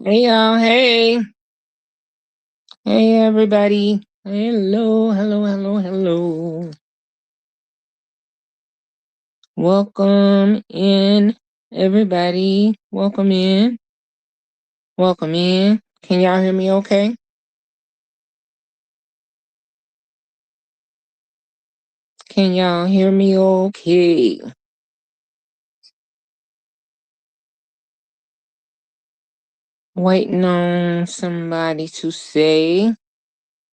Hey y'all, hey everybody. Hello. Welcome in, everybody. Welcome in. Can y'all hear me okay? Can y'all hear me okay? Waiting on somebody to say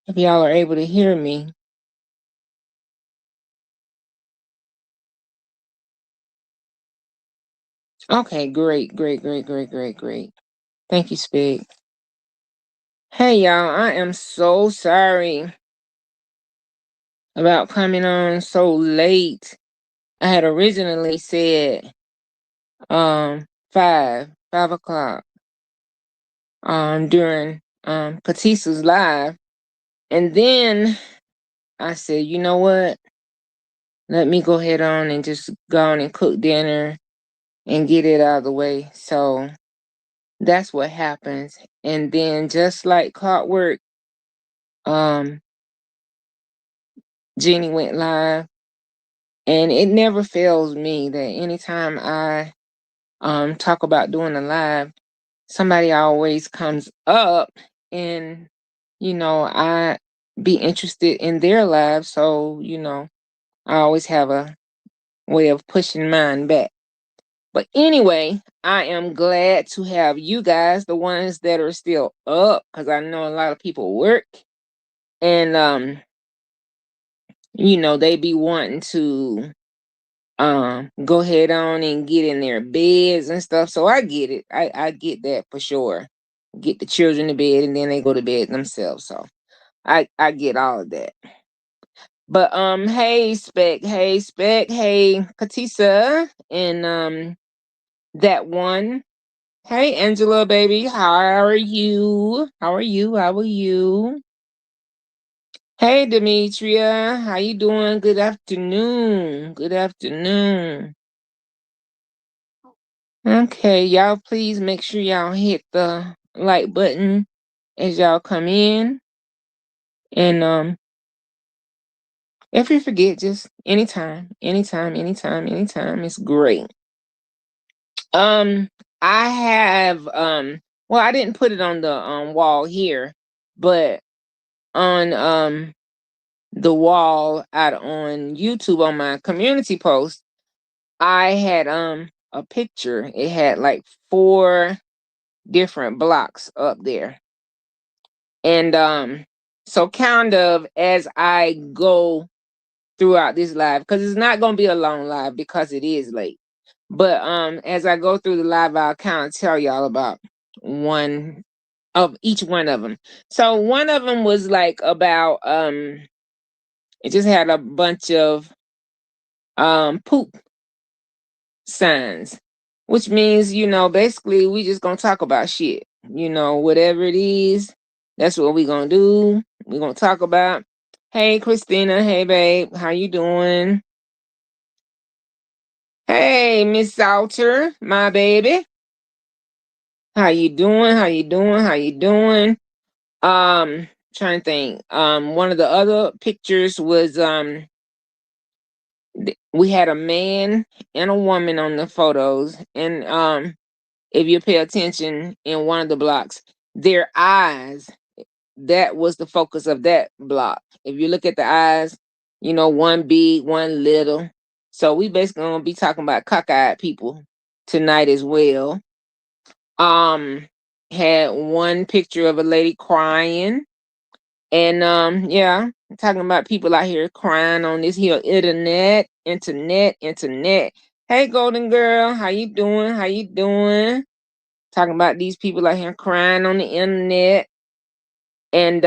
if y'all are able to hear me. Okay, great. Thank you, Spig. Hey y'all, I am so sorry about coming on so late. I had originally said 5 o'clock during Katissa's live. And then I said, you know what? Let me go ahead on and just go on and cook dinner and get it out of the way. So that's what happens. And then just like clockwork, um, Jeannie went live. And it never fails me that anytime I talk about doing a live, somebody always comes up and I be interested in their lives. So I always have a way of pushing mine back. But anyway, I am glad to have you guys, the ones that are still up, because I know a lot of people work and they be wanting to go ahead on and get in their beds and stuff. So I get it. I get that for sure. Get the children to bed and then they go to bed themselves. So I get all of that. But hey Spec, hey Katisa, and that one. Hey Angela, baby, how are you? How are you? Hey Demetria, how you doing? Good afternoon. Okay, y'all please make sure y'all hit the like button as y'all come in. And if you forget, just anytime. It's great. I have well, I didn't put it on the wall here, but on the wall out on YouTube on my community post, I had a picture. It had like 4 different blocks up there. And so kind of as I go throughout this live, because it's not gonna be a long live because it is late. But as I go through the live, I'll kind of tell y'all about one of each one of them. So one of them was like about it just had a bunch of poop signs, which means basically we just gonna talk about shit. Whatever it is, that's what we gonna do. We gonna talk about. Hey Christina, hey babe, how you doing? Hey Miss Salter, my baby, how you doing? Trying to think. One of the other pictures was we had a man and a woman on the photos, and if you pay attention in one of the blocks, their eyes, that was the focus of that block. If you look at the eyes, one big, one little. So we basically gonna be talking about cockeyed people tonight as well. Had one picture of a lady crying. And yeah, talking about people out here crying on this here internet. Hey golden girl, how you doing? Talking about these people out here crying on the internet. And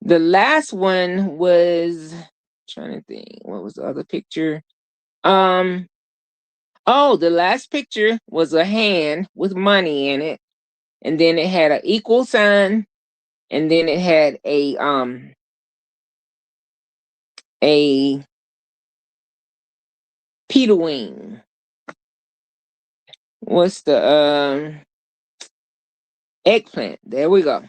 the last one was trying to think, what was the other picture? Oh, the last picture was a hand with money in it. And then it had an equal sign, and then it had a Peter Wing. What's the Eggplant. There we go.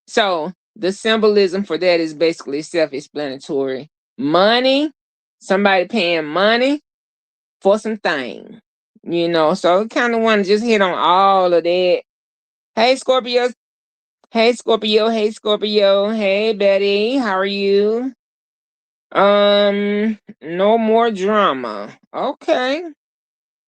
So the symbolism for that is basically self-explanatory. Money, somebody paying money for some thing. So kind of want to just hit on all of that. Hey Scorpio. Hey Scorpio. Hey Scorpio. Hey Betty. How are you? No more drama. Okay.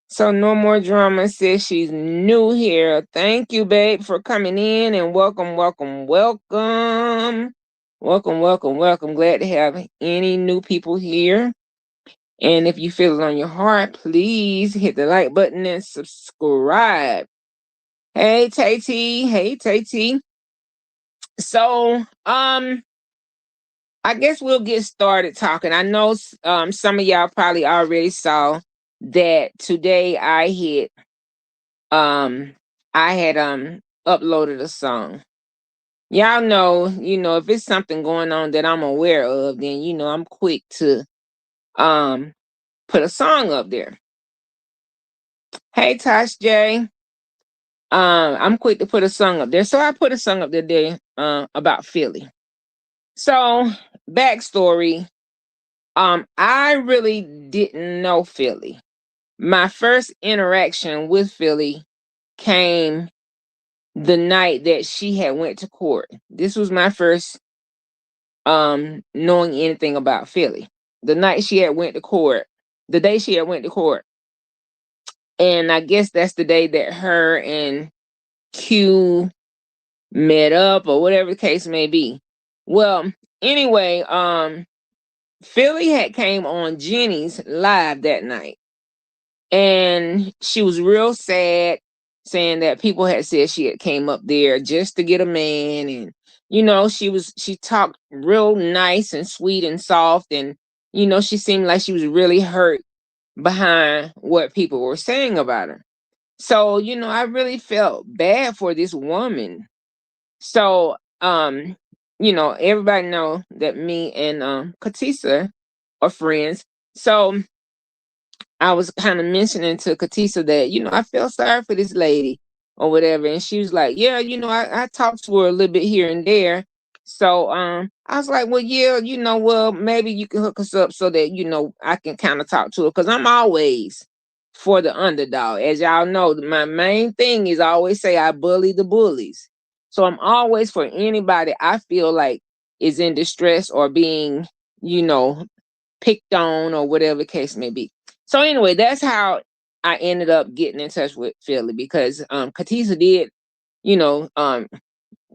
So no more drama says she's new here. Thank you, babe, for coming in and welcome, welcome, welcome. Welcome, welcome, welcome. Glad to have any new people here. And if you feel it on your heart, please hit the like button and subscribe. Hey, Tay-T. Hey, Tay-T. So, I guess we'll get started talking. I know some of y'all probably already saw that today I had uploaded a song. Y'all know, if it's something going on that I'm aware of, then I'm quick to put a song up there. Hey Tosh J. I'm quick to put a song up there. So I put a song up there today about Philly. So, backstory. I really didn't know Philly. My first interaction with Philly came the night that she had went to court. This was my first knowing anything about Philly. The night she had went to court, the day she had went to court. And I guess that's the day that her and Q met up or whatever the case may be. Well, anyway, Philly had came on Jenny's live that night. And she was real sad, saying that people had said she had came up there just to get a man. And, she talked real nice and sweet and soft. And, she seemed like she was really hurt behind what people were saying about her. So, I really felt bad for this woman. So, everybody know that me and Katisa are friends. So I was kind of mentioning to Katisa that, I felt sorry for this lady or whatever. And she was like, yeah, I talked to her a little bit here and there. So I was like, well, yeah, well, maybe you can hook us up so that, I can kind of talk to her. Because I'm always for the underdog. As y'all know, my main thing is I always say I bully the bullies. So I'm always for anybody I feel like is in distress or being, picked on or whatever the case may be. So anyway, that's how I ended up getting in touch with Philly because Katisa did,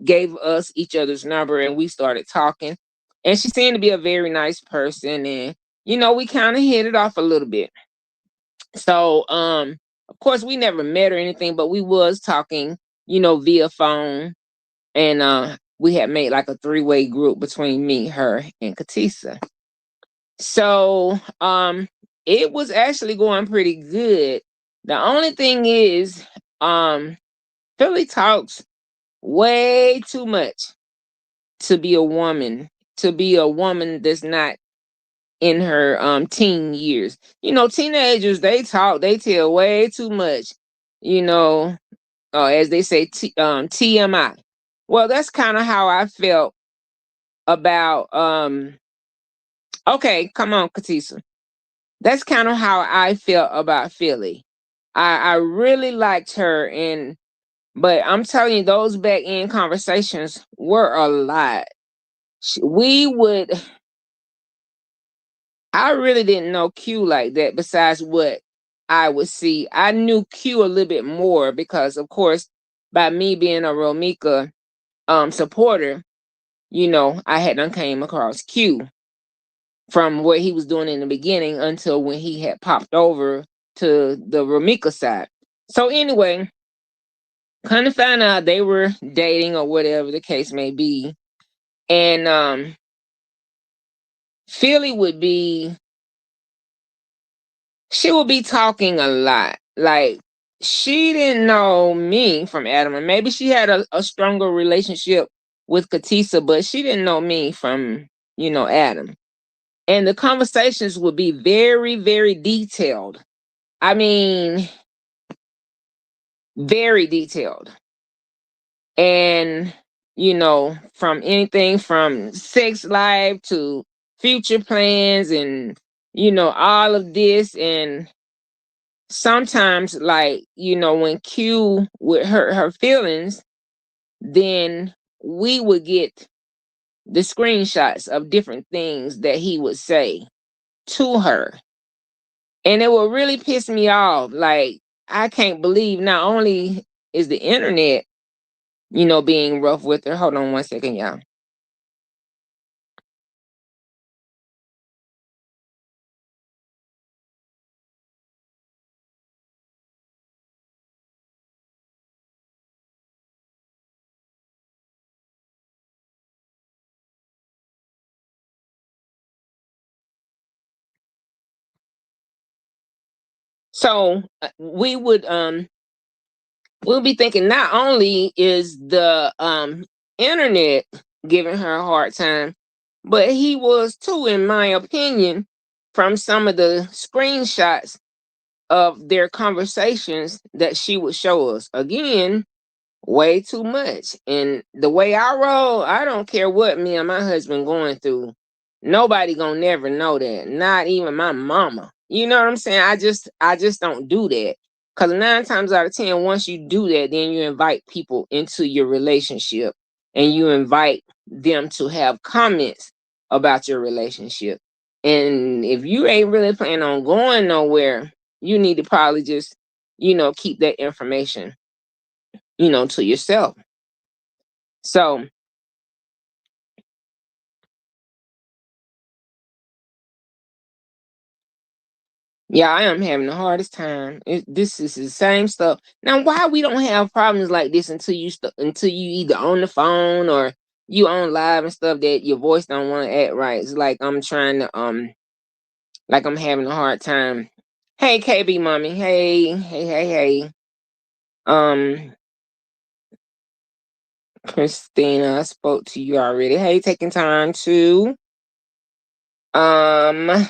gave us each other's number and we started talking. And she seemed to be a very nice person. And, we kind of hit it off a little bit. So of course we never met or anything, but we was talking, via phone. And we had made like a 3-way group between me, her, and Katisa. So it was actually going pretty good. The only thing is Philly talks way too much to be a woman, that's not in her teen years. Teenagers, they talk, they tell way too much, as they say, TMI. Well, that's kind of how I felt about okay, come on, Katisa. That's kind of how I felt about Philly. I really liked her, but I'm telling you, those back end conversations were a lot. I really didn't know Q like that. Besides what I would see, I knew Q a little bit more because, of course, by me being a Romika supporter, I hadn't came across Q from what he was doing in the beginning until when he had popped over to the Ramika side. So anyway, kind of found out they were dating or whatever the case may be. And Philly she would be talking a lot. Like she didn't know me from Adam, and maybe she had a stronger relationship with Katisa, but she didn't know me from, Adam. And the conversations would be very, very detailed. I mean, very detailed. And, from anything from sex life to future plans and, all of this. And sometimes, like, when Q would hurt her feelings, then we would get the screenshots of different things that he would say to her. And it would really piss me off. Like, I can't believe not only is the internet, being rough with her. Hold on one second, y'all. So we'll be thinking not only is the internet giving her a hard time, but he was too, in my opinion, from some of the screenshots of their conversations that she would show us. Again, way too much. And the way I roll, I don't care what me and my husband going through. Nobody gonna never know that. Not even my mama. You know what I'm saying? I just don't do that. Cause 9 times out of 10, once you do that, then you invite people into your relationship and you invite them to have comments about your relationship. And if you ain't really planning on going nowhere, you need to probably just, keep that information, to yourself. So, yeah, I am having the hardest time. This is the same stuff. Now, why we don't have problems like this until you either on the phone or you on live and stuff that your voice don't want to act right. It's like I'm trying to like I'm having a hard time. Hey, KB mommy. Hey, hey, hey, hey. Um, Christina, I spoke to you already. Hey, taking time to um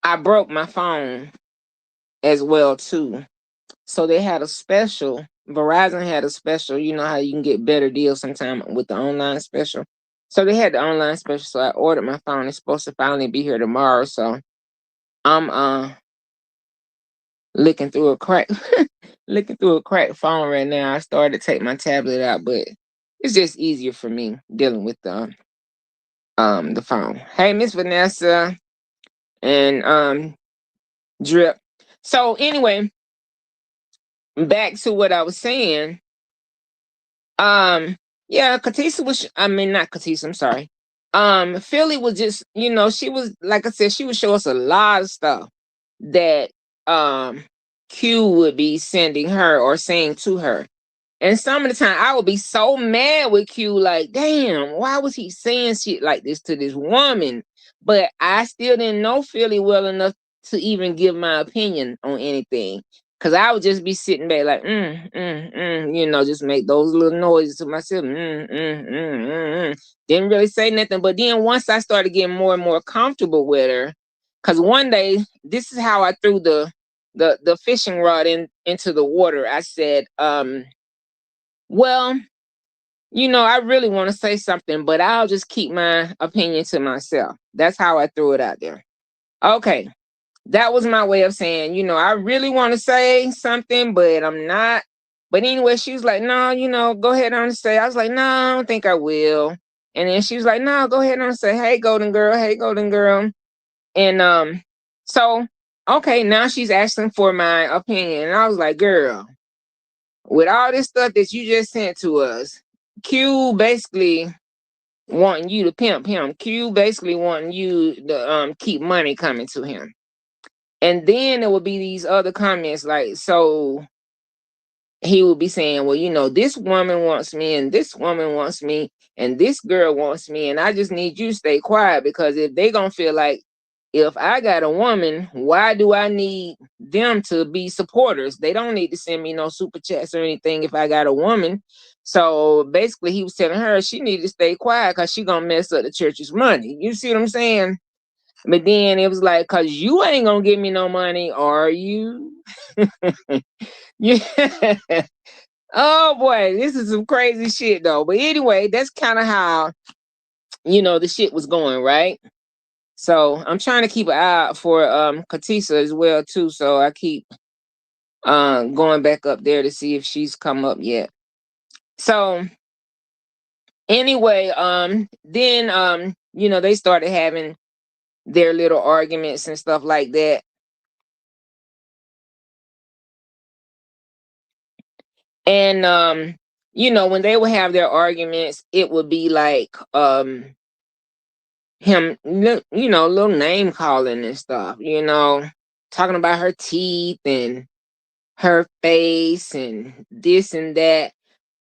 I broke my phone as well too. So they had a special. Verizon had a special. You know how you can get better deals sometime with the online special. So they had the online special. So I ordered my phone. It's supposed to finally be here tomorrow. So I'm looking through a crack looking through a cracked phone right now. I started to take my tablet out, but it's just easier for me dealing with the phone. Hey, Miss Vanessa and Drip. So anyway, back to what I was saying. Um, yeah, Katisa was, I mean, not Katisa, I'm sorry. Philly was just, she was, like I said, she would show us a lot of stuff that Q would be sending her or saying to her. And some of the time I would be so mad with Q, like, damn, why was he saying shit like this to this woman? But I still didn't know Philly well enough to even give my opinion on anything. Cause I would just be sitting back like, just make those little noises to myself. Didn't really say nothing. But then once I started getting more and more comfortable with her, cause one day, this is how I threw the fishing rod into the water. I said, well, I really want to say something, but I'll just keep my opinion to myself. That's how I threw it out there. Okay. That was my way of saying, I really want to say something, but I'm not. But anyway, she was like, no, go ahead on and say. I was like, no, I don't think I will. And then she was like, no, go ahead and say, hey, golden girl, hey, golden girl. And so, okay, now she's asking for my opinion. And I was like, girl, with all this stuff that you just sent to us, Q basically wanting you to pimp him. Q basically wanting you to keep money coming to him. And then there would be these other comments like, so he would be saying, well, this woman wants me and this woman wants me and this girl wants me. And I just need you to stay quiet, because if they going to feel like, if I got a woman, why do I need them to be supporters? They don't need to send me no super chats or anything if I got a woman. So basically he was telling her she needed to stay quiet because she going to mess up the church's money. You see what I'm saying? But then it was like, cause you ain't gonna give me no money, are you? Yeah. Oh boy, this is some crazy shit though. But anyway, that's kind of how the shit was going, right? So I'm trying to keep an eye out for Katisa as well too. So I keep going back up there to see if she's come up yet. So anyway, then they started having their little arguments and stuff like that. And when they would have their arguments, it would be like him, little name calling and stuff, talking about her teeth and her face and this and that.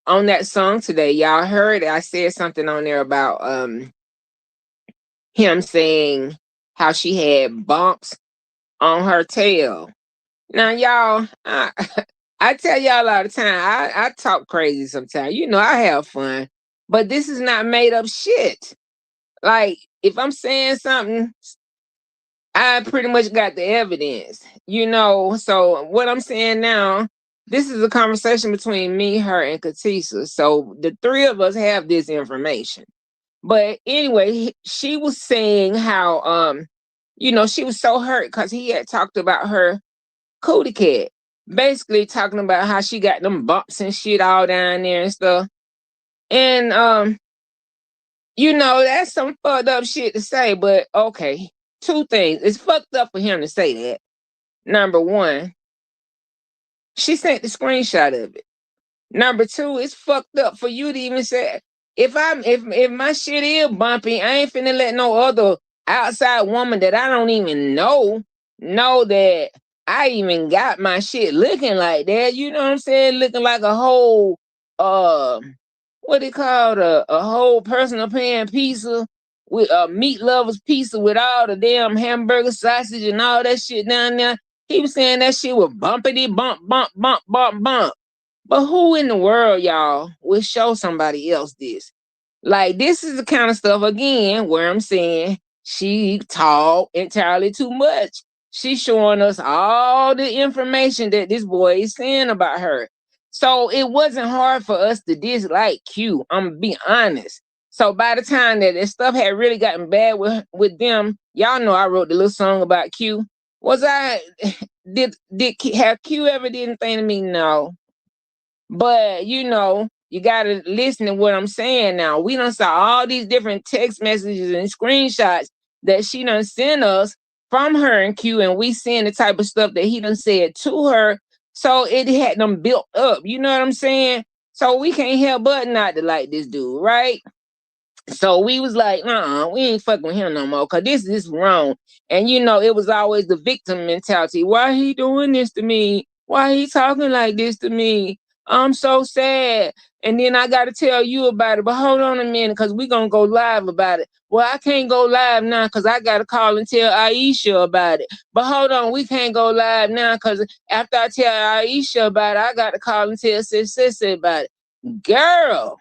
On that song today, y'all heard it. I said something on there about him saying how she had bumps on her tail. Now, y'all, I tell y'all all the time, I talk crazy sometimes. I have fun, but this is not made up shit. Like, if I'm saying something, I pretty much got the evidence, So what I'm saying now, this is a conversation between me, her, and Katisa. So the three of us have this information. But anyway, she was saying how she was so hurt because he had talked about her cootie cat. Basically talking about how she got them bumps and shit all down there and stuff. And that's some fucked up shit to say, but okay. Two things. It's fucked up for him to say that. Number one, she sent the screenshot of it. Number two, it's fucked up for you to even say, if my shit is bumpy, I ain't finna let no other outside woman that I don't even know that I even got my shit looking like that. You know what I'm saying? Looking like a whole what they call a whole personal pan pizza with a meat lover's pizza with all the damn hamburger sausage and all that shit down there. He was saying that shit was bumpity bump bump bump bump bump. But who in the world, y'all, would show somebody else this? Like, this is the kind of stuff, again, where I'm saying she talk entirely too much. She's showing us all the information that this boy is saying about her. So it wasn't hard for us to dislike Q. I'm going to be honest. So by the time that this stuff had really gotten bad with them, y'all know I wrote the little song about Q. Did have Q ever did anything to me? No. But you gotta listen to what I'm saying now. We done saw all these different text messages and screenshots that she done sent us from her and Q, and we seeing the type of stuff that he done said to her. So it had them built up. You know what I'm saying? So we can't help but not to like this dude, right? So we was like, we ain't fucking with him no more, cause this is wrong. And it was always the victim mentality. Why he doing this to me? Why he talking like this to me? I'm so sad. And then I gotta tell you about it. But hold on a minute, cause we gonna go live about it. Well, I can't go live now cause I gotta call and tell Aisha about it. But hold on, we can't go live now cause after I tell Aisha about it, I gotta call and tell Sissy about it. Girl,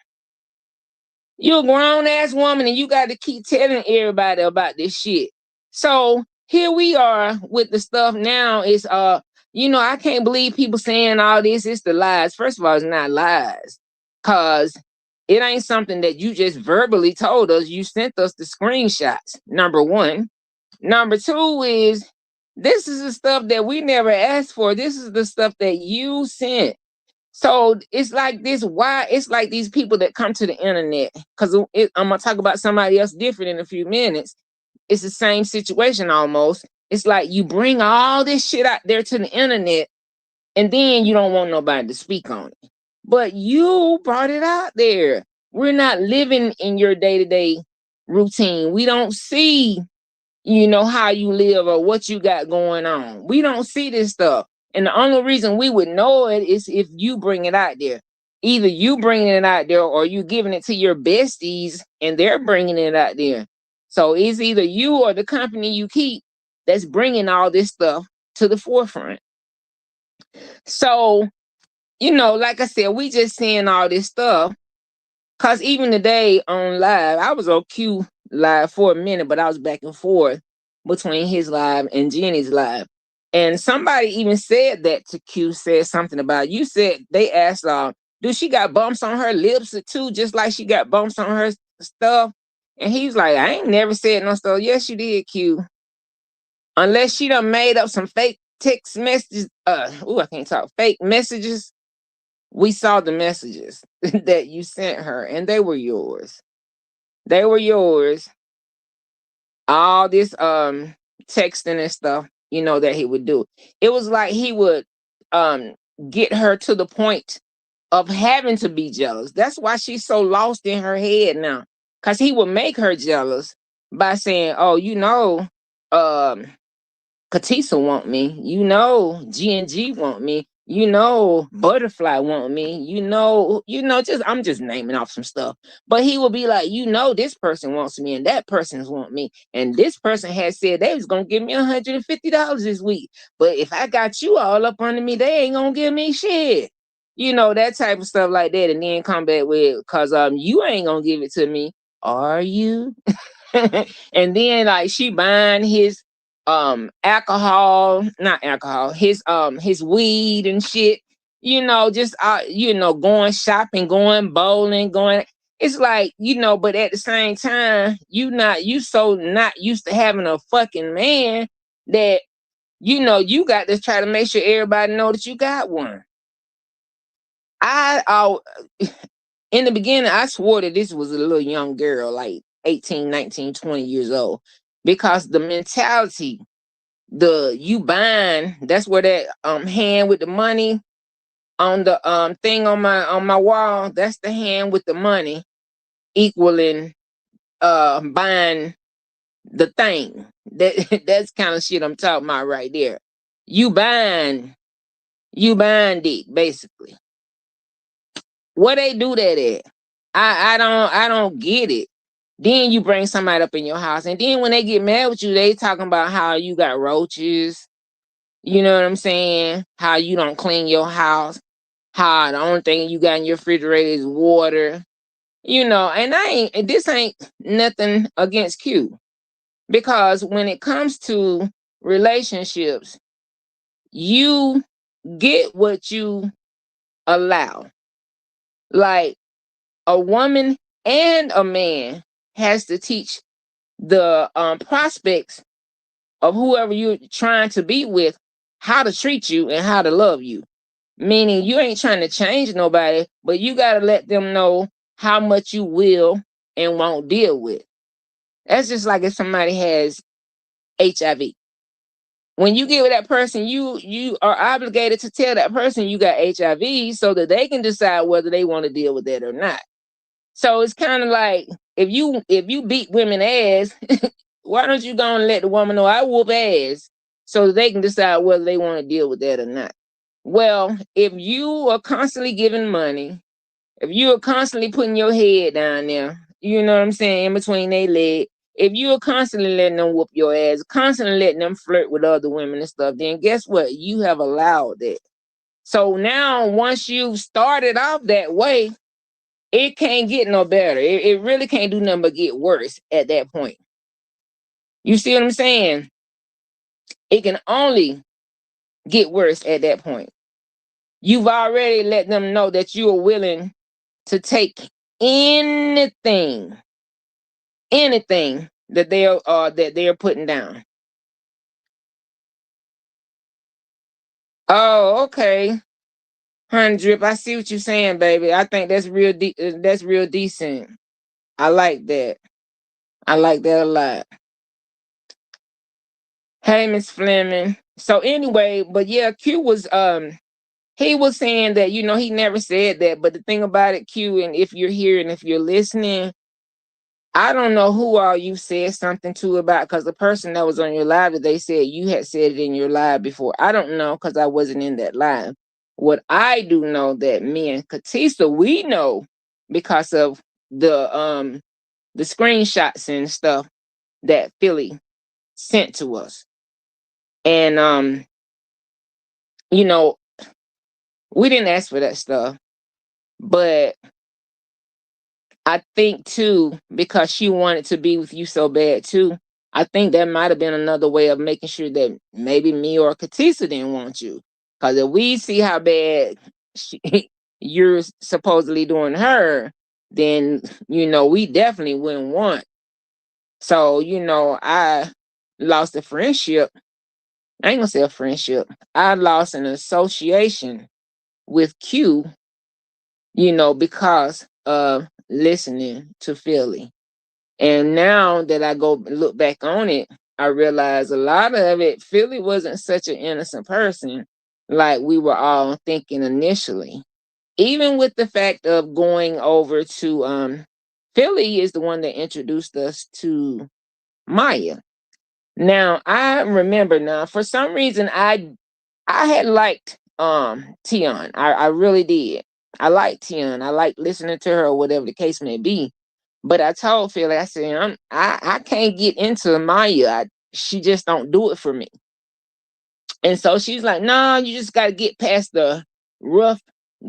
you're a grown ass woman and you got to keep telling everybody about this shit. So here we are with the stuff now. Is I can't believe people saying all this. It's the lies. First of all, it's not lies. Cause it ain't something that you just verbally told us. You sent us the screenshots. Number one. Number two is this is the stuff that we never asked for. This is the stuff that you sent. So it's like this. Why it's like these people that come to the internet, because I'm gonna talk about somebody else different in a few minutes. It's the same situation almost. It's like you bring all this shit out there to the internet, and then you don't want nobody to speak on it. But you brought it out there. We're not living in your day-to-day routine. We don't see how you live or what you got going on. We don't see this stuff. And the only reason we would know it is if you bring it out there. Either you bringing it out there or you giving it to your besties and they're bringing it out there. So it's either you or the company you keep that's bringing all this stuff to the forefront. So, like I said, we just seeing all this stuff. Because even today on live, I was on Q live for a minute, but I was back and forth. between his live and Jenny's live. And somebody even said that to Q, said something about, you said, they asked, do she got bumps on her lips too, just like she got bumps on her stuff? And he's like, I ain't never said no stuff. Yes, you did, Q. Unless she done made up some fake text messages. I can't talk. Fake messages. We saw the messages that you sent her, and they were yours. They were yours. All this texting and stuff, that he would do. It was like he would get her to the point of having to be jealous. That's why she's so lost in her head now. Because he would make her jealous by saying, oh, Katisa want me, G&G want me, Butterfly want me, just I'm just naming off some stuff. But he will be like, this person wants me and that person's want me. And this person has said they was gonna give me $150 this week. But if I got you all up under me, they ain't gonna give me shit. That type of stuff like that. And then come back with, cause you ain't gonna give it to me, are you? And then like she buying his not alcohol, his weed and shit, just going shopping, going bowling, going, it's like, but at the same time, you so not used to having a fucking man that you got to try to make sure everybody know that you got one. In the beginning, I swore that this was a little young girl, like 18, 19, 20 years old, because the mentality, you buying, that's where that hand with the money on the thing on my wall, that's the hand with the money equaling buying the thing. That's kind of shit I'm talking about right there. You buying dick, basically. Where they do that at? I don't get it. Then you bring somebody up in your house, and then when they get mad with you, they talking about how you got roaches. You know what I'm saying? How you don't clean your house. How the only thing you got in your refrigerator is water. And this ain't nothing against Q. Because when it comes to relationships, you get what you allow. Like, a woman and a man has to teach the prospects of whoever you're trying to be with how to treat you and how to love you. Meaning you ain't trying to change nobody, but you got to let them know how much you will and won't deal with. That's just like if somebody has HIV. When you get with that person, you are obligated to tell that person you got HIV so that they can decide whether they want to deal with that or not. So it's kind of like, if you beat women ass, why don't you go and let the woman know I whoop ass so that they can decide whether they want to deal with that or not? Well, if you are constantly giving money, if you are constantly putting your head down there, you know what I'm saying, in between their legs, if you are constantly letting them whoop your ass, constantly letting them flirt with other women and stuff, then guess what? You have allowed that. So now, once you've started off that way, it can't get no better. It really can't do nothing but get worse at that point. You see what I'm saying? It can only get worse at that point. You've already let them know that you are willing to take anything that they're putting down. Oh, okay. Drip, I see what you're saying, baby. I think that's real decent. I like that. I like that a lot. Hey, Miss Fleming. So anyway, but yeah, Q was he was saying that, he never said that. But the thing about it, Q, and if you're here and if you're listening, I don't know who all you said something to about, because the person that was on your live today said you had said it in your live before. I don't know, because I wasn't in that live. What I do know, that me and Katisa, we know because of the screenshots and stuff that Philly sent to us. And we didn't ask for that stuff. But I think too, because she wanted to be with you so bad too, I think that might have been another way of making sure that maybe me or Katisa didn't want you. Because if we see how bad she, you're supposedly doing her, then, we definitely wouldn't want. So, I lost a friendship. I ain't gonna say a friendship. I lost an association with Q, because of listening to Philly. And now that I go look back on it, I realize a lot of it, Philly wasn't such an innocent person like we were all thinking initially. Even with the fact of going over to Philly is the one that introduced us to Maya. Now I remember now for some reason I had liked Tion. I really did. I liked Tion. I liked listening to her or whatever the case may be. But I told Philly, I said, I can't get into Maya. She just don't do it for me. And so she's like, no, you just got to get past the rough,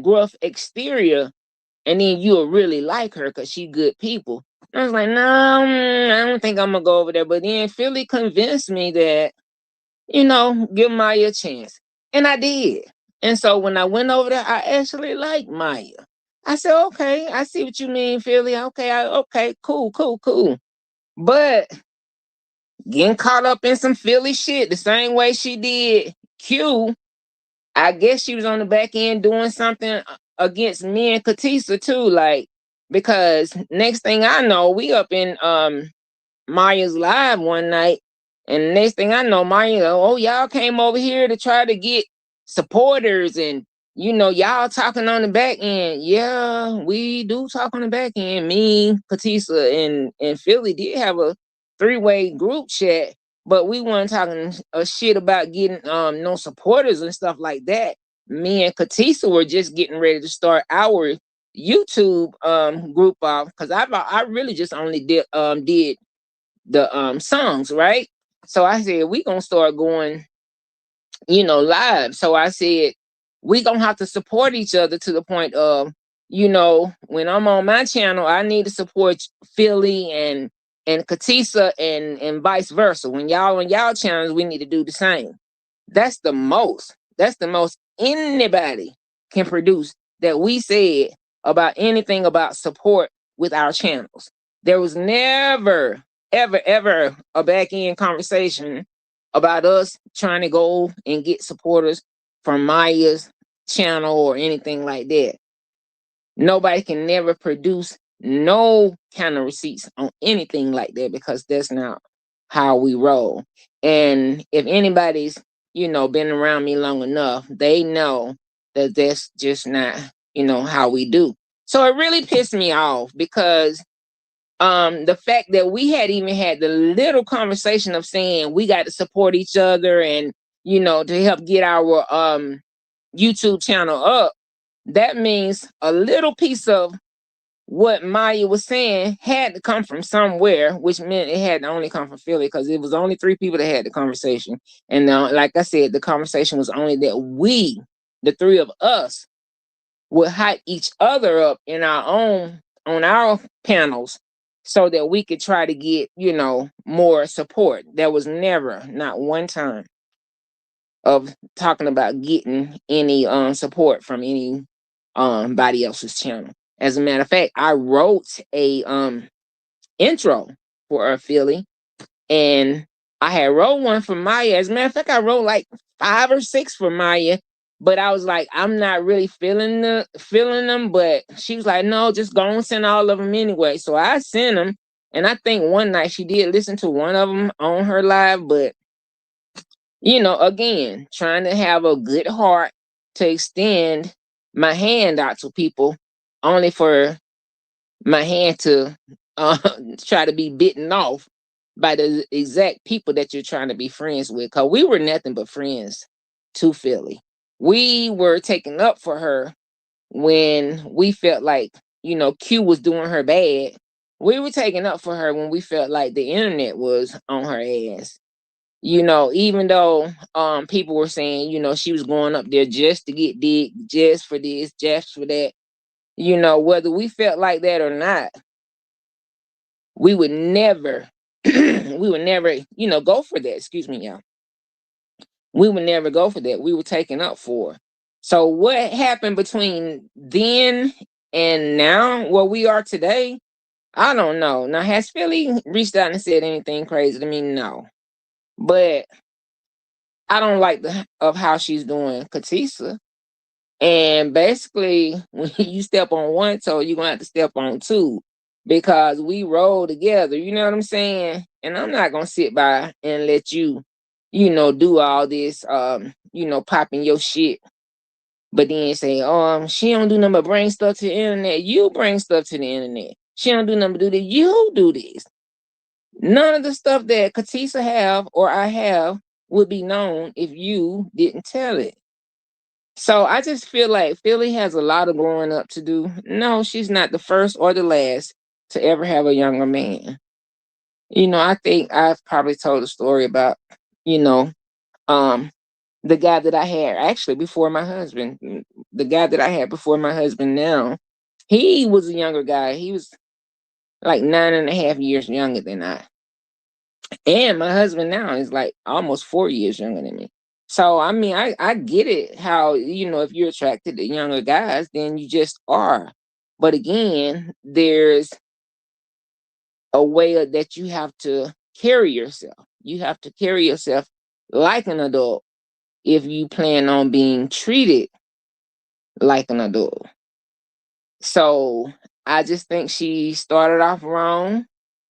gruff exterior, and then you'll really like her because she good people. And I was like, no, I don't think I'm going to go over there. But then Philly convinced me that, give Maya a chance. And I did. And so when I went over there, I actually liked Maya. I said, okay, I see what you mean, Philly. Okay, okay, cool, cool, cool. But getting caught up in some Philly shit the same way she did Q, I guess she was on the back end doing something against me and Katisa too. Like, because next thing I know, we up in Maya's live one night, and next thing I know, Maya, oh, y'all came over here to try to get supporters, and y'all talking on the back end. Yeah, we do talk on the back end. Me, Katisa, and Philly did have a three-way group chat, but we weren't talking shit about getting no supporters and stuff like that. Me and Katisa were just getting ready to start our YouTube group off, because I really just only did the songs, right? So I said we gonna start going, live. So I said we gonna have to support each other to the point of, when I'm on my channel, I need to support Philly and Katisa and vice versa. When y'all on y'all channels, we need to do the same. That's the most. That's the most anybody can produce that we said about anything about support with our channels. There was never, ever, ever a back end conversation about us trying to go and get supporters from Maya's channel or anything like that. Nobody can never produce no kind of receipts on anything like that, because that's not how we roll. And if anybody's, been around me long enough, they know that that's just not, how we do. So it really pissed me off, because the fact that we had even had the little conversation of saying we got to support each other and, to help get our YouTube channel up, that means a little piece of what Maya was saying had to come from somewhere, which meant it had to only come from Philly, because it was only 3 people that had the conversation. And like I said, the conversation was only that we, the 3 of us, would hype each other up on our panels, so that we could try to get, more support. There was never, not one time, of talking about getting any support from any body else's channel. As a matter of fact, I wrote a intro for Philly, and I had wrote one for Maya. As a matter of fact, I wrote like 5 or 6 for Maya, but I was like, I'm not really feeling them. But she was like, no, just go and send all of them anyway. So I sent them, and I think one night she did listen to one of them on her live. But again, trying to have a good heart to extend my hand out to people, only for my hand to try to be bitten off by the exact people that you're trying to be friends with. Because we were nothing but friends to Philly. We were taking up for her when we felt like, Q was doing her bad. We were taking up for her when we felt like the internet was on her ass. Even though people were saying, she was going up there just to get dick, just for this, just for that. Whether we felt like that or not, we would never we would never, go for that. Excuse me, y'all. We would never go for that. We were taken up for. So what happened between then and now, where we are today? I don't know. Now, has Philly reached out and said anything crazy to me? No. But I don't like of how she's doing Katisa. And basically, when you step on one toe, you're gonna have to step on two, because we roll together. You know what I'm saying? And I'm not gonna sit by and let you, do all this, popping your shit, but then say, oh, she don't do nothing but bring stuff to the internet. You bring stuff to the internet. She don't do nothing but do this. You do this. None of the stuff that Katisa have or I have would be known if you didn't tell it. So I just feel like Philly has a lot of growing up to do. No, she's not the first or the last to ever have a younger man. I think I've probably told a story about, the guy that I had actually before my husband. The guy that I had before my husband now, he was a younger guy. He was like 9.5 years younger than I. And my husband now is like almost 4 years younger than me. So, I mean, I get it how, if you're attracted to younger guys, then you just are. But again, there's a way that you have to carry yourself. You have to carry yourself like an adult if you plan on being treated like an adult. So, I just think she started off wrong.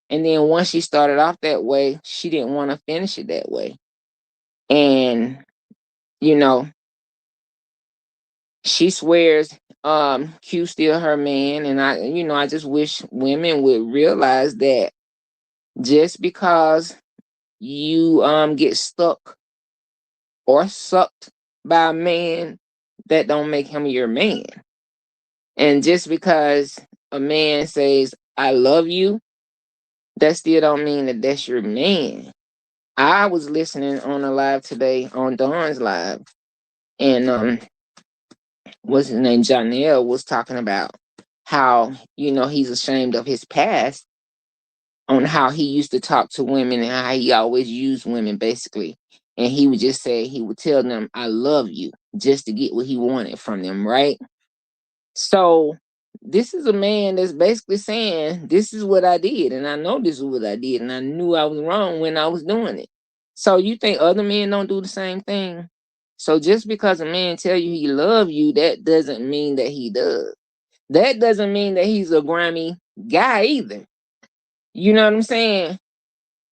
And then once she started off that way, she didn't want to finish it that way. And, you know, she swears Q still her man. And I just wish women would realize that just because you get stuck or sucked by a man, that don't make him your man. And just because a man says, I love you, that still don't mean that that's your man. I was listening on a live today, on Dawn's live, and what's his name, Janelle, was talking about how, he's ashamed of his past, on how he used to talk to women and how he always used women, basically. And he would just say, he would tell them, I love you, just to get what he wanted from them, right? So this is a man that's basically saying, this is what I did, and I know this is what I did, and I knew I was wrong when I was doing it. So you think other men don't do the same thing? So just because a man tell you he love you, that doesn't mean that he does. That doesn't mean that he's a grimy guy either. You know what I'm saying?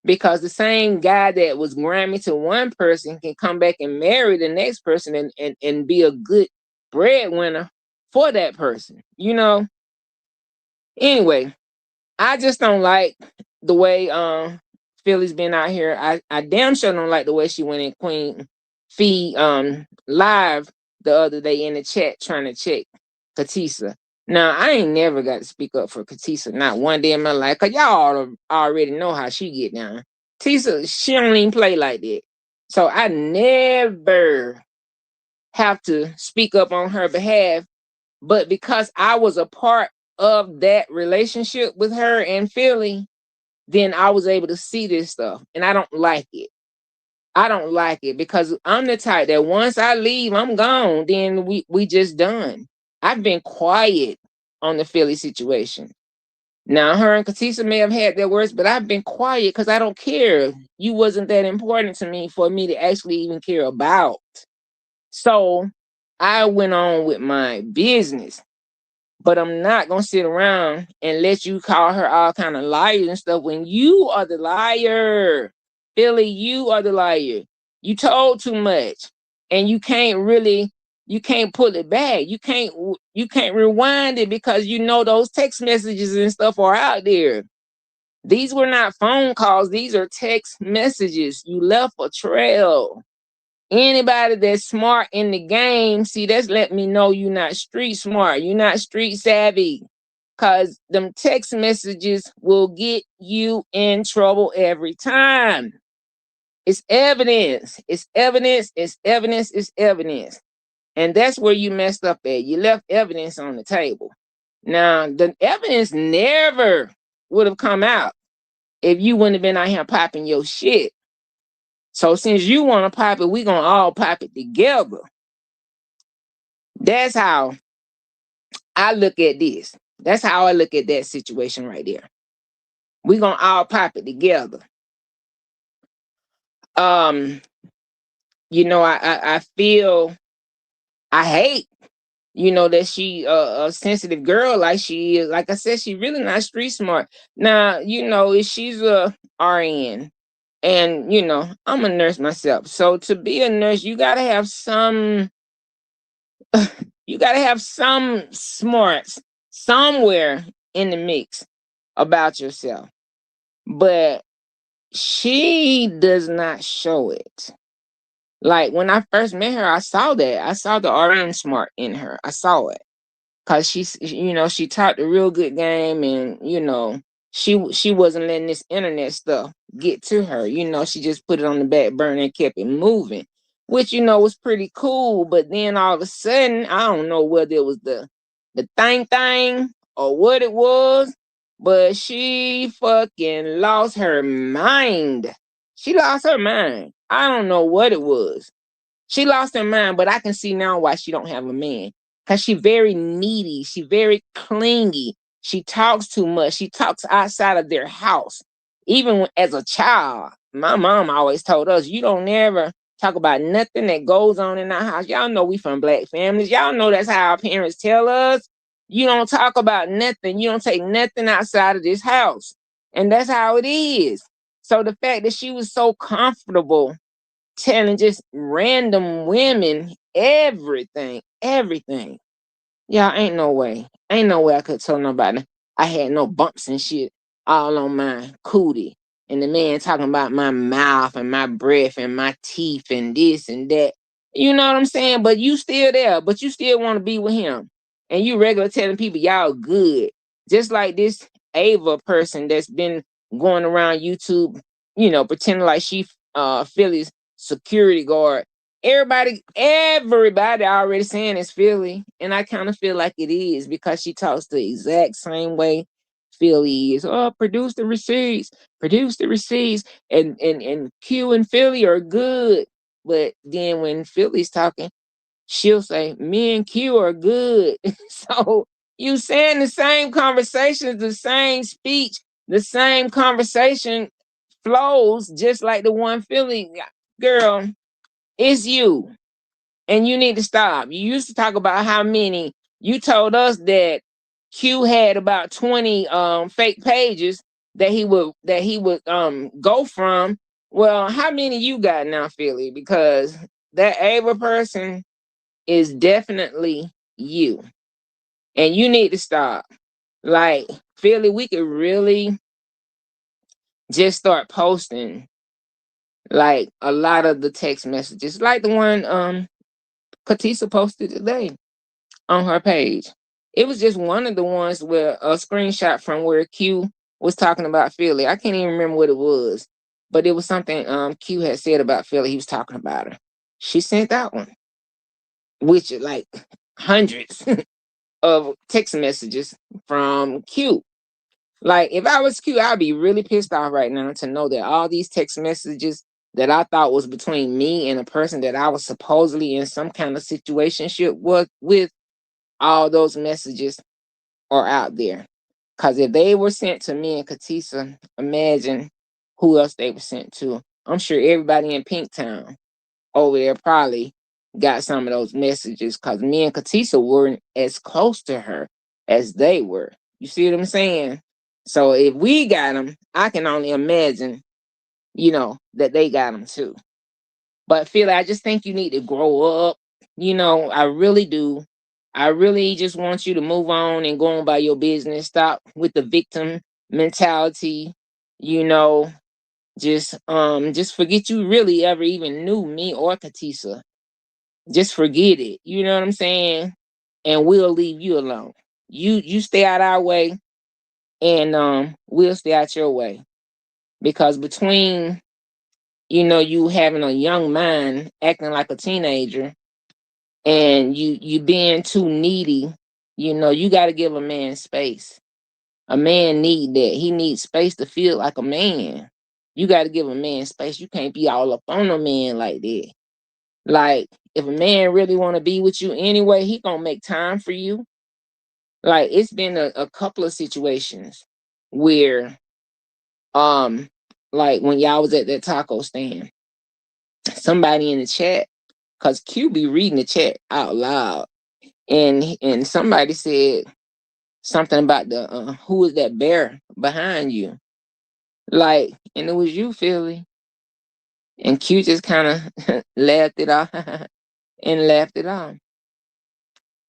Because the same guy that was grimy to one person can come back and marry the next person and be a good breadwinner for that person. Anyway, I just don't like the way Philly's been out here. I damn sure don't like the way she went in Queen Fee live the other day in the chat trying to check Katisa. Now, I ain't never got to speak up for Katisa, not one day in my life, because y'all already know how she get down. Tisa, she don't even play like that. So I never have to speak up on her behalf. But because I was a part of that relationship with her and Philly, then I was able to see this stuff. And I don't like it. I don't like it because I'm the type that once I leave, I'm gone. Then we just done. I've been quiet on the Philly situation. Now, her and Katisa may have had their words, but I've been quiet because I don't care. You wasn't that important to me for me to actually even care about. So I went on with my business. But I'm not going to sit around and let you call her all kind of liars and stuff when you are the liar. Philly, you are the liar. You told too much. And you can't pull it back. You can't rewind it because those text messages and stuff are out there. These were not phone calls. These are text messages. You left a trail. Anybody that's smart in the game, see, that's let me know you're not street smart. You're not street savvy. Because them text messages will get you in trouble every time. It's evidence. It's evidence. It's evidence. It's evidence. And that's where you messed up at. You left evidence on the table. Now, the evidence never would have come out if you wouldn't have been out here popping your shit. So since you want to pop it, we gonna all pop it together. That's how I look at this. That's how I look at that situation right there. We gonna all pop it together. Um, I feel I hate, that she a sensitive girl like she is. Like I said, she really not street smart. Now, if she's a RN, and I'm a nurse myself. So to be a nurse, you gotta have some smarts somewhere in the mix about yourself. But she does not show it. Like when I first met her, I saw that. I saw the RN smart in her. I saw it. Cause she talked a real good game, and she wasn't letting this internet stuff get to her. She just put it on the back burner and kept it moving, which was pretty cool. But then all of a sudden, I don't know whether it was the thing or what it was, but she fucking lost her mind. She lost her mind. I don't know what it was. She lost her mind, but I can see now why she don't have a man. Because she very needy. She very clingy. She talks too much. She talks outside of their house. Even as a child, my mom always told us, you don't never talk about nothing that goes on in our house. Y'all know we from black families. Y'all know that's how our parents tell us. You don't talk about nothing. You don't take nothing outside of this house. And that's how it is. So the fact that she was so comfortable telling just random women everything. Yeah, ain't no way. Ain't no way I could tell nobody I had no bumps and shit all on my cootie. And the man talking about my mouth and my breath and my teeth and this and that. You know what I'm saying? But you still there, but you still want to be with him. And you regular telling people y'all good. Just like this Ava person that's been going around YouTube, pretending like she Philly's security guard. Everybody already saying it's Philly, and I kind of feel like it is because she talks the exact same way Philly is. Oh, produce the receipts, and Q and Philly are good, but then when Philly's talking, she'll say me and Q are good. So you saying the same conversations, the same speech, the same conversation flows just like the one Philly girl. It's you. And you need to stop. You used to talk about how many. You told us that Q had about 20 fake pages that he would go from. Well, how many you got now, Philly? Because that Ava person is definitely you. And you need to stop. Like, Philly, we could really just start posting like a lot of the text messages. Like the one Katisa posted today on her page. It was just one of the ones where a screenshot from where Q was talking about Philly. I can't even remember what it was, but it was something Q had said about Philly. He was talking about her. She sent that one, which is like hundreds of text messages from Q. Like if I was Q, I'd be really pissed off right now to know that all these text messages that I thought was between me and a person that I was supposedly in some kind of situationship with, all those messages are out there. Because if they were sent to me and Katisa, imagine who else they were sent to. I'm sure everybody in Pinktown over there probably got some of those messages because me and Katisa weren't as close to her as they were. You see what I'm saying? So if we got them, I can only imagine, that they got them too. But Philly, I just think you need to grow up. I really do. I really just want you to move on and go on by your business. Stop with the victim mentality. You know, just forget you really ever even knew me or Katisa. Just forget it. You know what I'm saying? And we'll leave you alone. You stay out our way, and we'll stay out your way. Because between you having a young mind acting like a teenager and you being too needy, you got to give a man space. A man need that. He needs space to feel like a man. You got to give a man space. You can't be all up on a man like that. Like, if a man really want to be with you anyway, he gonna make time for you. Like, it's been a couple of situations where, like when y'all was at that taco stand, somebody in the chat, cause Q be reading the chat out loud, and somebody said something about the who is that bear behind you? Like, and it was you, Philly. And Q just kind of laughed it off and laughed it off.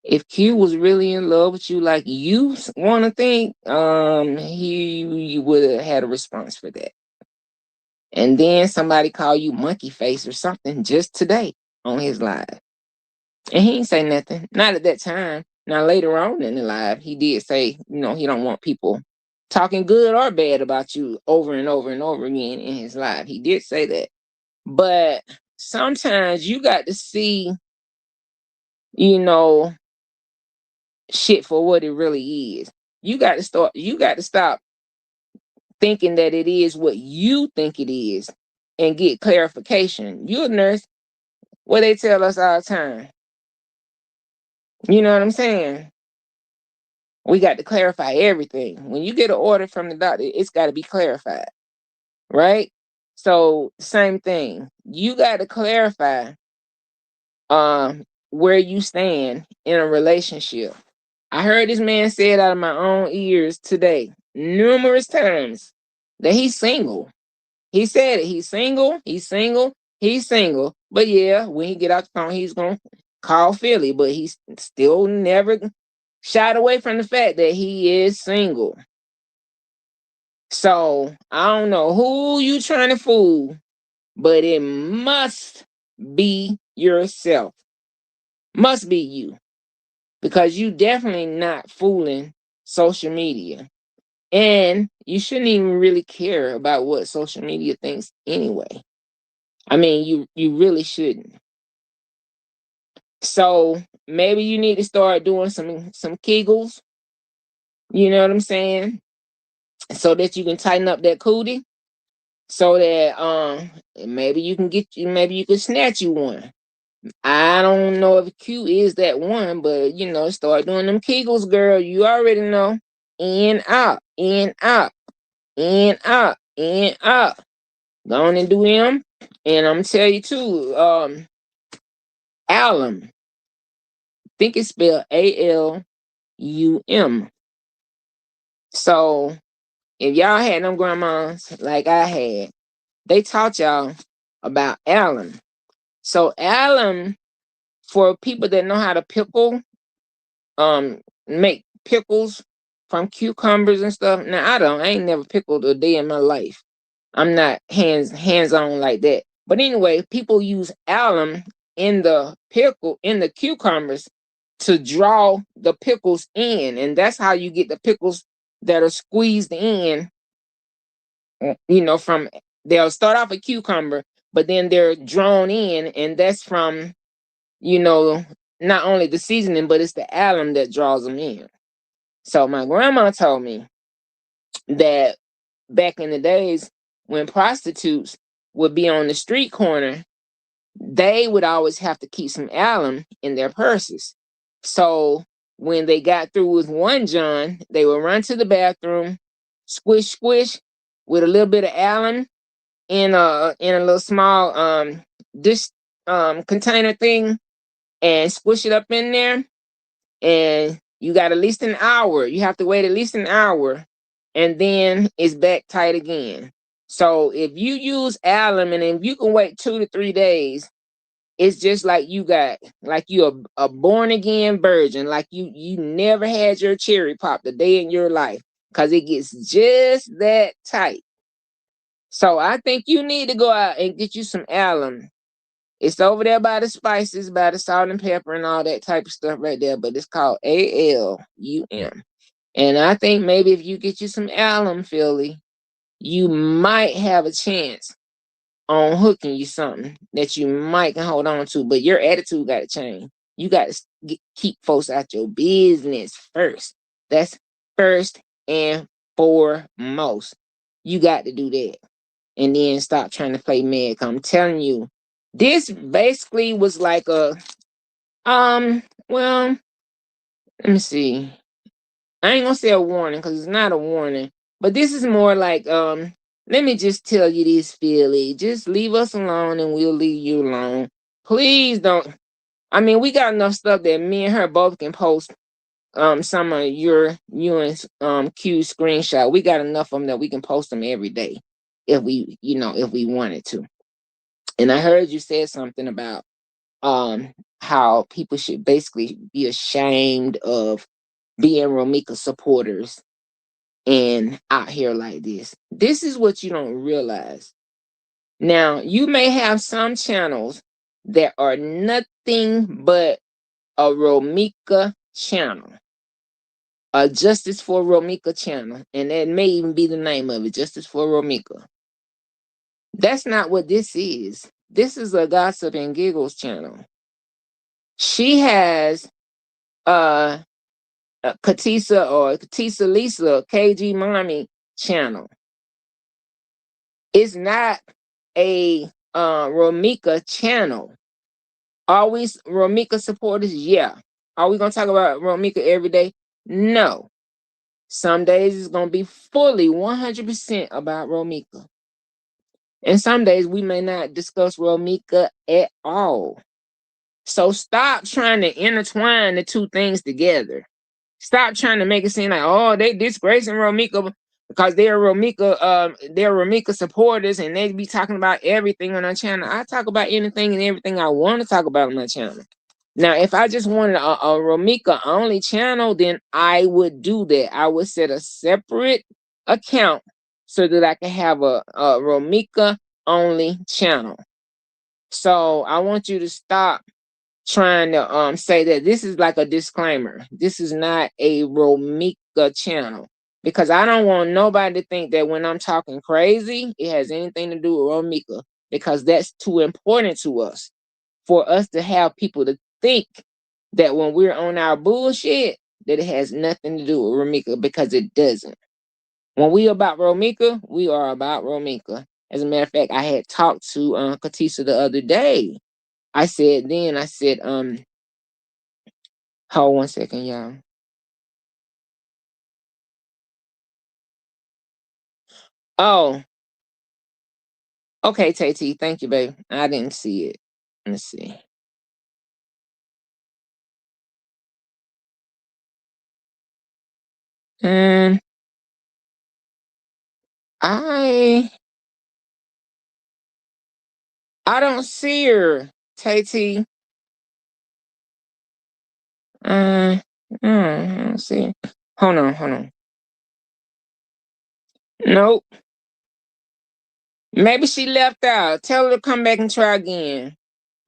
If Q was really in love with you, like you want to think, he would have had a response for that. And then somebody called you monkey face or something just today on his live, and he ain't say nothing. Not at that time. Now later on in the live, he did say, he don't want people talking good or bad about you over and over and over again in his live. He did say that. But sometimes you got to see, shit for what it really is. You got to stop thinking that it is what you think it is and get clarification. You're a nurse. What they tell us all the time. You know what I'm saying? We got to clarify everything. When you get an order from the doctor, it's got to be clarified, right? So same thing. You got to clarify where you stand in a relationship. I heard this man say it out of my own ears today, numerous times, that he's single. He said it. He's single. He's single. He's single. But yeah, when he get out the phone, he's gonna call Philly. But he's still never shied away from the fact that he is single. So I don't know who you trying to fool, but it must be yourself. Must be you. Because you definitely not fooling social media. And you shouldn't even really care about what social media thinks anyway. I mean, you really shouldn't. So maybe you need to start doing some Kegels. You know what I'm saying? So that you can tighten up that cootie. So that maybe you can snatch you one. I don't know if Q is that one, but start doing them Kegels, girl. You already know. In, out, in, out, in, out, in, out. Go on and do them. And I'm gonna tell you too, alum. I think it's spelled ALUM. So if y'all had them grandmas like I had, they taught y'all about alum. So alum, for people that know how to pickle, make pickles from cucumbers and stuff. Now I ain't never pickled a day in my life. I'm not hands-on like that. But anyway, people use alum in the cucumbers to draw the pickles in, and that's how you get the pickles that are squeezed in. From they'll start off a cucumber, but then they're drawn in, and that's from not only the seasoning, but it's the alum that draws them in. So my grandma told me that back in the days when prostitutes would be on the street corner, they would always have to keep some alum in their purses. So when they got through with one John, they would run to the bathroom, squish, squish with a little bit of alum in a little small dish container thing, and squish it up in there. And you got at least an hour. You have to wait at least an hour, and then it's back tight again. So if you use alum, and if you can wait 2 to 3 days, it's just like you're a born again virgin, like you never had your cherry pop the day in your life, because it gets just that tight. So I think you need to go out and get you some alum. It's over there by the spices, by the salt and pepper and all that type of stuff right there. But it's called ALUM. And I think maybe if you get you some alum, Philly, you might have a chance on hooking you something that you might can hold on to. But your attitude got to change. You got to keep folks out your business first. That's first and foremost. You got to do that. And then stop trying to play mad. I'm telling you, this basically was like a well, let me see. I ain't gonna say a warning because it's not a warning, but this is more like let me just tell you this, Philly. Just leave us alone and we'll leave you alone. Please don't. I mean, we got enough stuff that me and her both can post some of you and Q screenshot. We got enough of them that we can post them every day if we, if we wanted to. And I heard you said something about how people should basically be ashamed of being Romika supporters and out here like this. This is what you don't realize. Now, you may have some channels that are nothing but a Romika channel, a Justice for Romika channel, and that may even be the name of it, Justice for Romika. That's not what this is. This is a Gossip and Giggles channel. She has Katisa Lisa KG Mommy channel. It's not a Romika channel. Are we Romika supporters? Yeah. Are we gonna talk about Romika every day? No. Some days it's gonna be fully 100% about Romika. And some days we may not discuss Romika at all. So stop trying to intertwine the two things together. Stop trying to make it seem like, oh, they disgracing Romika because they're Romika supporters and they be talking about everything on our channel. I talk about anything and everything I want to talk about on my channel. Now, if I just wanted a Romika only channel, then I would do that. I would set a separate account so that I can have a Romika only channel. So I want you to stop trying to say that this is like a disclaimer. This is not a Romika channel because I don't want nobody to think that when I'm talking crazy, it has anything to do with Romika because that's too important to us for us to have people to think that when we're on our bullshit, that it has nothing to do with Romika because it doesn't. When we about Romika, we are about Romika. As a matter of fact, I had talked to Katisa the other day. I said, hold 1 second, y'all. Oh, okay, Tati. Thank you, babe. I didn't see it. Let's see. And I don't see her, Tati. I don't see her. Hold on. Nope. Maybe she left out. Tell her to come back and try again.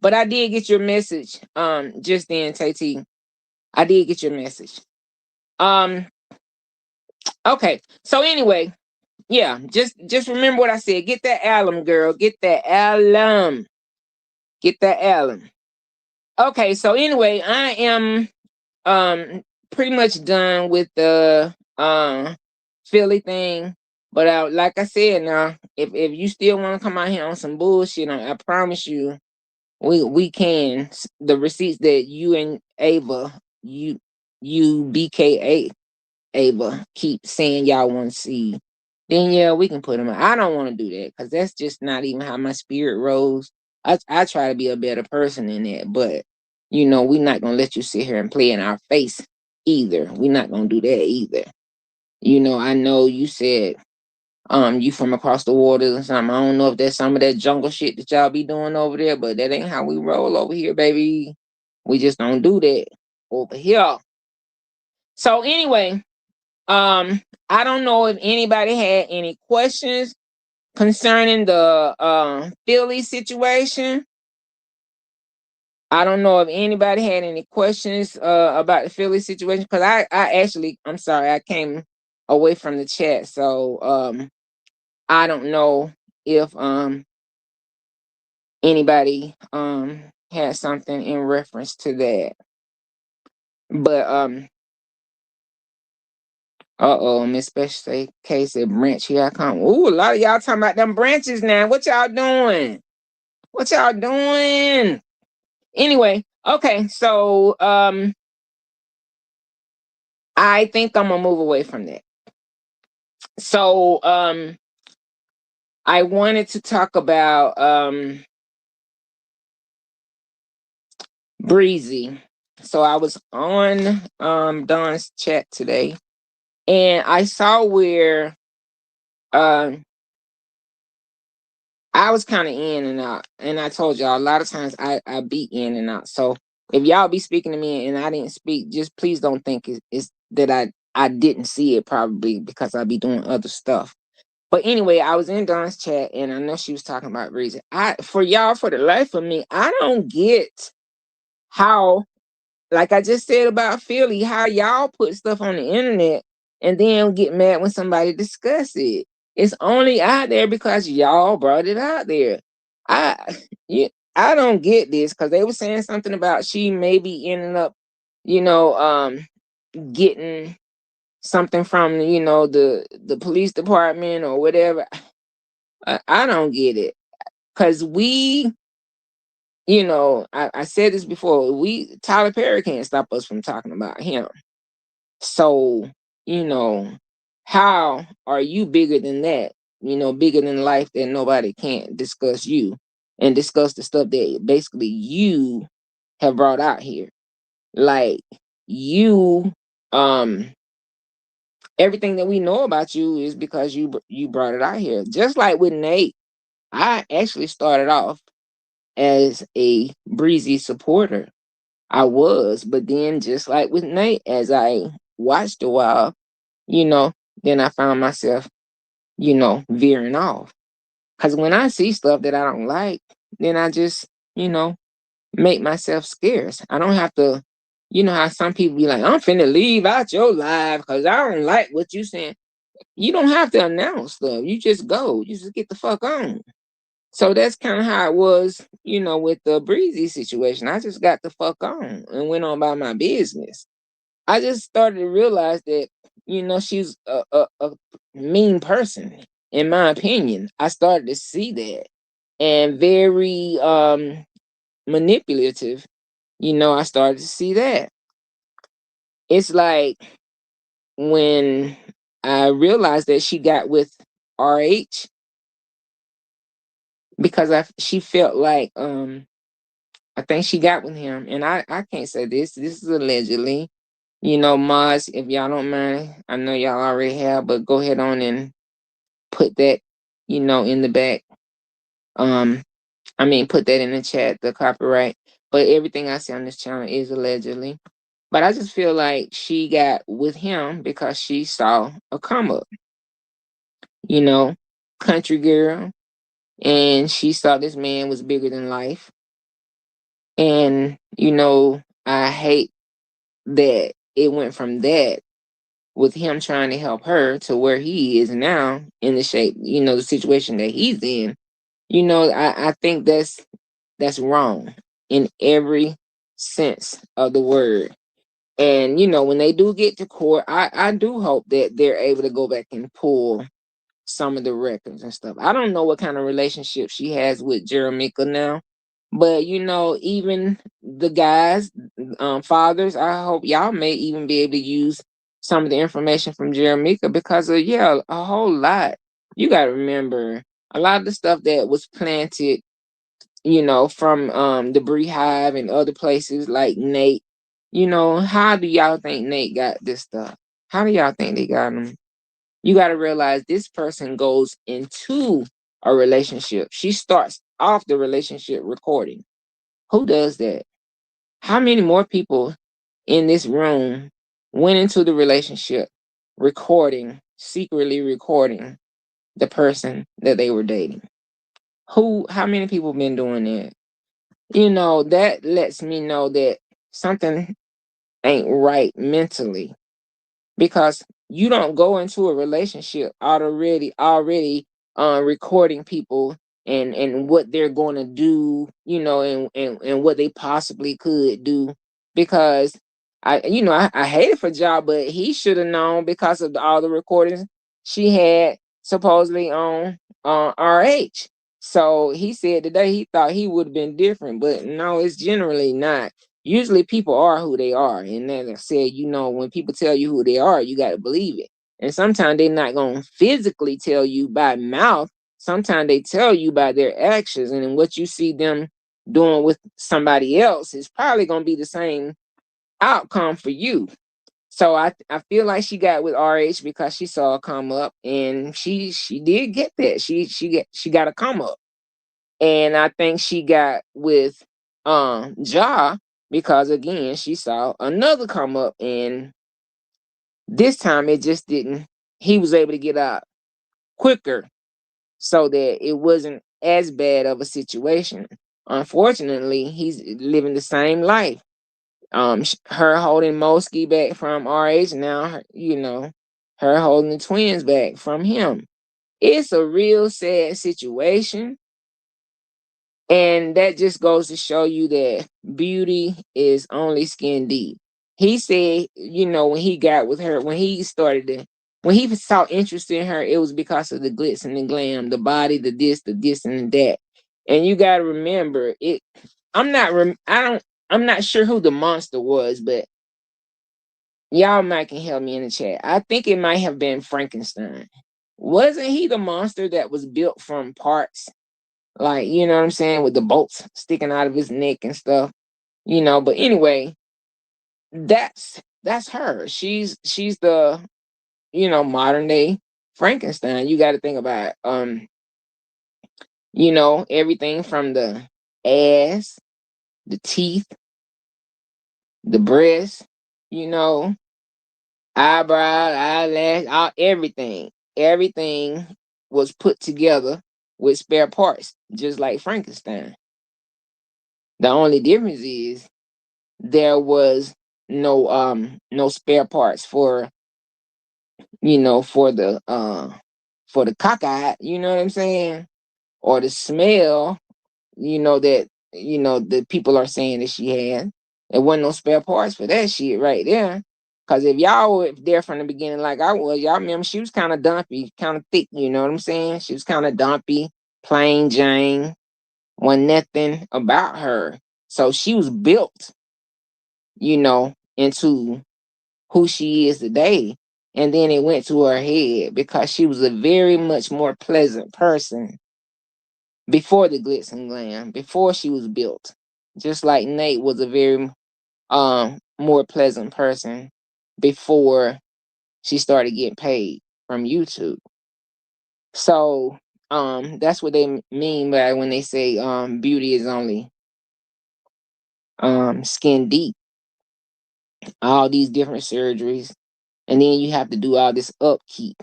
But I did get your message. Just then, Tati. I did get your message. Okay. So anyway, yeah, just remember what I said. Get that alum, girl. Get that alum. Get that alum. Okay, so anyway, I am pretty much done with the Philly thing. But like I said, now if you still want to come out here on some bullshit, I promise you, we can. The receipts that you and Ava, you BKA Ava keep saying y'all want to see, then yeah, we can put them out. I don't want to do that because that's just not even how my spirit rolls. I try to be a better person than that, but we're not gonna let you sit here and play in our face either. We're not gonna do that either. I know you said you from across the water or something. I don't know if that's some of that jungle shit that y'all be doing over there, but that ain't how we roll over here, baby. We just don't do that over here. So anyway, I don't know if anybody had any questions concerning the Philly situation. I don't know if anybody had any questions about the Philly situation because I'm sorry, I came away from the chat, so I don't know if anybody had something in reference to that. But Uh-oh, Miss Special K said branch, here I come. Ooh, a lot of y'all talking about them branches now. What y'all doing? What y'all doing? Anyway, okay, so I think I'm gonna move away from that. So I wanted to talk about Breezy. So I was on Dawn's chat today, and I saw where I was kind of in and out, and I told y'all a lot of times I be in and out. So if y'all be speaking to me and I didn't speak, just please don't think it's that I didn't see it, probably because I be doing other stuff. But anyway, I was in Dawn's chat, and I know she was talking about Breezy. For the life of me, I don't get how, like I just said about Philly, how y'all put stuff on the internet and then get mad when somebody discuss it. It's only out there because y'all brought it out there. I you, I don't get this, because they were saying something about she maybe ending up, you know, getting something from, the police department or whatever. I don't get it, because I said this before. Tyler Perry can't stop us from talking about him. So, how are you bigger than that? Bigger than life, that nobody can't discuss you and discuss the stuff that basically you have brought out here. Like, you, everything that we know about you is because you brought it out here. Just like with Nate, I actually started off as a Breezy supporter. I was, but then just like with Nate, as I watched a while, then I found myself, veering off. Because when I see stuff that I don't like, then I just, make myself scarce. I don't have to, how some people be like, I'm finna leave out your life because I don't like what you saying. You don't have to announce stuff. You just go. You just get the fuck on. So that's kind of how it was, with the Breezy situation. I just got the fuck on and went on by my business. I just started to realize that, she's a mean person, in my opinion. I started to see that, and very manipulative. I started to see that. It's like when I realized that she got with RH, because she felt like I think she got with him, and I can't say this. This is allegedly. Mods, if y'all don't mind, I know y'all already have, but go ahead on and put that, in the back. Put that in the chat, the copyright. But everything I say on this channel is allegedly. But I just feel like she got with him because she saw a come up, you know, country girl, and she saw this man was bigger than life. And, I hate that it went from that, with him trying to help her, to where he is now in the shape, the situation that he's in. I think that's wrong in every sense of the word. And when they do get to court, I do hope that they're able to go back and pull some of the records and stuff. I don't know what kind of relationship she has with Jeremica now, but even the guys, fathers, I hope y'all may even be able to use some of the information from Jeremica, because of a whole lot. You got to remember, a lot of the stuff that was planted, from the Bree Hive and other places like Nate. How do y'all think Nate got this stuff? How do y'all think they got him? You got to realize this person goes into a relationship. She starts off the relationship recording. Who does that? How many more people in this room went into the relationship secretly recording the person that they were dating? How many people been doing that? That lets me know that something ain't right mentally, because you don't go into a relationship already recording people and what they're going to do, and what they possibly could do, because I hated for Ja, but he should have known because of all the recordings she had supposedly on RH. So he said today he thought he would have been different, but no, it's generally not. Usually people are who they are. And then I said, when people tell you who they are, you got to believe it. And sometimes they're not going to physically tell you by mouth. Sometimes they tell you by their actions. And then what you see them doing with somebody else is probably going to be the same outcome for you. So I feel like she got with RH because she saw a come up, and she did get that. She got a come up. And I think she got with Ja because again she saw another come up, and this time it just didn't. He was able to get out quicker so that it wasn't as bad of a situation. Unfortunately, he's living the same life. Her holding Mosky back from RH, now her holding the twins back from him. It's a real sad situation. And that just goes to show you that beauty is only skin deep. He said, when he got with her, when he saw interest in her, it was because of the glitz and the glam, the body, the this and that. And you got to remember it. I'm not sure who the monster was, but y'all might can help me in the chat. I think it might have been Frankenstein. Wasn't he the monster that was built from parts? Like, you know what I'm saying? With the bolts sticking out of his neck and stuff. But anyway, that's her. She's the, modern day Frankenstein. You got to think about everything from the ass, the teeth, the breast, you know, eyebrow, eyelash, everything. Everything was put together with spare parts, just like Frankenstein. The only difference is there was no spare parts for the cockeyed, you know what I'm saying? Or the smell, that the people are saying that she had. There wasn't no spare parts for that shit right there. Cause if y'all were there from the beginning like I was, y'all remember she was kind of dumpy, kind of thick, you know what I'm saying? She was kind of dumpy, plain Jane, wasn't nothing about her. So she was built, into who she is today. And then it went to her head because she was a very much more pleasant person before the glitz and glam, before she was built. Just like Nate was a very more pleasant person before she started getting paid from YouTube. So that's what they mean by when they say beauty is only skin deep. All these different surgeries, and then you have to do all this upkeep.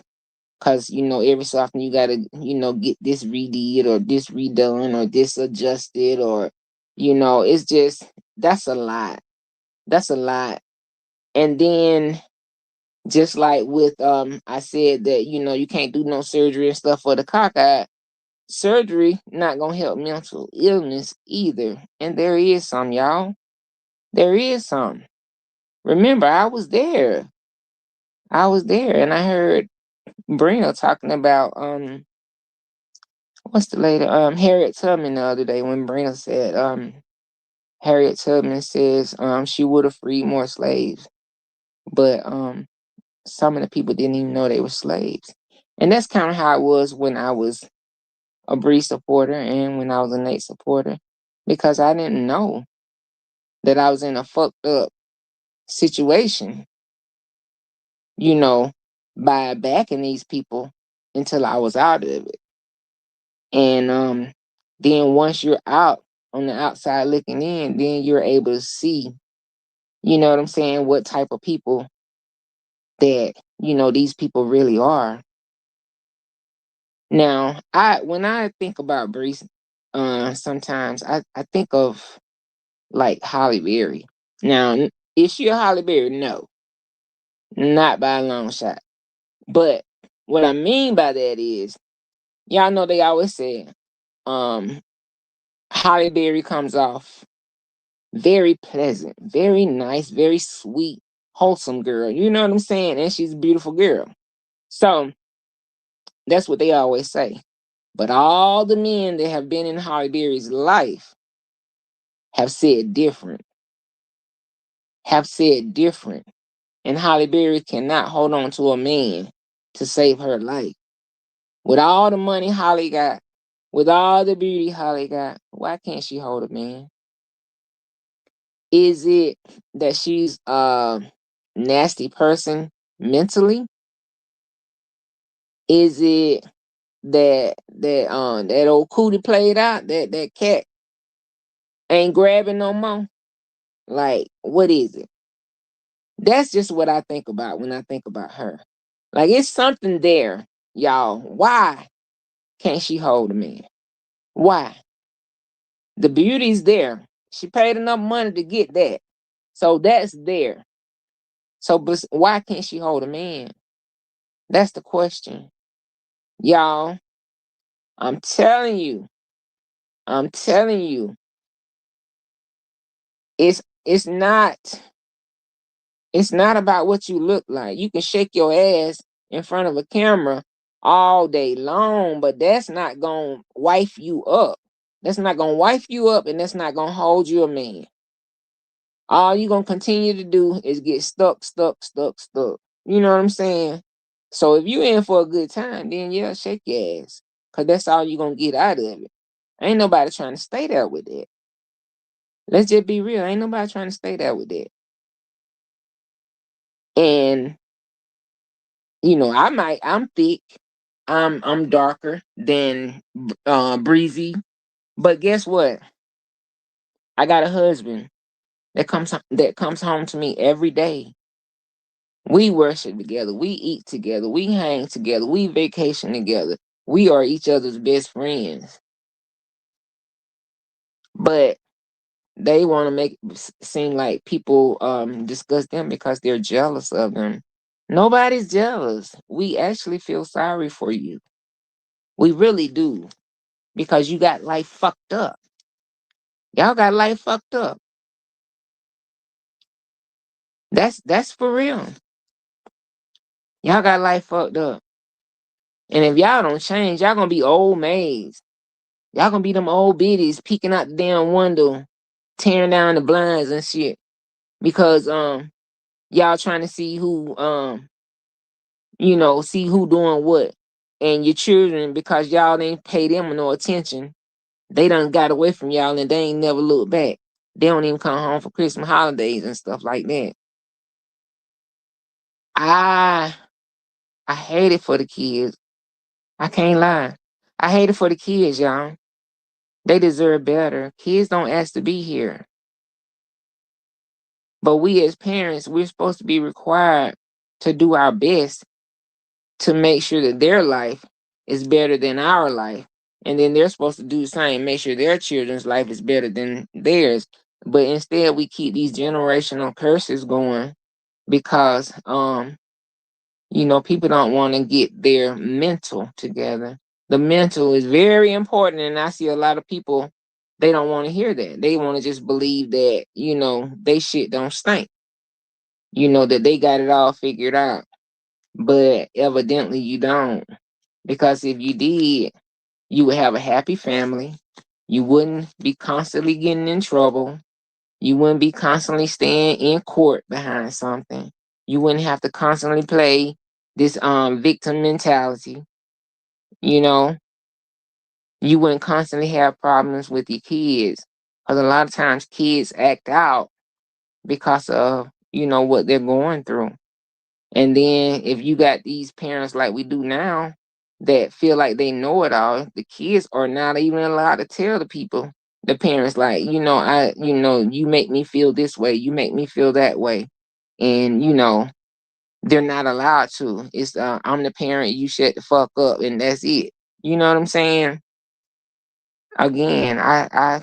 Cause every so often you gotta, get this redid or this redone or this adjusted or, it's just that's a lot. That's a lot. And then just like with I said that, you can't do no surgery and stuff for the cockeyed. Surgery not gonna help mental illness either. And there is some, y'all. There is some. Remember, I was there. And I heard Brina talking about what's the lady? Harriet Tubman the other day when Brina said Harriet Tubman says she would have freed more slaves. But some of the people didn't even know they were slaves. And that's kind of how it was when I was a Bree supporter and when I was a Nate supporter. Because I didn't know that I was in a fucked up situation, by backing these people until I was out of it. And then once you're out on the outside looking in, then you're able to see, you know what I'm saying, what type of people that, these people really are. Now, when I think about Breeze, sometimes I think of like Holly Berry. Now, is she a Holly Berry? No, not by a long shot. But what I mean by that is, y'all know they always say, Holly Berry comes off very pleasant, very nice, very sweet, wholesome girl. You know what I'm saying? And she's a beautiful girl. So that's what they always say. But all the men that have been in Holly Berry's life have said different. Have said different. And Holly Berry cannot hold on to a man to save her life. With all the money Holly got, with all the beauty Holly got, why can't she hold a man? Is it that she's a nasty person mentally? Is it that old cootie played out, that cat ain't grabbing no more? Like, what is it? That's just what I think about when I think about her. Like, it's something there, y'all. Why can't she hold a man? Why? The beauty's there. She paid enough money to get that. So that's there. So but why can't she hold a man? That's the question. Y'all, I'm telling you, I'm telling you, it's not it's not about what you look like. You can shake your ass in front of a camera all day long, but that's not gonna wife you up. That's not gonna wife you up, and that's not gonna hold you a man. All you're gonna continue to do is get stuck, stuck, stuck, stuck. You know what I'm saying? So if you in for a good time, then yeah, shake your ass. Cause that's all you're gonna get out of it. Ain't nobody trying to stay there with that. Let's just be real. Ain't nobody trying to stay there with that. And I'm thick. I'm darker than Breezy. But guess what? I got a husband that comes home to me every day. We worship together. We eat together. We hang together. We vacation together. We are each other's best friends. But they want to make it seem like people discuss them because they're jealous of them. Nobody's jealous. We actually feel sorry for you. We really do. Because you got life fucked up. Y'all got life fucked up. That's for real. Y'all got life fucked up. And if y'all don't change, y'all gonna be old maids. Y'all gonna be them old biddies peeking out the damn window, tearing down the blinds and shit. Because y'all trying to see who see who doing what. And your children, because y'all ain't pay them no attention, they done got away from y'all and they ain't never looked back. They don't even come home for Christmas holidays and stuff like that. I I hate it for the kids. I can't lie. I hate it for the kids, y'all. They deserve better. Kids don't ask to be here. But we as parents, we're supposed to be required to do our best to make sure that their life is better than our life. And then they're supposed to do the same, make sure their children's life is better than theirs. But instead we keep these generational curses going because people don't want to get their mental together. The mental is very important, and I see a lot of people, they don't want to hear that. They want to just believe that, they shit don't stink. That they got it all figured out. But evidently you don't. Because if you did, you would have a happy family. You wouldn't be constantly getting in trouble. You wouldn't be constantly staying in court behind something. You wouldn't have to constantly play this victim mentality. You know, you wouldn't constantly have problems with your kids. Because a lot of times kids act out because of, what they're going through. And then if you got these parents like we do now that feel like they know it all, the kids are not even allowed to tell the parents, like, you make me feel this way, you make me feel that way. And, they're not allowed to. It's I'm the parent, you shut the fuck up, and that's it. You know what I'm saying? Again, I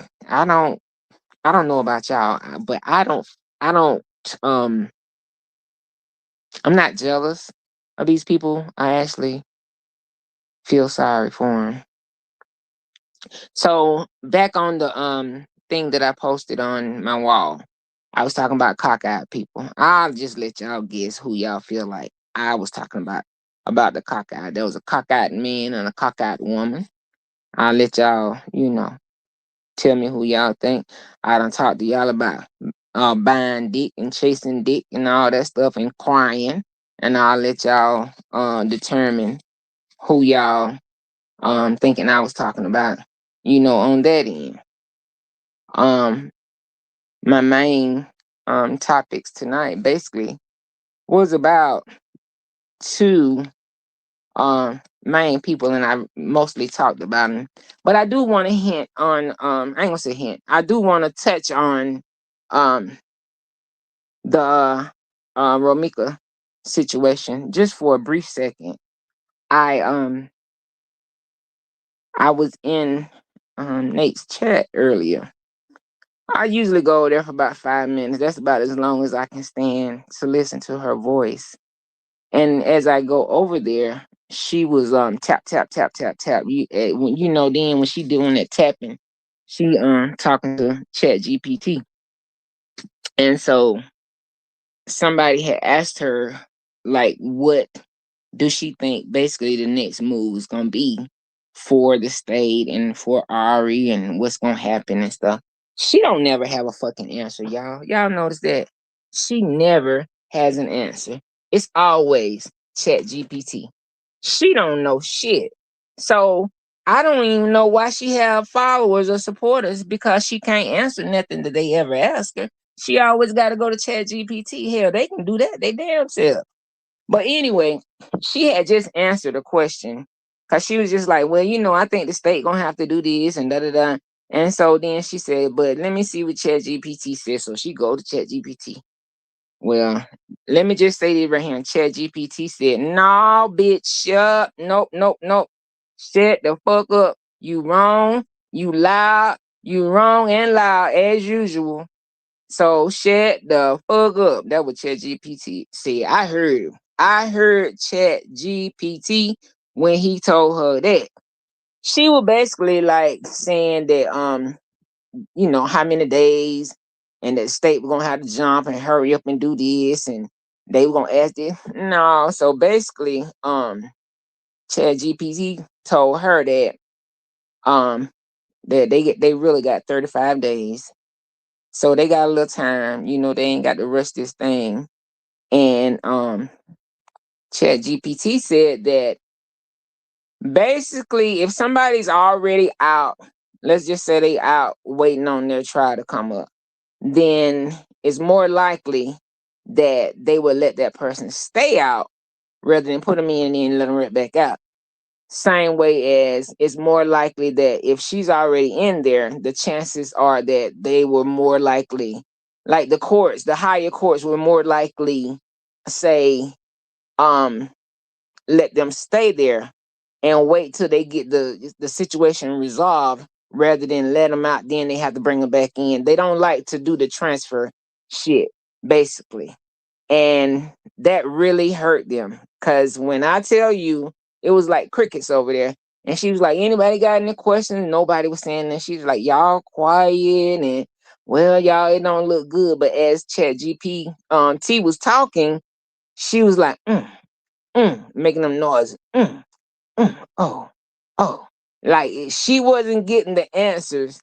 don't know about y'all, but I don't um I'm not jealous of these people. I actually feel sorry for them. So back on the thing that I posted on my wall. I was talking about cockeyed people. I'll just let y'all guess who y'all feel like I was talking about the cockeyed. There was a cockeyed man and a cockeyed woman. I'll let y'all, tell me who y'all think. I done talked to y'all about buying dick and chasing dick and all that stuff and crying. And I'll let y'all determine who y'all thinking I was talking about, on that end. My main topics tonight basically was about two main people, and I mostly talked about them. But I do want to hint on I ain't gonna say hint. I do want to touch on um the Romika situation just for a brief second. I I was in Nate's chat earlier. I usually go there for about 5 minutes. That's about as long as I can stand to listen to her voice. And as I go over there, she was tap tap tap tap tap. When then when she doing that tapping, she talking to Chat GPT. And so somebody had asked her like what do she think basically the next move is gonna be for the state and for Ari and what's gonna happen and stuff. She don't never have a fucking answer, y'all. Y'all notice that? She never has an answer. It's always Chat GPT. She don't know shit. So I don't even know why she have followers or supporters because she can't answer nothing that they ever ask her. She always got to go to Chat GPT. Hell, they can do that. They damn self. But anyway, she had just answered a question because she was just like, well, I think the state gonna have to do this and da da da. And so then she said, but let me see what ChatGPT says. So she go to ChatGPT. Well, let me just say this right here. ChatGPT said, no, bitch, shut. Nope, nope, nope. Shut the fuck up. You wrong. You loud. You wrong and loud as usual. So shut the fuck up. That what ChatGPT said. I heard ChatGPT when he told her that. She was basically like saying that how many days and that state were gonna have to jump and hurry up and do this and they were gonna ask this. No, so basically, ChatGPT told her that that they really got 35 days. So they got a little time, they ain't got to rush this thing. And ChatGPT said that basically if somebody's already out, let's just say they out waiting on their trial to come up, then it's more likely that they would let that person stay out rather than put them in and let them right back out. Same way as it's more likely that if she's already in there, the chances are that they were more likely, like the higher courts were more likely say, let them stay there and wait till they get the situation resolved rather than let them out. Then they have to bring them back in. They don't like to do the transfer shit, basically. And that really hurt them. Because when I tell you, it was like crickets over there. And she was like, anybody got any questions? Nobody was saying that. She was like, y'all quiet and well, y'all, it don't look good. But as Chat GP T was talking, she was like, making them noises. Oh, oh. Like she wasn't getting the answers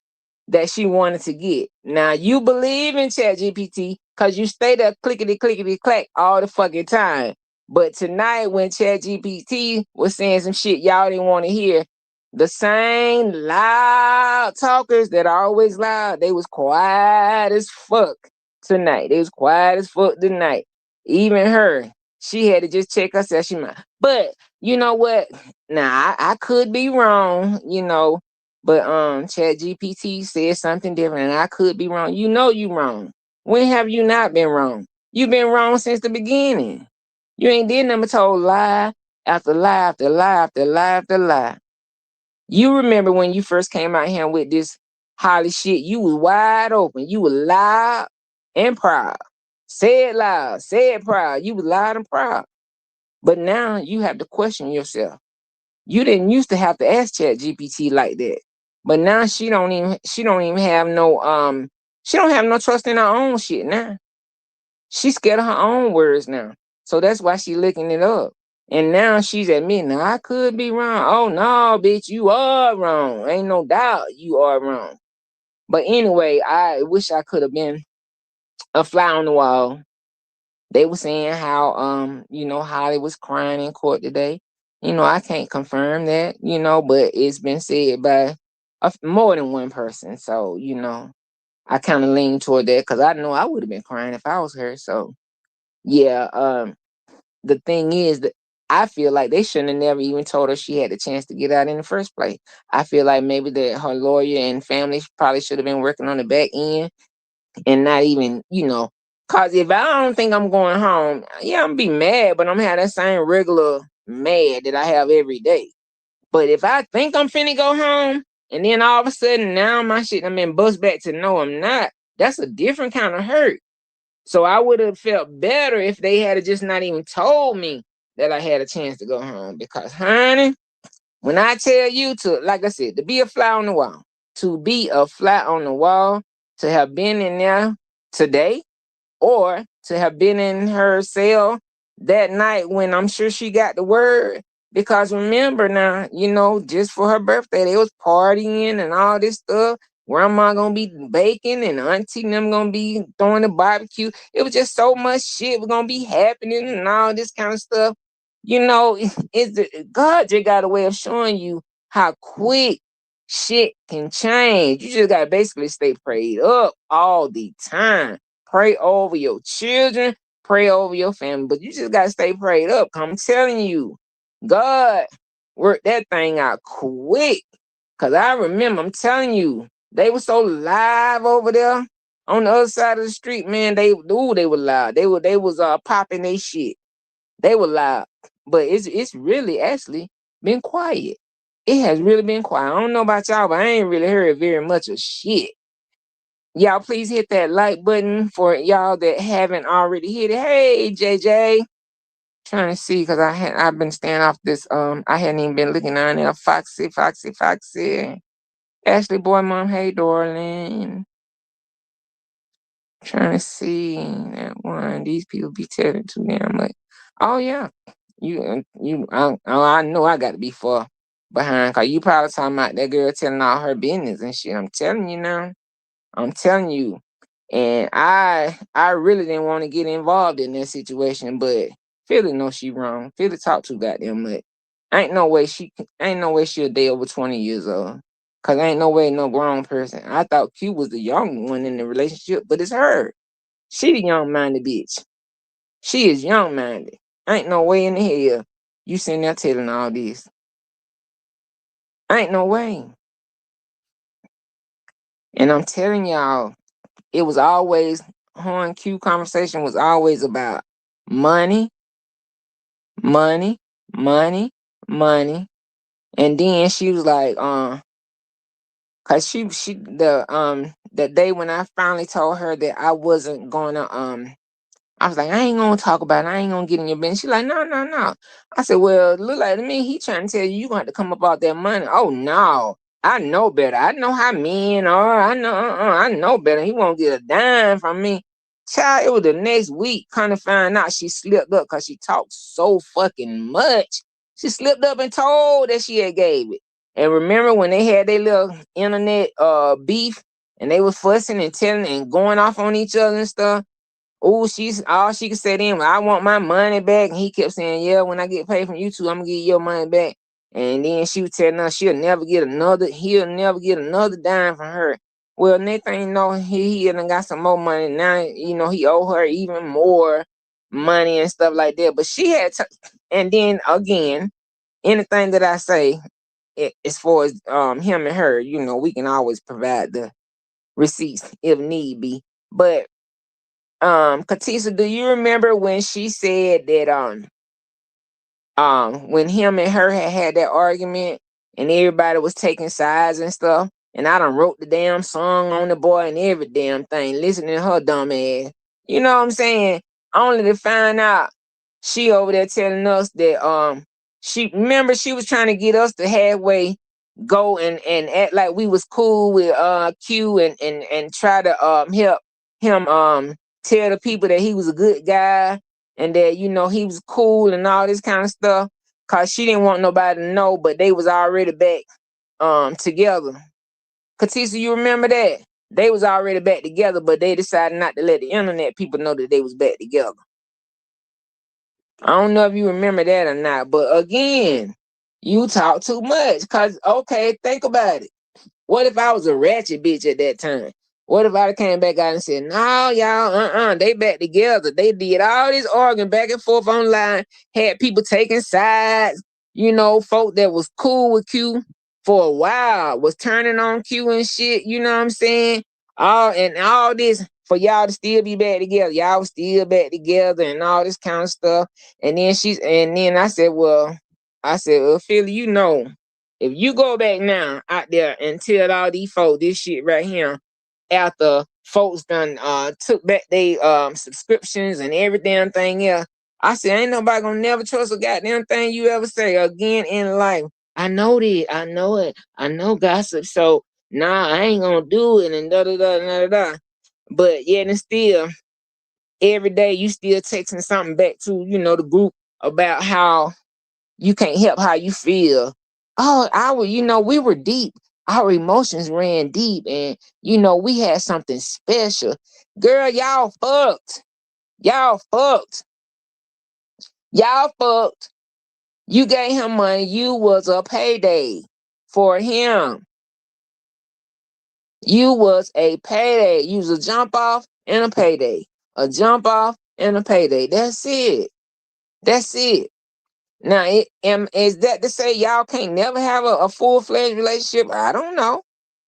that she wanted to get. Now you believe in ChatGPT because you stay there clickety clickety clack all the fucking time. But tonight when ChatGPT was saying some shit y'all didn't want to hear, the same loud talkers that are always loud, they was quiet as fuck tonight. They was quiet as fuck tonight. Even her, she had to just check herself. She might, but you know what? Now I could be wrong, but Chat GPT said something different, and I could be wrong. You wrong. When have you not been wrong? You've been wrong since the beginning. You ain't did nothing but told lie after lie after lie after lie after lie. You remember when you first came out here with this holly shit, you was wide open. You were loud and proud. Say it loud, say it proud. You was loud and proud. But now you have to question yourself. You didn't used to have to ask Chat GPT like that. But now she don't even have no she don't have no trust in her own shit now. She's scared of her own words now. So that's why she looking it up. And now she's admitting, I could be wrong. Oh no, bitch, you are wrong. Ain't no doubt you are wrong. But anyway, I wish I could have been a fly on the wall. They were saying how Holly was crying in court today. I can't confirm that, but it's been said by more than one person. So, I kind of lean toward that because I know I would have been crying if I was her. So yeah, the thing is that I feel like they shouldn't have never even told her she had the chance to get out in the first place. I feel like maybe that her lawyer and family probably should have been working on the back end and not even, cause if I don't think I'm going home, yeah, I'm gonna be mad, but I'm gonna have that same regular mad that I have every day. But if I think I'm finna go home, and then all of a sudden now my shit done been bust back to no, I'm not. That's a different kind of hurt. So I would have felt better if they had just not even told me that I had a chance to go home. Because, honey, when I tell you to, like I said, to be a fly on the wall, to be a fly on the wall, to have been in there today, or to have been in her cell that night when I'm sure she got the word. Because remember now, just for her birthday, they was partying and all this stuff. Grandma gonna be baking and auntie and them gonna be throwing the barbecue. It was just so much shit was gonna be happening and all this kind of stuff. God just got a way of showing you how quick shit can change. You just gotta basically stay prayed up all the time. Pray over your children, pray over your family, but you just gotta stay prayed up. I'm telling you, God worked that thing out quick. Cause I remember, I'm telling you, they were so live over there on the other side of the street, man. They were loud. They was popping their shit. They were loud. But it's really actually been quiet. It has really been quiet. I don't know about y'all, but I ain't really heard very much of shit. Y'all please hit that like button for y'all that haven't already hit it. Hey JJ. Trying to see because I've been staying off this I hadn't even been looking on there. Foxy. Ashley BoyMom, hey darling. Trying to see that one. These people be telling too damn much. Oh yeah. I know I got to be far behind because you probably talking about that girl telling all her business and shit. I'm telling you now. I'm telling you. And I really didn't want to get involved in that situation, but Philly knows she wrong. Philly talk too goddamn much. Ain't no way she a day over 20 years old. Cause ain't no way no grown person. I thought Q was the young one in the relationship, but it's her. She the young minded bitch. She is young minded. Ain't no way in the hell you sitting there telling all this. Ain't no way. And I'm telling y'all, it was always her and Q conversation was always about money, money, money, money. And then she was like, cause the day when I finally told her that I wasn't gonna I was like, I ain't gonna talk about it. I ain't gonna get in your business. She's like, no, no, no. I said, well, look like to me, he trying to tell you gonna have to come up out that money. Oh no. I know better. I know how men are. I know better. He won't get a dime from me. Child, it was the next week. Kind of find out she slipped up because she talked so fucking much. She slipped up and told that she had gave it. And remember when they had their little internet beef and they was fussing and telling and going off on each other and stuff? Oh, she's all she could say to him, I want my money back. And he kept saying, yeah, when I get paid from you two, I'm gonna give you your money back. And then she was telling us he'll never get another dime from her. Well, Nathan, he done got some more money. Now, he owe her even more money and stuff like that. But she had to, and then again, anything that I say, as far as him and her, we can always provide the receipts if need be. But Katisa, do you remember when she said that when him and her had that argument and everybody was taking sides and stuff, and I done wrote the damn song on the boy and every damn thing, listening to her dumb ass. You know what I'm saying? Only to find out she over there telling us that she was trying to get us to halfway go and act like we was cool with Q and try to help him tell the people that he was a good guy and that he was cool and all this kind of stuff, cause she didn't want nobody to know, but they was already back together. Katisa, you remember that? They was already back together, but they decided not to let the internet people know that they was back together. I don't know if you remember that or not, but again, you talk too much. Cause okay, think about it. What if I was a ratchet bitch at that time? What if I came back out and said, no, y'all, they back together. They did all this arguing back and forth online, had people taking sides, folk that was cool with Q for a while was turning on Q and shit, you know what I'm saying? All this for y'all to still be back together. Y'all was still back together and all this kind of stuff. And then I said, well, Philly, if you go back now out there and tell all these folks this shit right here, after folks done took back they subscriptions and every damn thing else, I said, ain't nobody gonna never trust a goddamn thing you ever say again in life. I know that, I know it, I know gossip, so nah, I ain't gonna do it and da da da da da. But yet and still, every day you still texting something back to the group about how you can't help how you feel. Oh, we were deep. Our emotions ran deep, and we had something special. Girl, y'all fucked. Y'all fucked. Y'all fucked. You gave him money. You was a payday for him. You was a payday. You was a jump off and a payday. A jump off and a payday. That's it. That's it. Now, is that to say y'all can't never have a full-fledged relationship? I don't know.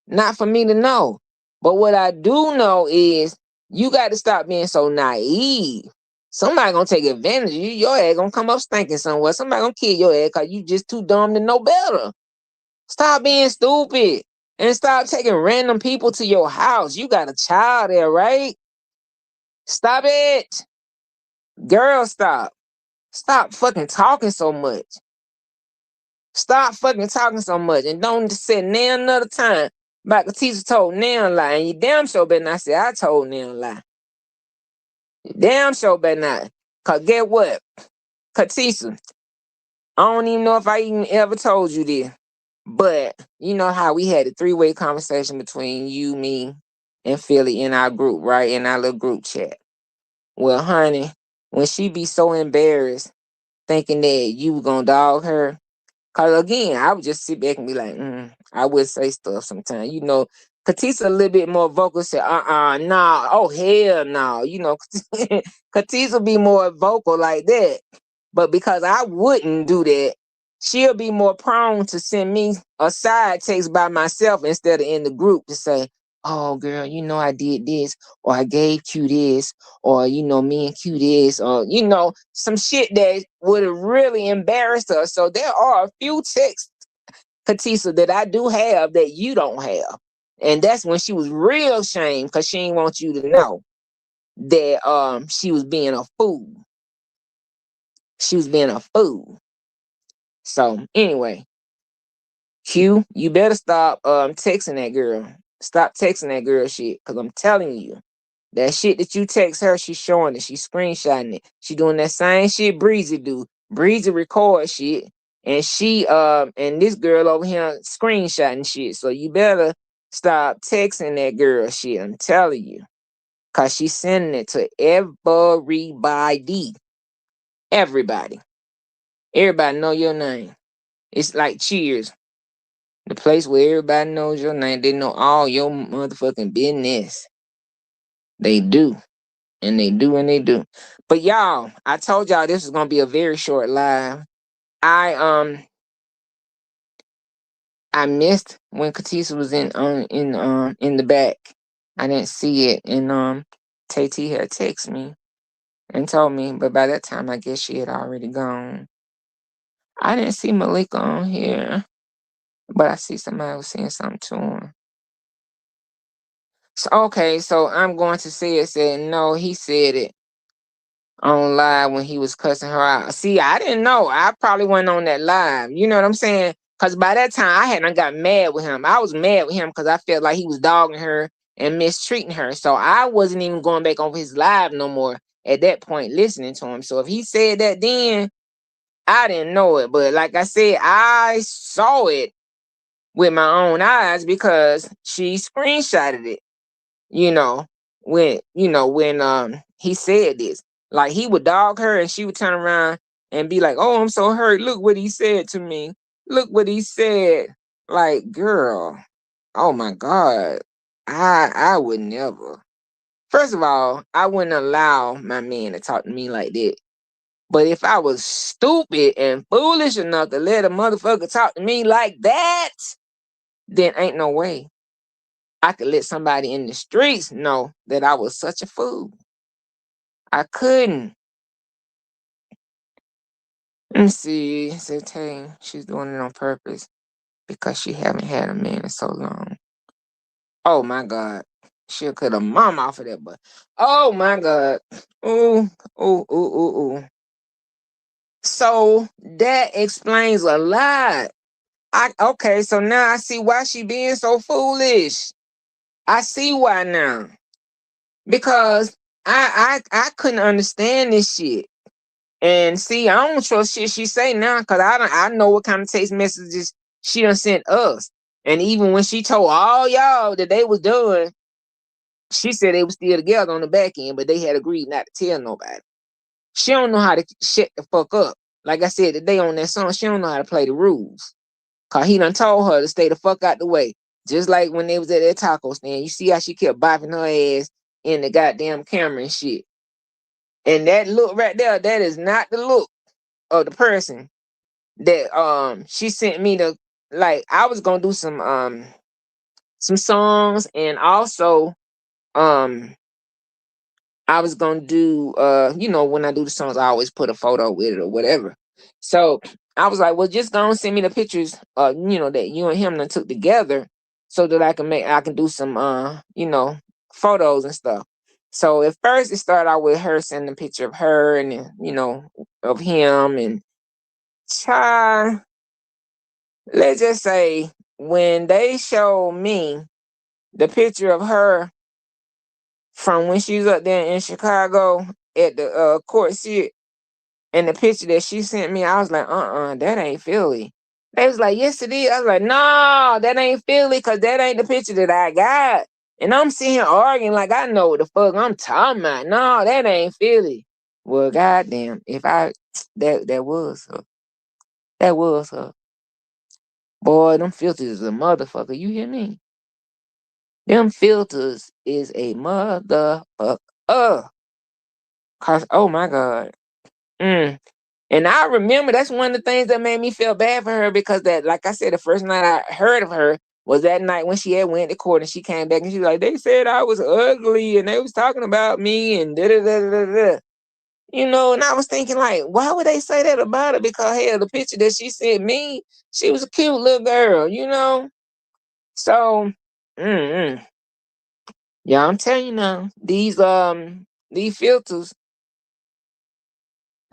Not for me to know. But what I do know is you got to stop being so naive. Somebody gonna take advantage of you. Your ass gonna come up stinking somewhere. Somebody gonna kill your ass because you just too dumb to know better. Stop being stupid and stop taking random people to your house. You got a child there, right? Stop it. Girl, stop. Stop fucking talking so much. Stop fucking talking so much. And don't say now another time about the teacher told now a lie. And you damn sure better not say I told now a lie. You damn sure better not. Because get what? Katisa, I don't even know if I even ever told you this. But you know how we had a three-way conversation between you, me, and Philly in our group, right? In our little group chat. Well, honey, when she be so embarrassed thinking that you were going to dog her, because again, I would just sit back and be like, I would say stuff sometimes. Katisa a little bit more vocal, say, nah, oh, hell no. Katisa be more vocal like that. But because I wouldn't do that, she'll be more prone to send me a side text by myself instead of in the group to say, oh, girl, I did this, or I gave Q this, or, me and Q this, or, some shit that would have really embarrassed us. So there are a few texts, Katisa, that I do have that you don't have. And that's when she was real shamed because she didn't want you to know that she was being a fool. She was being a fool. So anyway, Q, you better stop texting that girl. Stop texting that girl shit. Cause I'm telling you, that shit that you text her, she's showing it. She's screenshotting it. She doing that same shit Breezy do. Breezy record shit. And she and this girl over here screenshotting shit. So you better stop texting that girl shit. I'm telling you. Cause she's sending it to everybody. Everybody. Everybody know your name. It's like Cheers. The place where everybody knows your name. They know all your motherfucking business. They do. And they do and they do. But y'all, I told y'all this was gonna be a very short live. I missed when Katisa was in the back. I didn't see it. And Tay had texted me and told me, but by that time I guess she had already gone. I didn't see Malika on here, but I see somebody was saying something to him. So okay, so I'm going to say it. Said no, he said it on live when he was cussing her out. See, I didn't know. I probably wasn't on that live. You know what I'm saying? Cause by that time I hadn't got mad with him. I was mad with him because I felt like he was dogging her and mistreating her. So I wasn't even going back over his live no more at that point, listening to him. So if he said that then, I didn't know it. But like I said, I saw it with my own eyes because she screenshotted it, you know, when he said this. Like he would dog her and she would turn around and be like, "Oh, I'm so hurt. Look what he said to me. Look what he said." Like, girl, oh my God. I would never. First of all, I wouldn't allow my man to talk to me like that. But if I was stupid and foolish enough to let a motherfucker talk to me like that, then ain't no way I could let somebody in the streets know that I was such a fool. I couldn't. Let me see. It said, "Hey, she's doing it on purpose because she haven't had a man in so long." Oh my God. She'll cut a mom off of that, but oh my God. Ooh, ooh, ooh, ooh, ooh. So that explains a lot. Okay, so now I see why she being so foolish. I see why now. Because I couldn't understand this shit. And see, I don't trust shit she say now because I know what kind of text messages she done sent us. And even when she told all y'all that they was done, she said they was still together on the back end, but they had agreed not to tell nobody. She don't know how to shut the fuck up. Like I said today on that song, she don't know how to play the rules. Cause he done told her to stay the fuck out the way. Just like when they was at that taco stand. You see how she kept bopping her ass in the goddamn camera and shit. And that look right there, that is not the look of the person that she sent me to. Like I was gonna do some songs, and also I was gonna do when I do the songs I always put a photo with it or whatever. So I was like, well, just go and send me the pictures that you and him done took together so that I can do some photos and stuff. So at first it started out with her sending a picture of her and of him, and child, let's just say when they showed me the picture of her from when she was up there in Chicago at the court shit, and the picture that she sent me, I was like, that ain't Philly. They was like, yes, it is. I was like, no, that ain't Philly, because that ain't the picture that I got. And I'm sitting here arguing like I know what the fuck I'm talking about. No, that ain't Philly. Well, goddamn, if that was her. That was her. Boy, them filters is a motherfucker. You hear me? Them filters is a motherfucker. Cause oh my God. Mm. And I remember that's one of the things that made me feel bad for her, because that, like I said, the first night I heard of her was that night when she had went to court and she came back and she was like, they said I was ugly and they was talking about me and da da da da da. And I was thinking like, why would they say that about her? Because hell, the picture that she sent me, she was a cute little girl. So, yeah, I'm telling you now, these filters,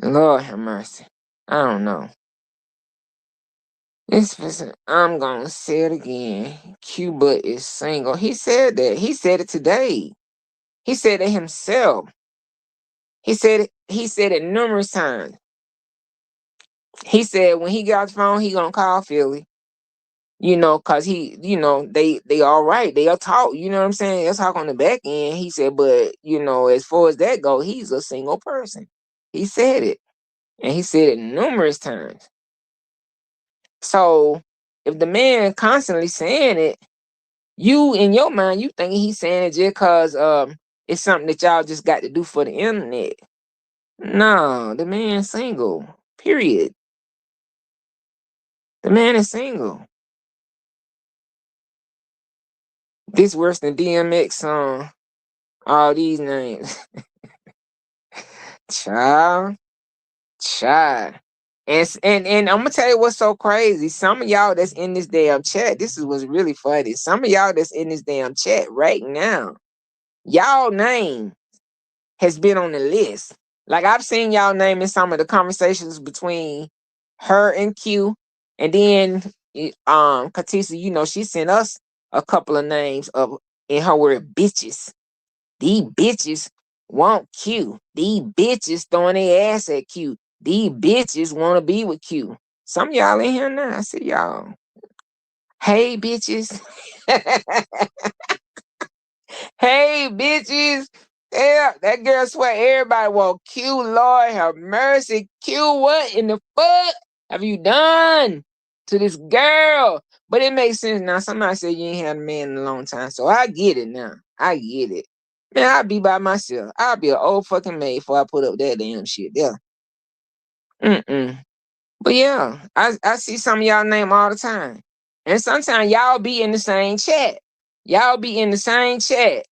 Lord have mercy. I don't know. I'm gonna say it again. Cuba is single. He said that. He said it today. He said it himself. He said it numerous times. He said when he got the phone, he gonna call Philly. Cause they all right. They'll talk, you know what I'm saying? They'll talk on the back end. He said, but as far as that go, he's a single person. He said it. And he said it numerous times. So if the man constantly saying it, you in your mind, you thinking he's saying it just cause it's something that y'all just got to do for the internet. No, the man's single. Period. The man is single. This worse than DMX song. All these names. Child. And I'm gonna tell you what's so crazy. Some of y'all that's in this damn chat, this is what's really funny. Some of y'all that's in this damn chat right now, y'all name has been on the list. Like I've seen y'all name in some of the conversations between her and Q, and then Katisa, you know, she sent us a couple of names of, in her word, bitches. These bitches want Q. These bitches throwing their ass at Q. These bitches want to be with Q. Some of y'all in here now. I see y'all. Hey, bitches. Hey, bitches. Yeah, that girl swear everybody want Q. Lord have mercy. Q, what in the fuck have you done to this girl? But it makes sense now. Somebody said you ain't had a man in a long time. So I get it now. I get it. Man, I'll be by myself. I'll be an old fucking maid before I put up that damn shit there. But yeah, I see some of y'all name all the time. And sometimes y'all be in the same chat. Y'all be in the same chat.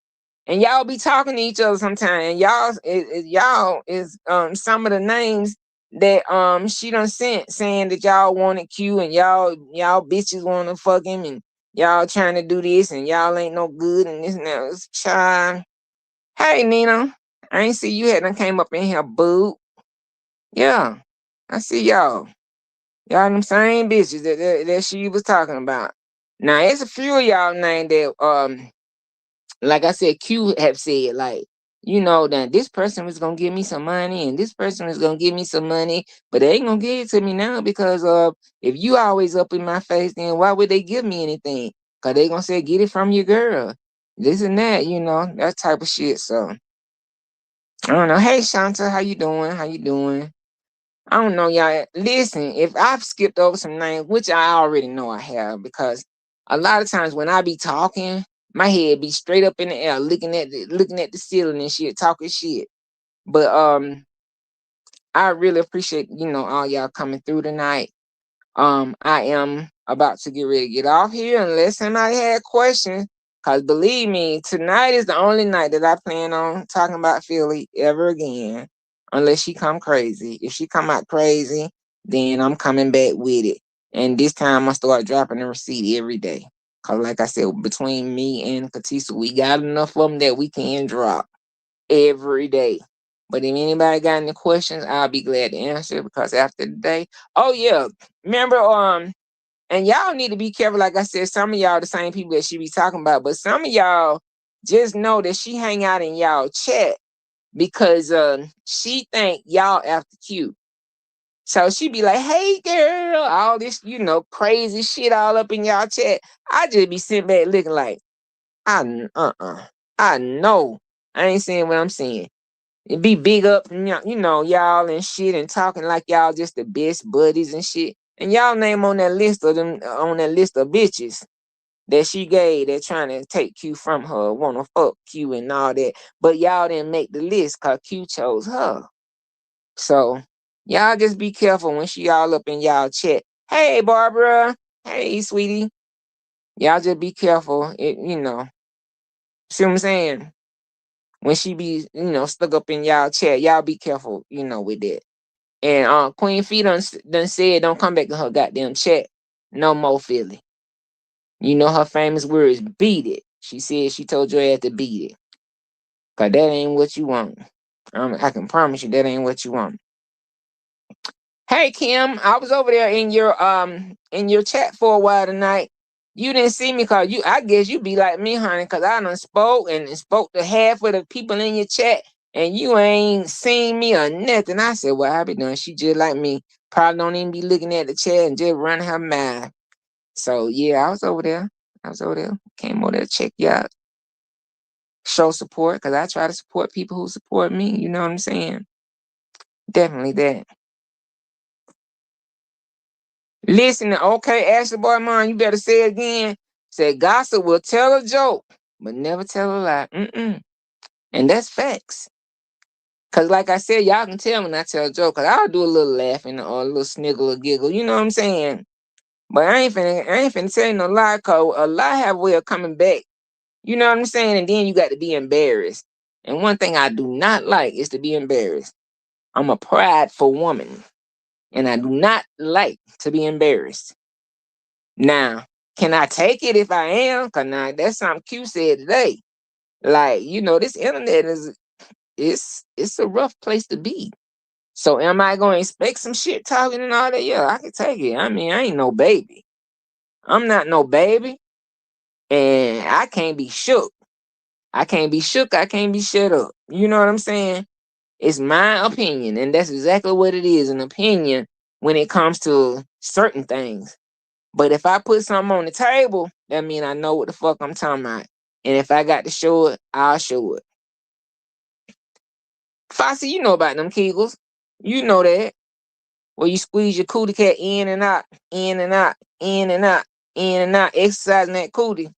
And y'all be talking to each other sometimes. And y'all is some of the names that she done sent saying that y'all wanted Q and y'all bitches wanna fuck him and y'all trying to do this and y'all ain't no good and this and that. Child. Hey Nina. I ain't see you hadn't came up in here, boo. Yeah. I see y'all. Y'all them same bitches that she was talking about. Now it's a few of y'all named that like I said, Q have said, like, you know, that this person was gonna give me some money and this person was gonna give me some money, but they ain't gonna give it to me now because if you always up in my face, then why would they give me anything? Cause they gonna say get it from your girl. This and that, you know, that type of shit. So I don't know. Hey Shanta, how you doing? How you doing? I don't know, y'all. Listen, if I've skipped over some names, which I already know I have, because a lot of times when I be talking, my head be straight up in the air, looking at the ceiling and shit, talking shit. But I really appreciate, you know, all y'all coming through tonight. I am about to get ready to get off here unless somebody had questions. Cause believe me, tonight is the only night that I plan on talking about Philly ever again. Unless she come crazy. If she come out crazy, then I'm coming back with it. And this time I start dropping the receipt every day. Cause like I said, between me and Katisa, we got enough of them that we can drop every day. But if anybody got any questions, I'll be glad to answer because after the day, oh yeah, remember and y'all need to be careful. Like I said, some of y'all the same people that she be talking about, but some of y'all just know that she hang out in y'all chat because she think y'all after cute. So she be like, hey girl, all this, you know, crazy shit all up in y'all chat. I just be sitting back looking like, I know. I ain't saying what I'm saying. It be big up, you know, y'all and shit and talking like y'all just the best buddies and shit. And y'all name on that list of them, on that list of bitches that she gave that trying to take Q from her, want to fuck Q and all that. But y'all didn't make the list because Q chose her. So y'all just be careful when she all up in y'all chat. Hey, Barbara. Hey, sweetie. Y'all just be careful. You know, see what I'm saying? When she be, you know, stuck up in y'all chat, y'all be careful, you know, with that. And Queen Fee done said don't come back to her goddamn chat no more, Philly. You know her famous words, beat it. She said she told your ass to beat it. Cause that ain't what you want. I can promise you that ain't what you want. Hey Kim, I was over there in your chat for a while tonight. You didn't see me cause I guess you be like me, honey, cause I done spoke and spoke to half of the people in your chat and you ain't seen me or nothing. I said, well, I be doing. She just like me. Probably don't even be looking at the chat and just running her mouth. So yeah, I was over there. Came over there to check you out. Show support, because I try to support people who support me. You know what I'm saying? Definitely that. Listen, okay, Ashley BoyMom, you better say it again. Say gossip will tell a joke, but never tell a lie. And that's facts. Cause like I said, y'all can tell when I tell a joke, cause I'll do a little laughing or a little sniggle or giggle. You know what I'm saying? But I ain't finna tell you no lie, cause a lie have a way of coming back. You know what I'm saying? And then you got to be embarrassed. And one thing I do not like is to be embarrassed. I'm a prideful woman, and I do not like to be embarrassed. Now, can I take it if I am? Cause now that's something Q said today. Like, you know, this internet it's a rough place to be. So am I going to expect some shit talking and all that? Yeah, I can take it. I mean, I ain't no baby. I'm not no baby, and I can't be shook. I can't be shook. I can't be shut up. You know what I'm saying? It's my opinion, and that's exactly what it is, an opinion when it comes to certain things. But if I put something on the table, that means I know what the fuck I'm talking about. And if I got to show it, I'll show it. Fossy, you know about them Kegels. You know that. Where you squeeze your cootie cat in and out, in and out, in and out, in and out, exercising that cootie.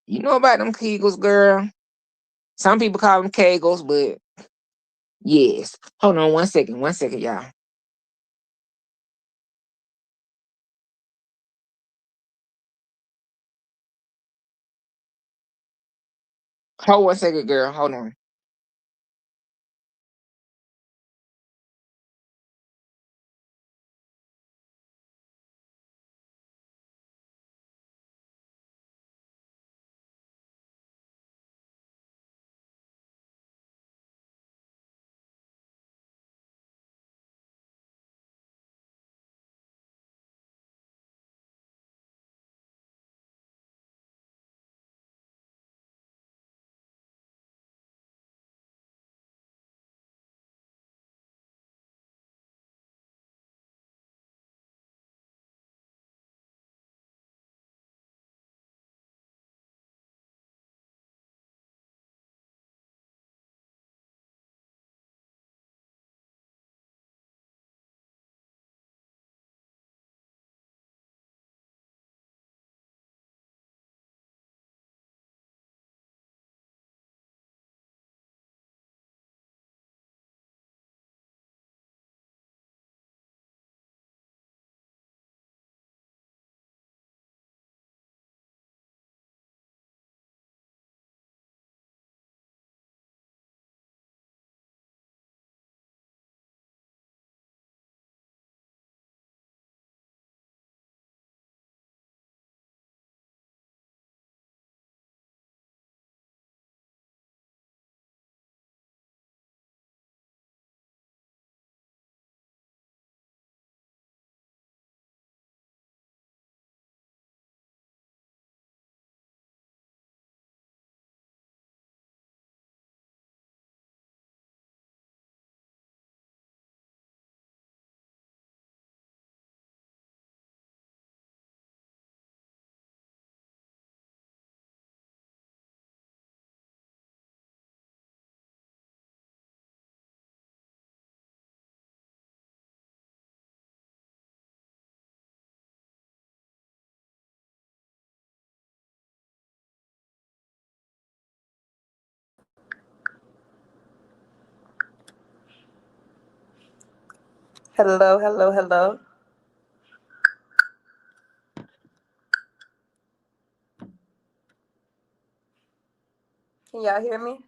You know about them Kegels, girl. Some people call them Kegels, but yes. Hold on 1 second, y'all. Hold 1 second, girl. Hold on. Hello, hello, hello. Can y'all hear me?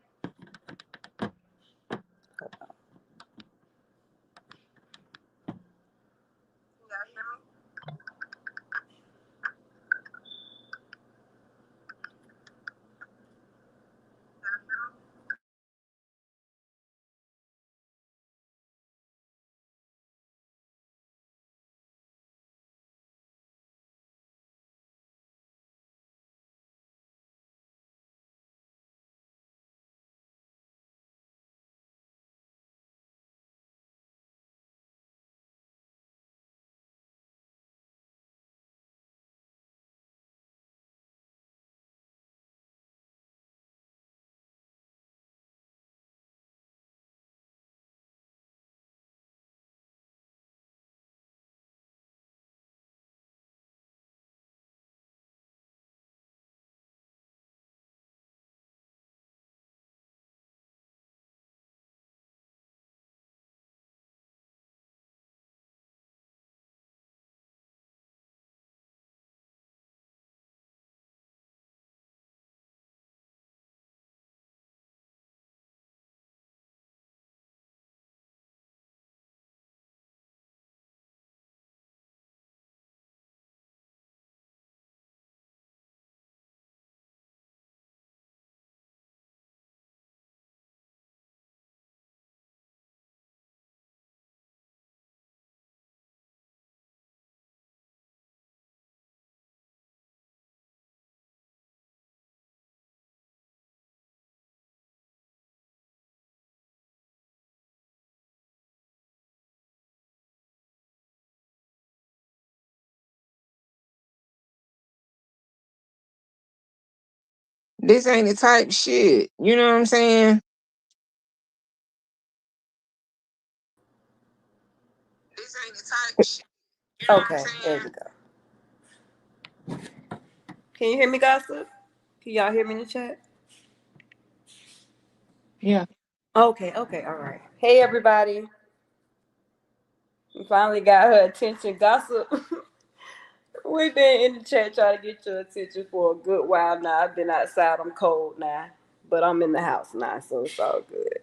This ain't the type shit. You know what I'm saying? This ain't the type shit. You know what I'm Okay, there saying? we go. Can you hear me, gossip? Can y'all hear me in the chat? Yeah. Okay, okay, all right. Hey, everybody. We finally got her attention, gossip. We've been in the chat trying to get your attention for a good while now. I've been outside. I'm cold now, but I'm in the house now, so it's all good.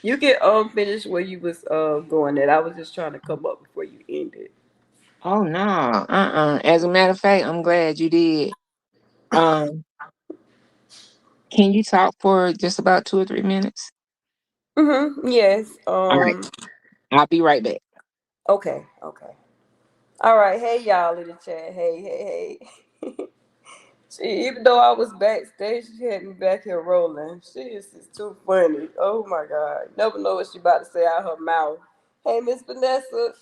You can finish where you was going at. I was just trying to come up before you ended. Oh no. As a matter of fact, I'm glad you did. Um, can you talk for just about 2 or 3 minutes? Yes. All right. I'll be right back. Okay. Okay. All right. Hey, y'all in the chat. Hey, hey, hey. Even though I was backstage, she had me back here rolling. She is just too funny. Oh my God. Never know what she about to say out her mouth. Hey, Miss Vanessa.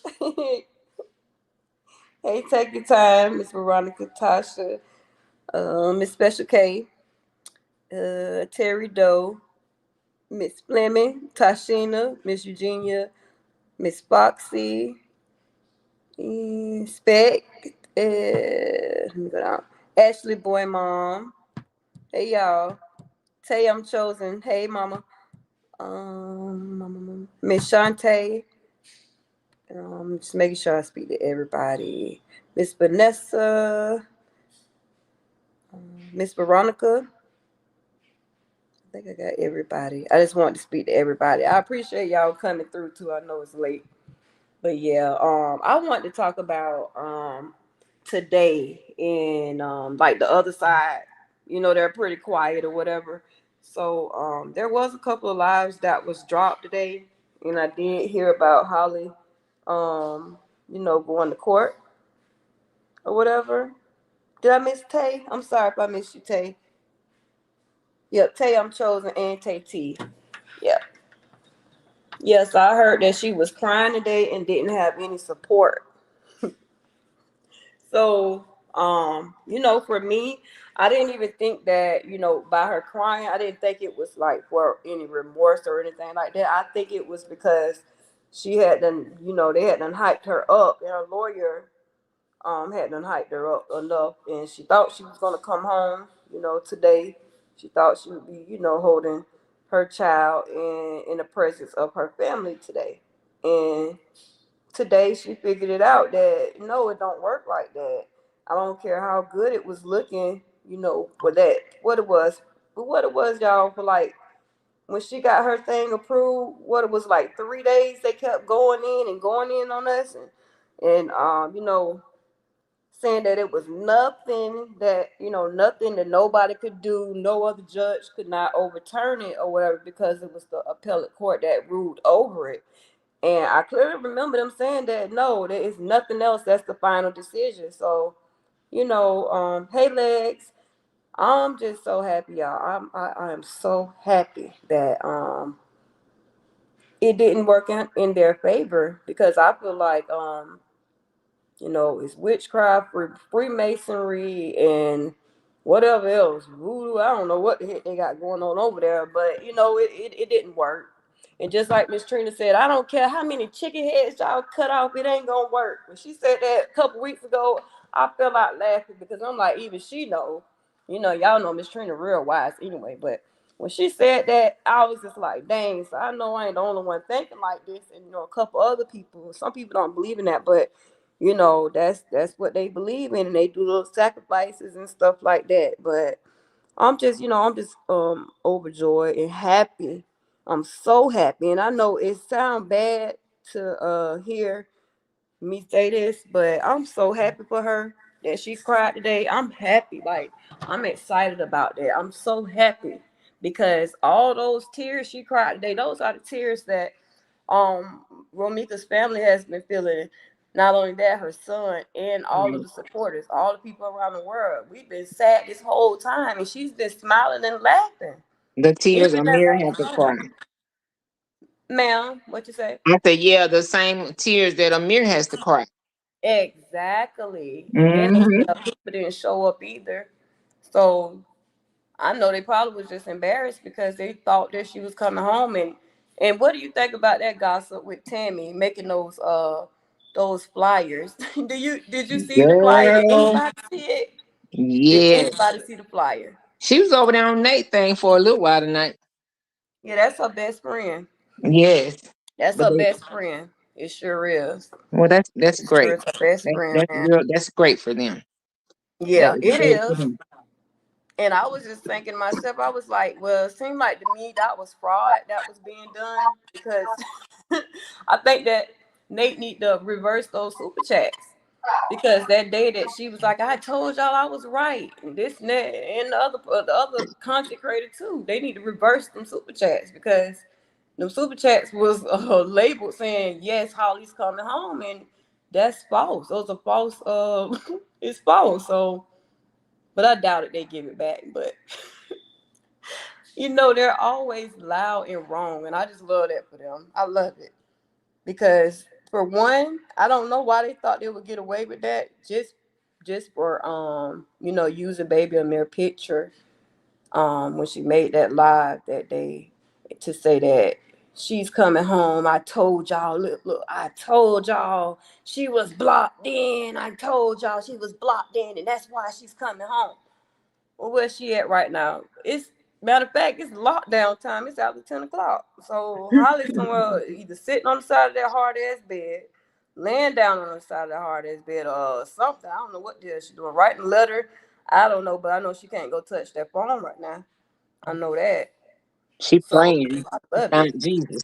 Hey, take your time, Miss Veronica, Tasha, Miss Special K, Terry Doe, Miss Fleming, Tashina, Miss Eugenia, Miss Foxy, Spec, let me go down. Ashley BoyMom. Hey y'all. Tay I'm chosen. Hey mama. Miss Shantae. Just making sure I speak to everybody. Miss Vanessa. Miss Veronica. I think I got everybody. I just want to speak to everybody. I appreciate y'all coming through too. I know it's late. But yeah, I want to talk about today and like the other side. You know, they're pretty quiet or whatever. So there was a couple of lives that was dropped today, and I did hear about Holly, going to court or whatever. Did I miss Tay? I'm sorry if I missed you, Tay. Yep, Tay I'm chosen and Tay T. Yeah. Yes, I heard that she was crying today and didn't have any support. So, for me, I didn't even think that, by her crying, I didn't think it was like for any remorse or anything like that. I think it was because she had done, they had done hyped her up, and her lawyer had done hyped her up enough, and she thought she was gonna come home, today. She thought she would be, holding her child in the presence of her family today. And today she figured it out that no, it don't work like that. I don't care how good it was looking, for that what it was, y'all, for like when she got her thing approved, what it was like 3 days they kept going in and going in on us and saying that it was nothing that nobody could do, no other judge could not overturn it or whatever because it was the appellate court that ruled over it. And I clearly remember them saying that no, there is nothing else. That's the final decision. So, hey legs, I'm just so happy, y'all. I am so happy that it didn't work out in their favor because I feel like it's witchcraft, Freemasonry, and whatever else, voodoo. I don't know what the heck they got going on over there, but it didn't work. And just like Miss Trina said, I don't care how many chicken heads y'all cut off, it ain't gonna work. When she said that a couple weeks ago, I fell out laughing because I'm like, even she know, y'all know Miss Trina real wise anyway, but when she said that, I was just like, dang, so I know I ain't the only one thinking like this, and a couple other people, some people don't believe in that, but that's what they believe in, and they do little sacrifices and stuff like that. But I'm just overjoyed and happy. I'm so happy, and I know it sounds bad to hear me say this, but I'm so happy for her that she cried today. I'm happy, like I'm excited about that. I'm so happy because all those tears she cried today, those are the tears that Romika's family has been feeling. Not only that, her son and all of Right. the supporters, all the people around the world. We've been sad this whole time, and she's been smiling and laughing, The tears even at Amir had to home. cry. Ma'am, what you say? I said, yeah, the same tears that Amir has to cry. Exactly. And then Hmm. people didn't show up either. So I know they probably was just embarrassed because they thought that she was coming home. And what do you think about that gossip with Tammy making those flyers? Did you see the flyer? Did Girl, anybody see it? Did yeah. anybody see the flyer? She was over there on Nate thing for a little while tonight. Yeah, that's her best friend. Yes. That's But her they, best friend. It sure is. well, that's It sure great. is her best friend, That's man. real. That's great for them. That Yeah, was it great for is. them. And I was just thinking to myself, I was like, well, it seemed like to me that was fraud that was being done because I think that Nate need to reverse those super chats. Because that day that she was like, I told y'all I was right, and this and that, and the other content creator too, they need to reverse them super chats because them super chats was labeled saying yes, Holly's coming home, and that's false. Those are false. It's false. So, but I doubt it. They give it back, but they're always loud and wrong, and I just love that for them. I love it because for one, I don't know why they thought they would get away with that just for using baby in their picture when she made that live that day to say that she's coming home. I told y'all, look, I told y'all she was blocked in. I told y'all she was blocked in, and that's why she's coming home. Well, where's she at right now? It's matter of fact, it's lockdown time. It's after 10 o'clock. So Holly's somewhere either sitting on the side of that hard ass bed, laying down on the side of that hard ass bed, or something. I don't know what the hell she's doing. Writing a letter. I don't know, but I know she can't go touch that phone right now. I know that. She So praying. I She love found it. Jesus.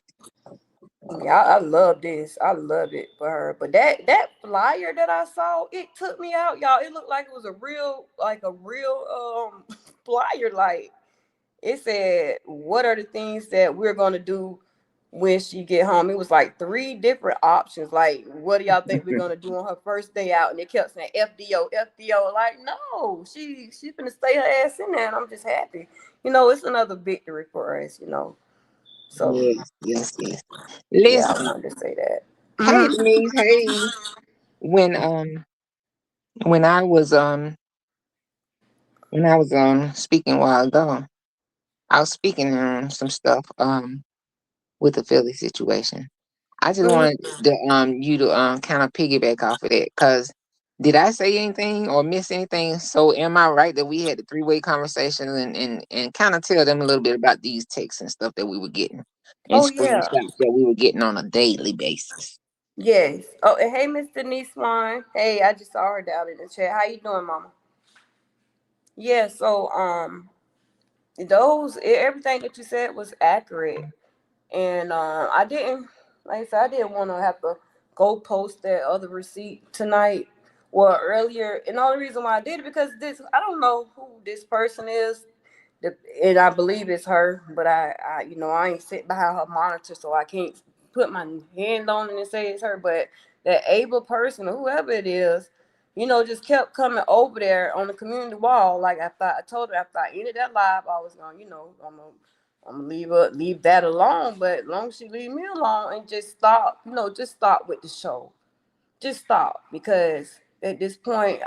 Yeah, I love this. I love it for her. But that flyer that I saw, it took me out, y'all. It looked like it was a real flyer. Like it said, what are the things that we're gonna do when she get home? It was like three different options. Like, what do y'all think we're gonna do on her first day out? And it kept saying FDO, FDO. Like, no, she's gonna stay her ass in there, and I'm just happy. It's another victory for us. So Yes, yes, yes. yeah, I Listen, wanted to say that. hey Mm-hmm. Denise, hey. When when I was speaking a while ago, I was speaking on some stuff with the Philly situation. I just Mm-hmm. wanted you to kind of piggyback off of that because did I say anything or miss anything? So am I right that we had the three-way conversation and kind of tell them a little bit about these texts and stuff that we were getting and Oh yeah. screenshots that we were getting on a daily basis? Yes. Oh, and hey, Miss Denise Swan. Hey, I just saw her down in the chat. How you doing, Mama? Yeah. So everything that you said was accurate. And I didn't, like I said, I didn't want to have to go post that other receipt tonight or earlier. And the only reason why I did it because I don't know who this person is, and I believe it's her, but I ain't sitting behind her monitor, so I can't put my hand on it and say it's her. But that able person or whoever it is, just kept coming over there on the community wall. Like I told her after I ended that live, I was going, I'm gonna leave that alone. But as long as she leave me alone and just stop with the show. Just stop because at this point,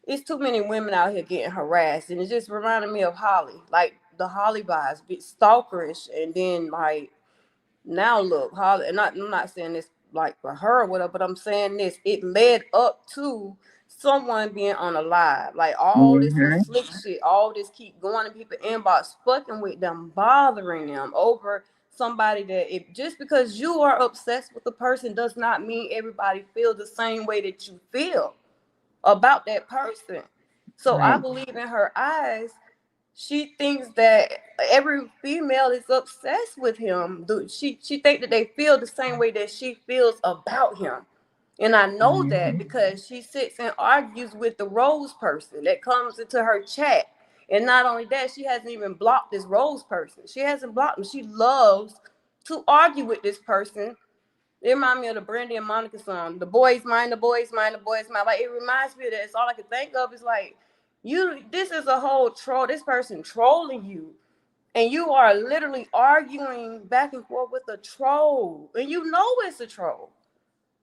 it's too many women out here getting harassed, and it just reminded me of Holly, like the Holly vibes, be stalkerish, and then like now look, Holly, and I'm not saying this like for her or whatever, but I'm saying this. It led up to someone being on a live, like all this little Mm-hmm. slick shit, all this keep going to people inbox, fucking with them, bothering them over somebody that just because you are obsessed with the person does not mean everybody feels the same way that you feel about that person. So I Right. believe in her eyes, she thinks that every female is obsessed with him. She think that they feel the same way that she feels about him. And I know that Mm-hmm. because she sits and argues with the Rose person that comes into her chat. And not only that, she hasn't even blocked this Rose person. She hasn't blocked him. She loves to argue with this person. It reminds me of the Brandy and Monica song. The boys mind, the boys mind, the boys mind. Like it reminds me of that. It's all I can think of is like this is a whole troll. This person trolling you. And you are literally arguing back and forth with a troll. And you know it's a troll.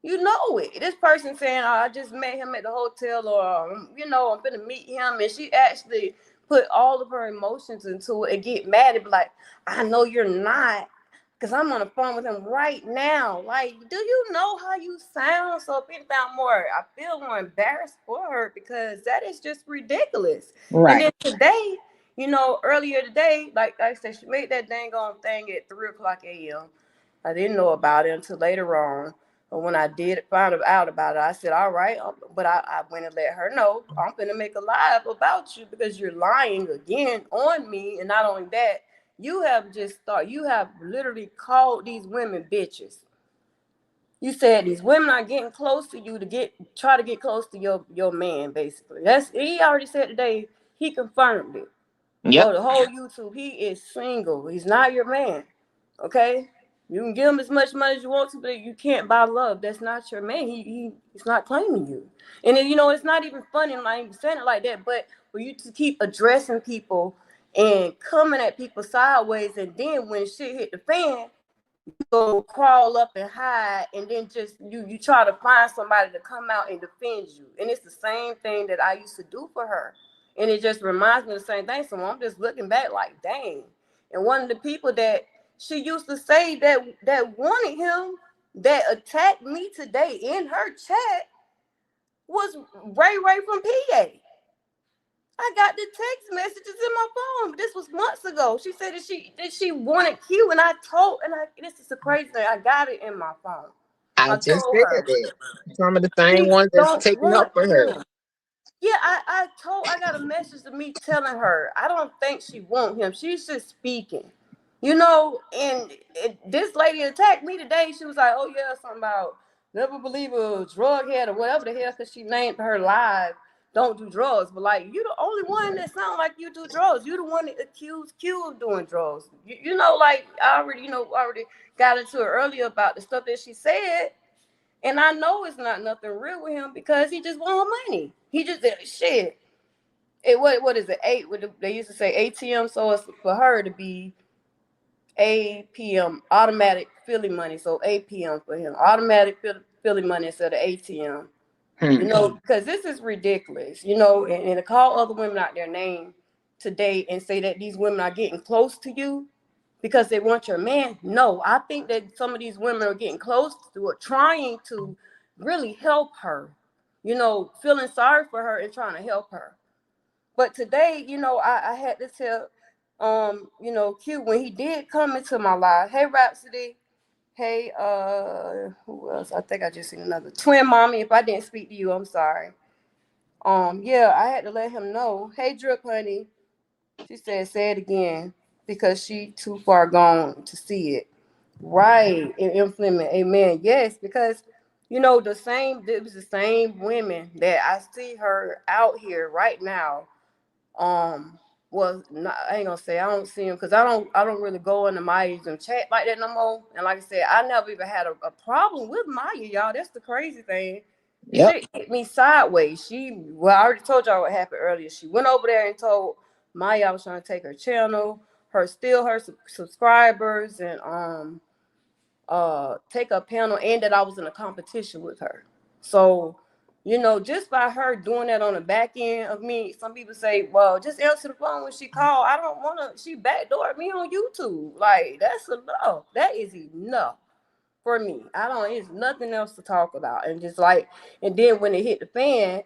You know it. This person saying, oh, I just met him at the hotel, or, I'm gonna meet him. And she actually put all of her emotions into it and get mad and be like, I know you're not, because I'm on the phone with him right now. Like, do you know how you sound? So if anything more, I feel more embarrassed for her because that is just ridiculous. And Right. then today, earlier today, like I said, she made that dang on thing at 3:00 a.m. I didn't know about it until later on. But when I did find out about it, I said, all right. But I went and let her know, I'm going to make a live about you because you're lying again on me. And not only that, you have literally called these women bitches. You said these women are getting close to you to try to get close to your man, basically. He already said today, he confirmed it. Yep. For the whole YouTube, he is single. He's not your man. Okay? You can give him as much money as you want to, but you can't buy love. That's not your man. He's not claiming you. And then, it's not even funny. I'm not even saying it like that. But for you to keep addressing people and coming at people sideways, and then when shit hit the fan, you go crawl up and hide, and then just you try to find somebody to come out and defend you. And it's the same thing that I used to do for her. And it just reminds me of the same thing. So I'm just looking back like, dang. And one of the people that she used to say that wanted him, that attacked me today in her chat, was Ray from PA. I got the text messages in my phone. This was months ago. She said that she wanted Q, and this is the crazy thing. I got it in my phone. I I just told said her, it. Some of the same she ones that's don't taking want up for her. him. Yeah, I got a message to me telling her I don't think she want him. She's just speaking. And this lady attacked me today. She was like, oh yeah, something about never believe a drug head or whatever the hell, because she named her live don't do drugs. But like, you the only one that sound like you do drugs. You the one that accused Q of doing drugs. Like I already got into it earlier about the stuff that she said. And I know it's not nothing real with him because he just want money. He just shit. What is it? They used to say ATM, so it's for her to be APM, automatic Philly money. So APM for him, automatic Philly money instead of ATM. Hmm. Because this is ridiculous. And to call other women out their name today and say that these women are getting close to you because they want your man. No, I think that some of these women are getting close to her, trying to really help her. Feeling sorry for her and trying to help her. But today, I had to tell, Q, when he did come into my life. Hey, Rhapsody. Hey, who else? I think I just seen another twin mommy. If I didn't speak to you, I'm sorry. Yeah, I had to let him know. Hey, Drip, honey. She said, say it again because she too far gone to see it. Right, and implement. Amen. Yes, because it was the same women that I see her out here right now. Was not, I ain't gonna say I don't see him because I don't really go into Maya's and chat like that no more. And like I said, I never even had a problem with Maya, y'all. That's the crazy thing. Yep. Shit hit me sideways. I already told y'all what happened earlier. She went over there and told Maya I was trying to take her channel, her subscribers, and take a panel, and that I was in a competition with her. So, just by her doing that on the back end of me, some people say, well, just answer the phone when she called. I don't want to, she backdoored me on YouTube. Like, that's enough. That is enough for me. It's nothing else to talk about. And then when it hit the fan,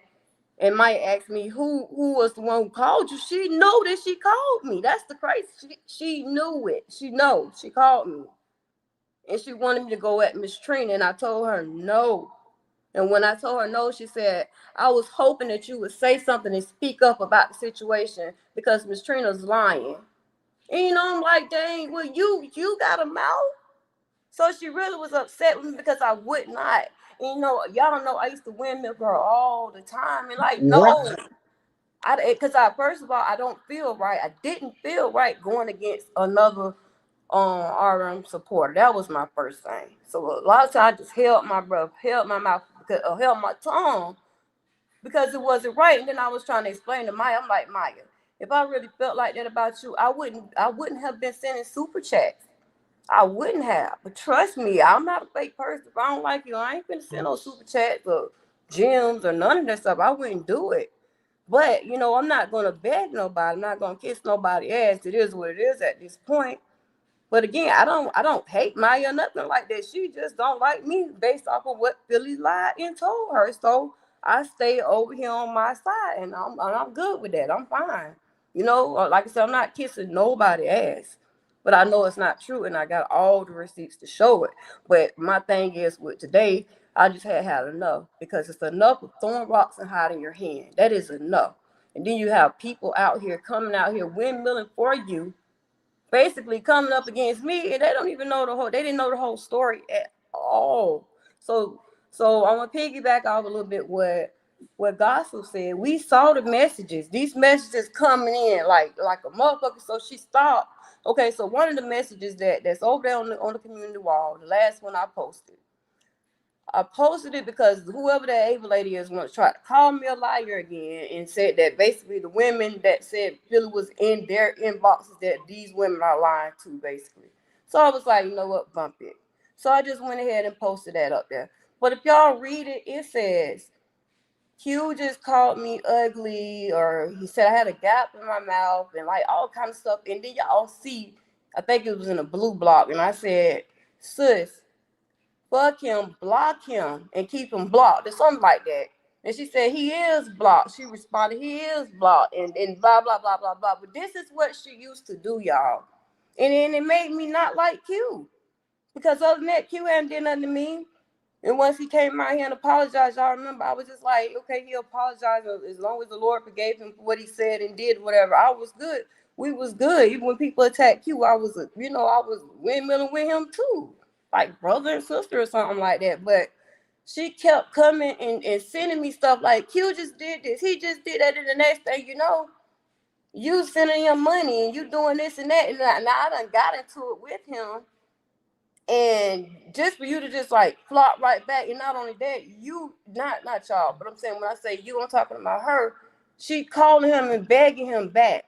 and Mike asked me who was the one who called you, she knew that she called me. That's the crazy. She knew it. She called me. And she wanted me to go at Miss Trina, and I told her no. And when I told her no, she said, I was hoping that you would say something and speak up about the situation because Miss Trina's lying. And I'm like, dang, well, you got a mouth? So she really was upset with me because I would not. And y'all don't know I used to windmill her all the time. And like, Right. no. Because first of all, I don't feel right. I didn't feel right going against another RM supporter. That was my first thing. So a lot of times I just held my breath, held my mouth, held my tongue because it wasn't right. And then I was trying to explain to Maya. I'm like, Maya, if I really felt like that about you, I wouldn't have been sending super chats. I wouldn't have. But trust me, I'm not a fake person. If I don't like you, I ain't finna send no super chats or gems or none of that stuff. I wouldn't do it. But, I'm not gonna beg nobody. I'm not gonna kiss nobody ass. It is what it is at this point. But again, I don't hate Maya or nothing like that. She just don't like me based off of what Philly lied and told her. So I stay over here on my side, and I'm good with that. I'm fine. Like I said, I'm not kissing nobody ass, but I know it's not true, and I got all the receipts to show it. But my thing is with today, I just had enough because it's enough of throwing rocks and hiding your hand. That is enough. And then you have people out here coming out here windmilling for you, basically coming up against me, and they don't even know they didn't know the whole story at all. So I'm gonna piggyback off a little bit what Gospel said. We saw the messages, these messages coming in like a motherfucker. So she stopped. Okay, so one of the messages that's over there on the community wall, the last one I posted it because whoever that Ava lady is once tried to call me a liar again and said that basically the women that said Philly was in their inboxes, that these women are lying too, basically. So I was like, you know what, bump it. So I just went ahead and posted that up there. But if y'all read it, it says Q just called me ugly, or he said I had a gap in my mouth and like all kind of stuff. And then y'all see, I think it was in a blue block, and I said, sis, fuck him, block him, and keep him blocked, or something like that. And she said, he is blocked. She responded, he is blocked, and blah, blah, blah, blah, blah. But this is what she used to do, y'all. And then it made me not like Q. Because other than that, Q hadn't did nothing to me. And once he came out here and apologized, y'all remember, I was just like, okay, he apologized as long as the Lord forgave him for what he said and did, whatever. I was good. We was good. Even when people attacked Q, I was windmilling with him too, like brother and sister or something like that. But she kept coming and sending me stuff like, Q just did this, he just did that, and the next thing you know, you sending him money and you doing this and that. And now I done got into it with him, and just for you to just like flop right back, and not only that, you not y'all, but I'm saying when I say you, I'm talking about her. She calling him and begging him back.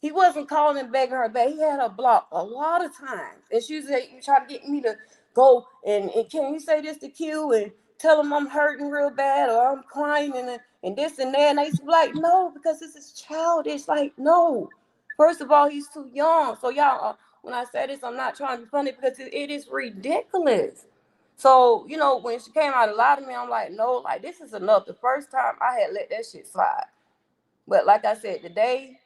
He wasn't calling and begging her back. He had her blocked a lot of times, and she was like, "You try to get me to go and can you say this to Q and tell him I'm hurting real bad or I'm crying and this and that?" And I used to be like, "No, because this is childish. Like, no. First of all, he's too young." So y'all, when I say this, I'm not trying to be funny because it is ridiculous. So, when she came out a lot of me, I'm like, no, like this is enough. The first time I had let that shit slide. But like I said, today,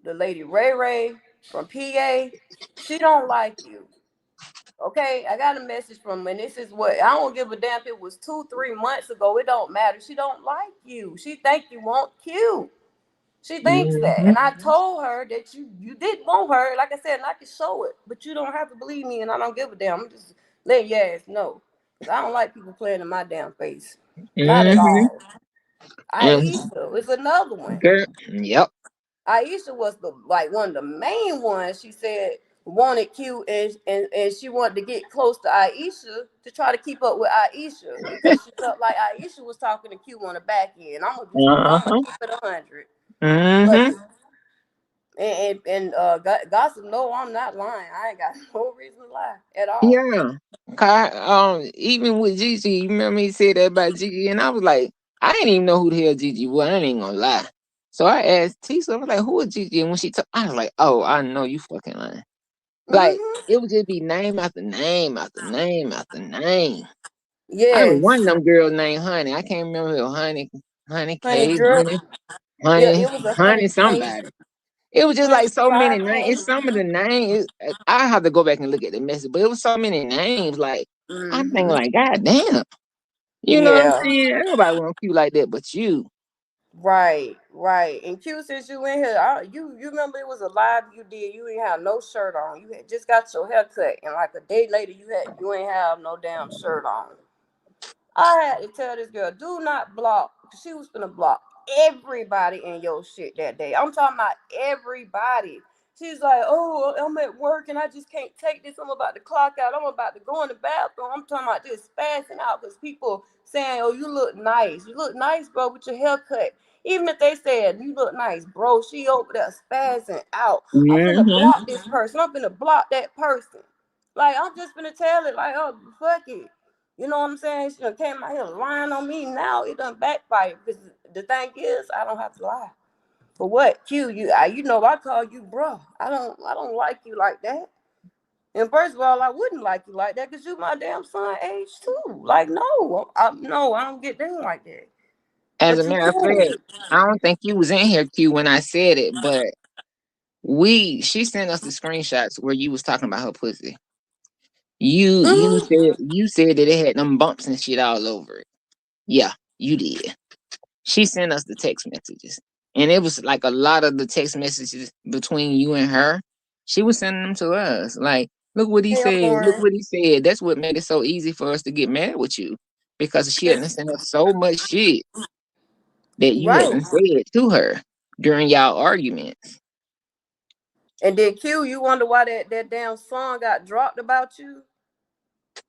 the lady Ray Ray from PA, she don't like you. Okay, I got a message from, and this is what I don't give a damn if it was 2, 3 months ago. It don't matter. She don't like you. She think you want Q. She thinks that, Mm-hmm. and I told her that you did want her. Like I said, and I can show it, but you don't have to believe me, and I don't give a damn. I'm just letting your ass know, because I don't like people playing in my damn face, not at Mm-hmm. all. And Aisha is another one. girl, yep. Aisha was the like one of the main ones. She said wanted Q, and she wanted to get close to Aisha to try to keep up with Aisha because she felt like Aisha was talking to Q on the back end. I'm gonna Uh-huh. keep it 100. But Mm-hmm. gossip, no, I'm not lying. I ain't got no reason to lie at all. Yeah. Even with Gigi, you remember he said that about Gigi, and I was like, I didn't even know who the hell Gigi was. I ain't even gonna lie. So I asked Tisa, I was like, who is Gigi? And when she told, I was like, oh, I know you fucking lying. Like, Mm-hmm. it would just be name after name after name after name. I was one of Yes, them girls named Honey. I can't remember who Honey honey K, drip. Yeah, Honey, it was a honey Honey cake, somebody. It was just honey like so many fried names. cake. It's some of the names. I have to go back and look at the message, but it was so many names. Like I'm thinking, Mm-hmm. like, God damn, you know what I'm Yeah. saying? Everybody want you like that, but you. Right, right. And Q, since you in here, you remember it was a live you did. You ain't have no shirt on. You had just got your hair cut, and like a day later, you ain't have no damn shirt on. I had to tell this girl, do not block, because she was gonna block everybody in your shit that day. I'm talking about everybody. She's like, oh, I'm at work and I just can't take this. I'm about to clock out. I'm about to go in the bathroom. I'm talking about just spazzing out because people saying, oh, you look nice. You look nice, bro, with your haircut. Even if they said you look nice, bro, she over there spazzing out. I'm finna Hmm. block this person. I'm finna block that person. Like, I'm just gonna tell it, like, oh, fuck it. You know what I'm saying? She done came out here lying on me. Now it done backfire. Because the thing is, I don't have to lie. For what? You know, I call you bro. I don't like you like that. And first of all, I wouldn't like you like that because you my damn son age too. Like, no, I don't get down like that. As a But you matter of cool. fact, I don't think you was in here, Q, when I said it, but she sent us the screenshots where you was talking about her pussy. Mm-hmm. You said that it had them bumps and shit all over it. Yeah, you did. She sent us the text messages. And it was like a lot of the text messages between you and her. She was sending them to us. Like, look what he Hey, I'm said. Look boring. what he said. That's what made it so easy for us to get mad with you. Because she hadn't sent us so much shit that you Right. hadn't said to her during y'all arguments. And then Q, you wonder why that damn song got dropped about you?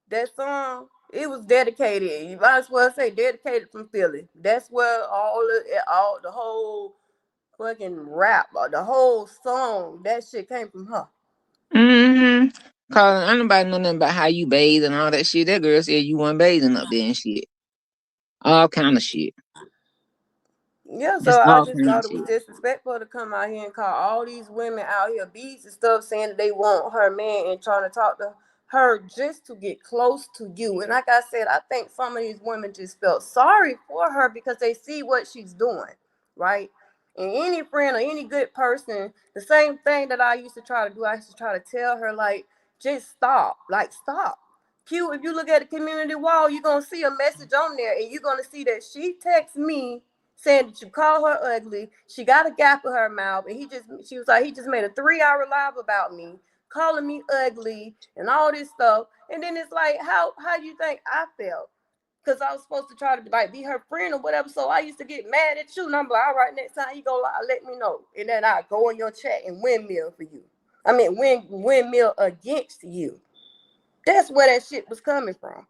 That song, it was dedicated. You might as well say dedicated from Philly. That's where all the whole fucking rap, or the whole song, that shit came from her. Mm-hmm. Cause anybody know nothing about how you bathe and all that shit. That girl said you weren't bathing up there and shit. All kind of shit. Yeah, so Just I all just kind of thought it was shit. disrespectful to come out here and call all these women out here beads and stuff, saying that they want her man and trying to talk to her just to get close to you. And like I said, I think some of these women just felt sorry for her because they see what she's doing, right? And any friend or any good person, the same thing that I used to try to do, I used to try to tell her, like, just stop, like, stop. Q, if you look at the community wall, you're gonna see a message on there, and you're gonna see that she texts me saying that you call her ugly. She got a gap in her mouth, and she was like, he just made a 3 hour live about me, calling me ugly and all this stuff. And then it's like, how do you think I felt? Because I was supposed to try to like be her friend or whatever. So I used to get mad at you. And I'm like, all right, next time you go lie, let me know. And then I go in your chat and windmill for you. I mean, windmill against you. That's where that shit was coming from.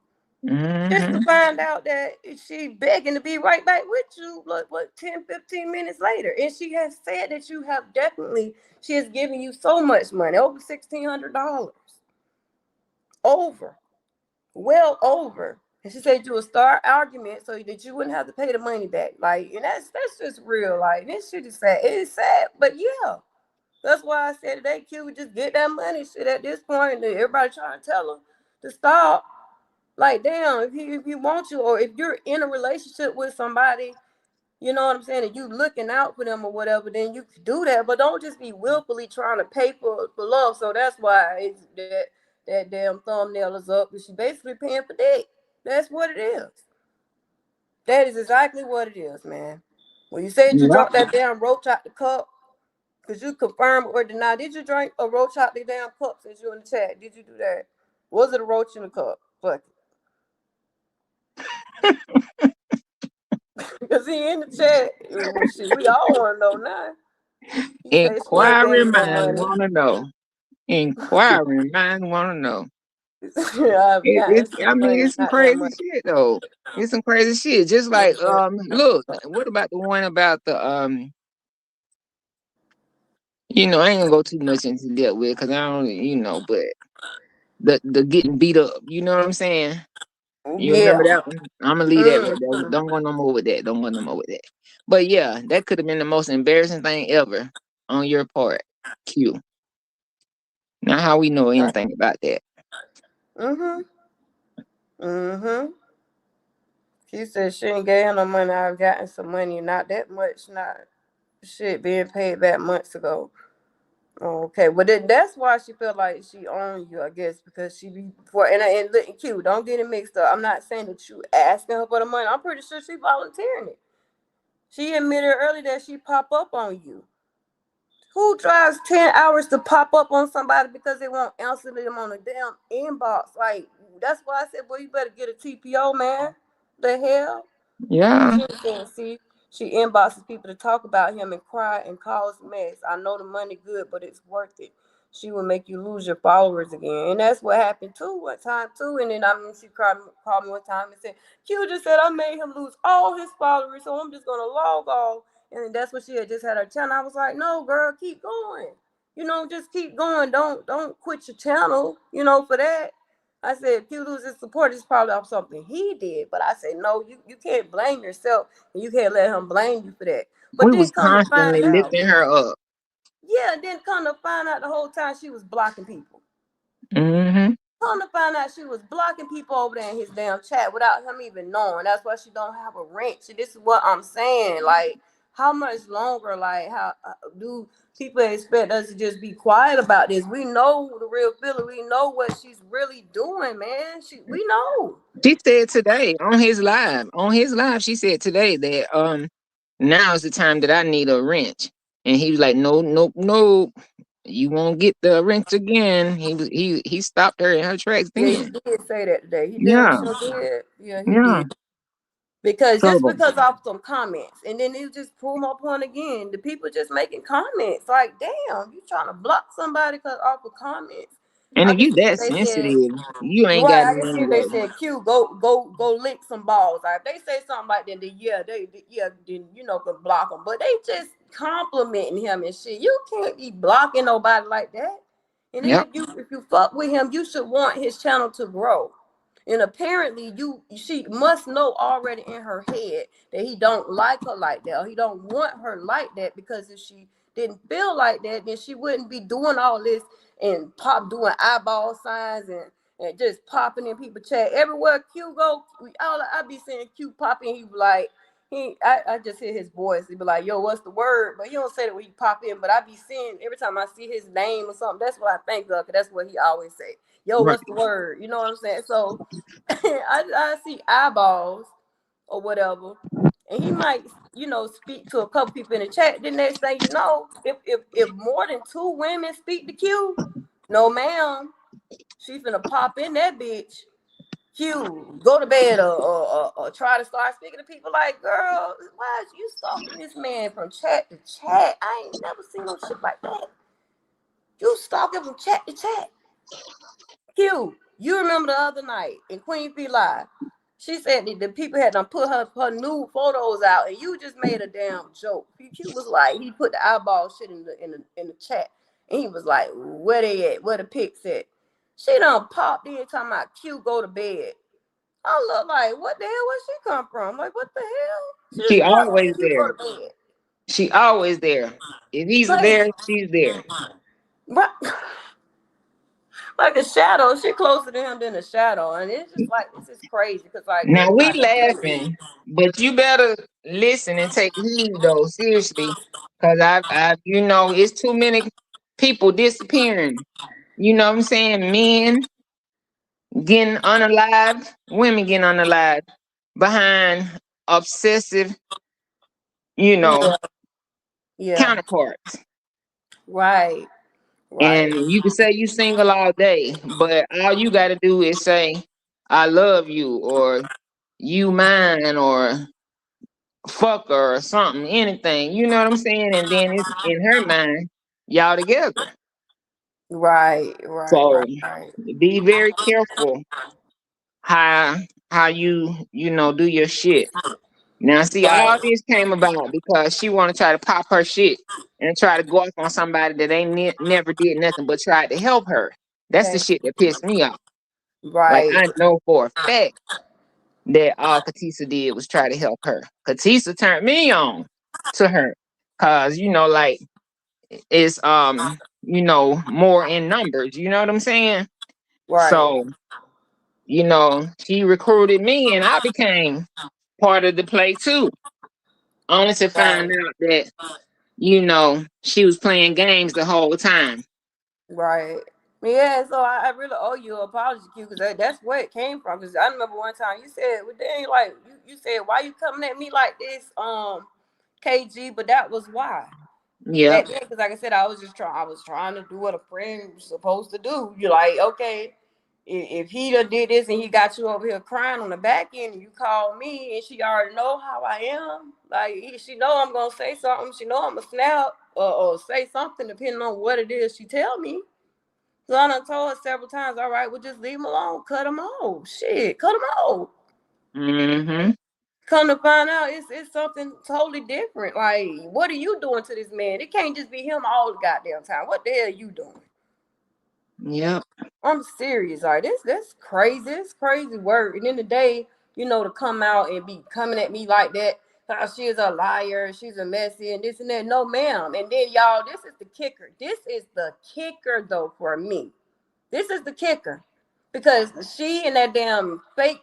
Just to Mm-hmm. find out that she begging to be right back with you, like, what, 10, 15 minutes later. And she has said that she has given you so much money, over $1,600. Over. Well over. And she said you would start argument so that you wouldn't have to pay the money back. Like, and that's just real. Like, this shit is sad. It's sad, but yeah. That's why I said today, Q, would just get that money shit at this point. And everybody trying to tell her to stop. Like, damn, if you want to, or if you're in a relationship with somebody, you know what I'm saying, and you looking out for them or whatever, then you can do that. But don't just be willfully trying to pay for love. So that's why it's that damn thumbnail is up. Because she basically paying for that. That's what it is. That is exactly what it is, man. When you said you Yep. drunk that damn roach out the cup, because you confirm or deny, did you drink a roach out the damn cup since you in the chat? Did you do that? Was it a roach in the cup? Fuck it. Because he in the chat. Shit, we all want to know now. He say she ain't gave me Inquiring no minds money. want to know. Inquiring minds want to know. I've gotten some I mean, money, it's some not that crazy much. shit though. It's some crazy shit. Just like look, what about the one about the I ain't gonna go too much into depth with because I don't, but the getting beat up. You know what I'm saying? You Yeah. remember that one? I'm gonna leave that right there. Mm-hmm. Don't go no more with that. Don't go no more with that. But yeah, that could have been the most embarrassing thing ever on your part. Q. Now, how we know anything about that? Mm-hmm. Mm-hmm. She said she ain't gave her no money. I've gotten some money. Not that much. Not shit being paid back months ago. Okay, well that's why she felt like she owned you, I guess, because she be for and look cute. Don't get it mixed up. I'm not saying that you asking her for the money. I'm pretty sure she volunteering it. She admitted earlier that she pop up on you. Who drives 10 hours to pop up on somebody because they won't answer them on a damn inbox? Like, that's why I said, boy, you better get a TPO, man. The hell? Yeah. She was saying, see, she inboxes people to talk about him and cry and cause mess. I know the money good, but it's worth it. She will make you lose your followers again. And that's what happened too one time too. And then she called me one time and said, Q just said I made him lose all his followers, so I'm just gonna log off. And that's what she had just had her channel. I was like, no, girl, keep going. just keep going. Don't quit your channel, for that. I said, if you lose his support, it's probably off something he did. But I said, no, you can't blame yourself, and you can't let him blame you for that. But We then was come to constantly find out, lifting her up. yeah, then come to find out the whole time she was blocking people. Mm-hmm. Come to find out she was blocking people over there in his damn chat without him even knowing. That's why she don't have a wrench. This is what I'm saying. Like, how much longer? Like, how do people expect us to just be quiet about this? We know the real feeling. We know what she's really doing, man. We know. She said today on his live, she said today that now is the time that I need a wrench. And he was like, no, nope, nope. You won't get the wrench again. He stopped her in her tracks Yeah, he then. did say that today. He damn Yeah, sure did. Yeah, he yeah. did. Because just So because of some comments, and then it just proved my point again. The people just making comments like, "Damn, you trying to block somebody because off of comments?" and I if can you see that they said, sensitive, you ain't right. got I can none see of they that. said, "Q, go lick some balls." Like if they say something like that, then yeah, then can block them. But they just complimenting him and shit. You can't be blocking nobody like that. And then Yep. if you fuck with him, you should want his channel to grow. And apparently she must know already in her head that he don't like her like that, or he don't want her like that, because if she didn't feel like that, then she wouldn't be doing all this and doing eyeball signs and just popping in people chat. Everywhere Q go, I be seeing Q popping, he be like, I just hear his voice. He be like, yo, what's the word? But he don't say that when he pop in, but I be seeing every time I see his name or something, that's what I think of, because that's what he always say. Yo, Right. what's the word? You know what I'm saying? So I see eyeballs or whatever, and he might, speak to a couple people in the chat. The next thing you know, if more than two women speak to Q, no ma'am, she's finna pop in that bitch. Q, go to bed, or try to start speaking to people like, girl, why is you stalking this man from chat to chat? I ain't never seen no shit like that. You stalking from chat to chat. Q, you remember the other night in Queen Bee Live? She said that the people had done put her nude photos out, and you just made a damn joke. Q was like, he put the eyeball shit in the chat, and he was like, where they at? Where the pics at? She done popped in talking about Q go to bed. I look like, what the hell? Where she come from? Like, what the hell? She She just popped in always Q go there. to bed. She always there. If he's Like, there, she's there. right. Like a shadow. She closer to him than a shadow, and it's just like, this is crazy because like Now we everybody telling me, laughing, but you better listen and take heed though, seriously. Cause it's too many people disappearing. You know what I'm saying? Men getting unalive, women getting unalive behind obsessive, you know, yeah, yeah, counterparts. right, right, And you can say you single all day, but all you gotta do is say, I love you, or you mine, or fuck her or something, anything. You know what I'm saying? And then it's in her mind, y'all together. right, right, So right, right, be very careful how do your shit. Now see, all right. this came about because she wanna try to pop her shit and try to go off on somebody that ain't never did nothing but tried to help her. That's the Thank shit that pissed me off. Like right, I know for a fact that all Katisa did was try to help her. Katisa turned me on to her. Cause like it's more in numbers, you know what I'm saying? right, So, she recruited me and I became part of the play too. Only to find right, out that, she was playing games the whole time. right. Yeah, so I really owe you an apology, Q, because that's where it came from. Because I remember one time you said, "Well, dang, like you said, why you coming at me like this, KG?" But that was why. Yep. Back then, because like I said, I was trying to do what a friend was supposed to do. You're like, okay, if he done did this and he got you over here crying on the back end, and you call me, and she already know how I am. Like she know I'm gonna say something. She know I'm gonna snap or say something depending on what it is she tell me. So I done told her several times, all right, well just leave him alone, cut him off. Shit, cut him off. Mm-hmm. Come to find out, it's something totally different. Like, what are you doing to this man? It can't just be him all the goddamn time. What the hell are you doing? Yep. I'm serious. Like, that's crazy. It's crazy work. And in the day, to come out and be coming at me like that. How she's a liar, she's a messy, and this and that. No, ma'am. And then y'all, this is the kicker. This is the kicker though for me. This is the kicker. Because she and that damn fake,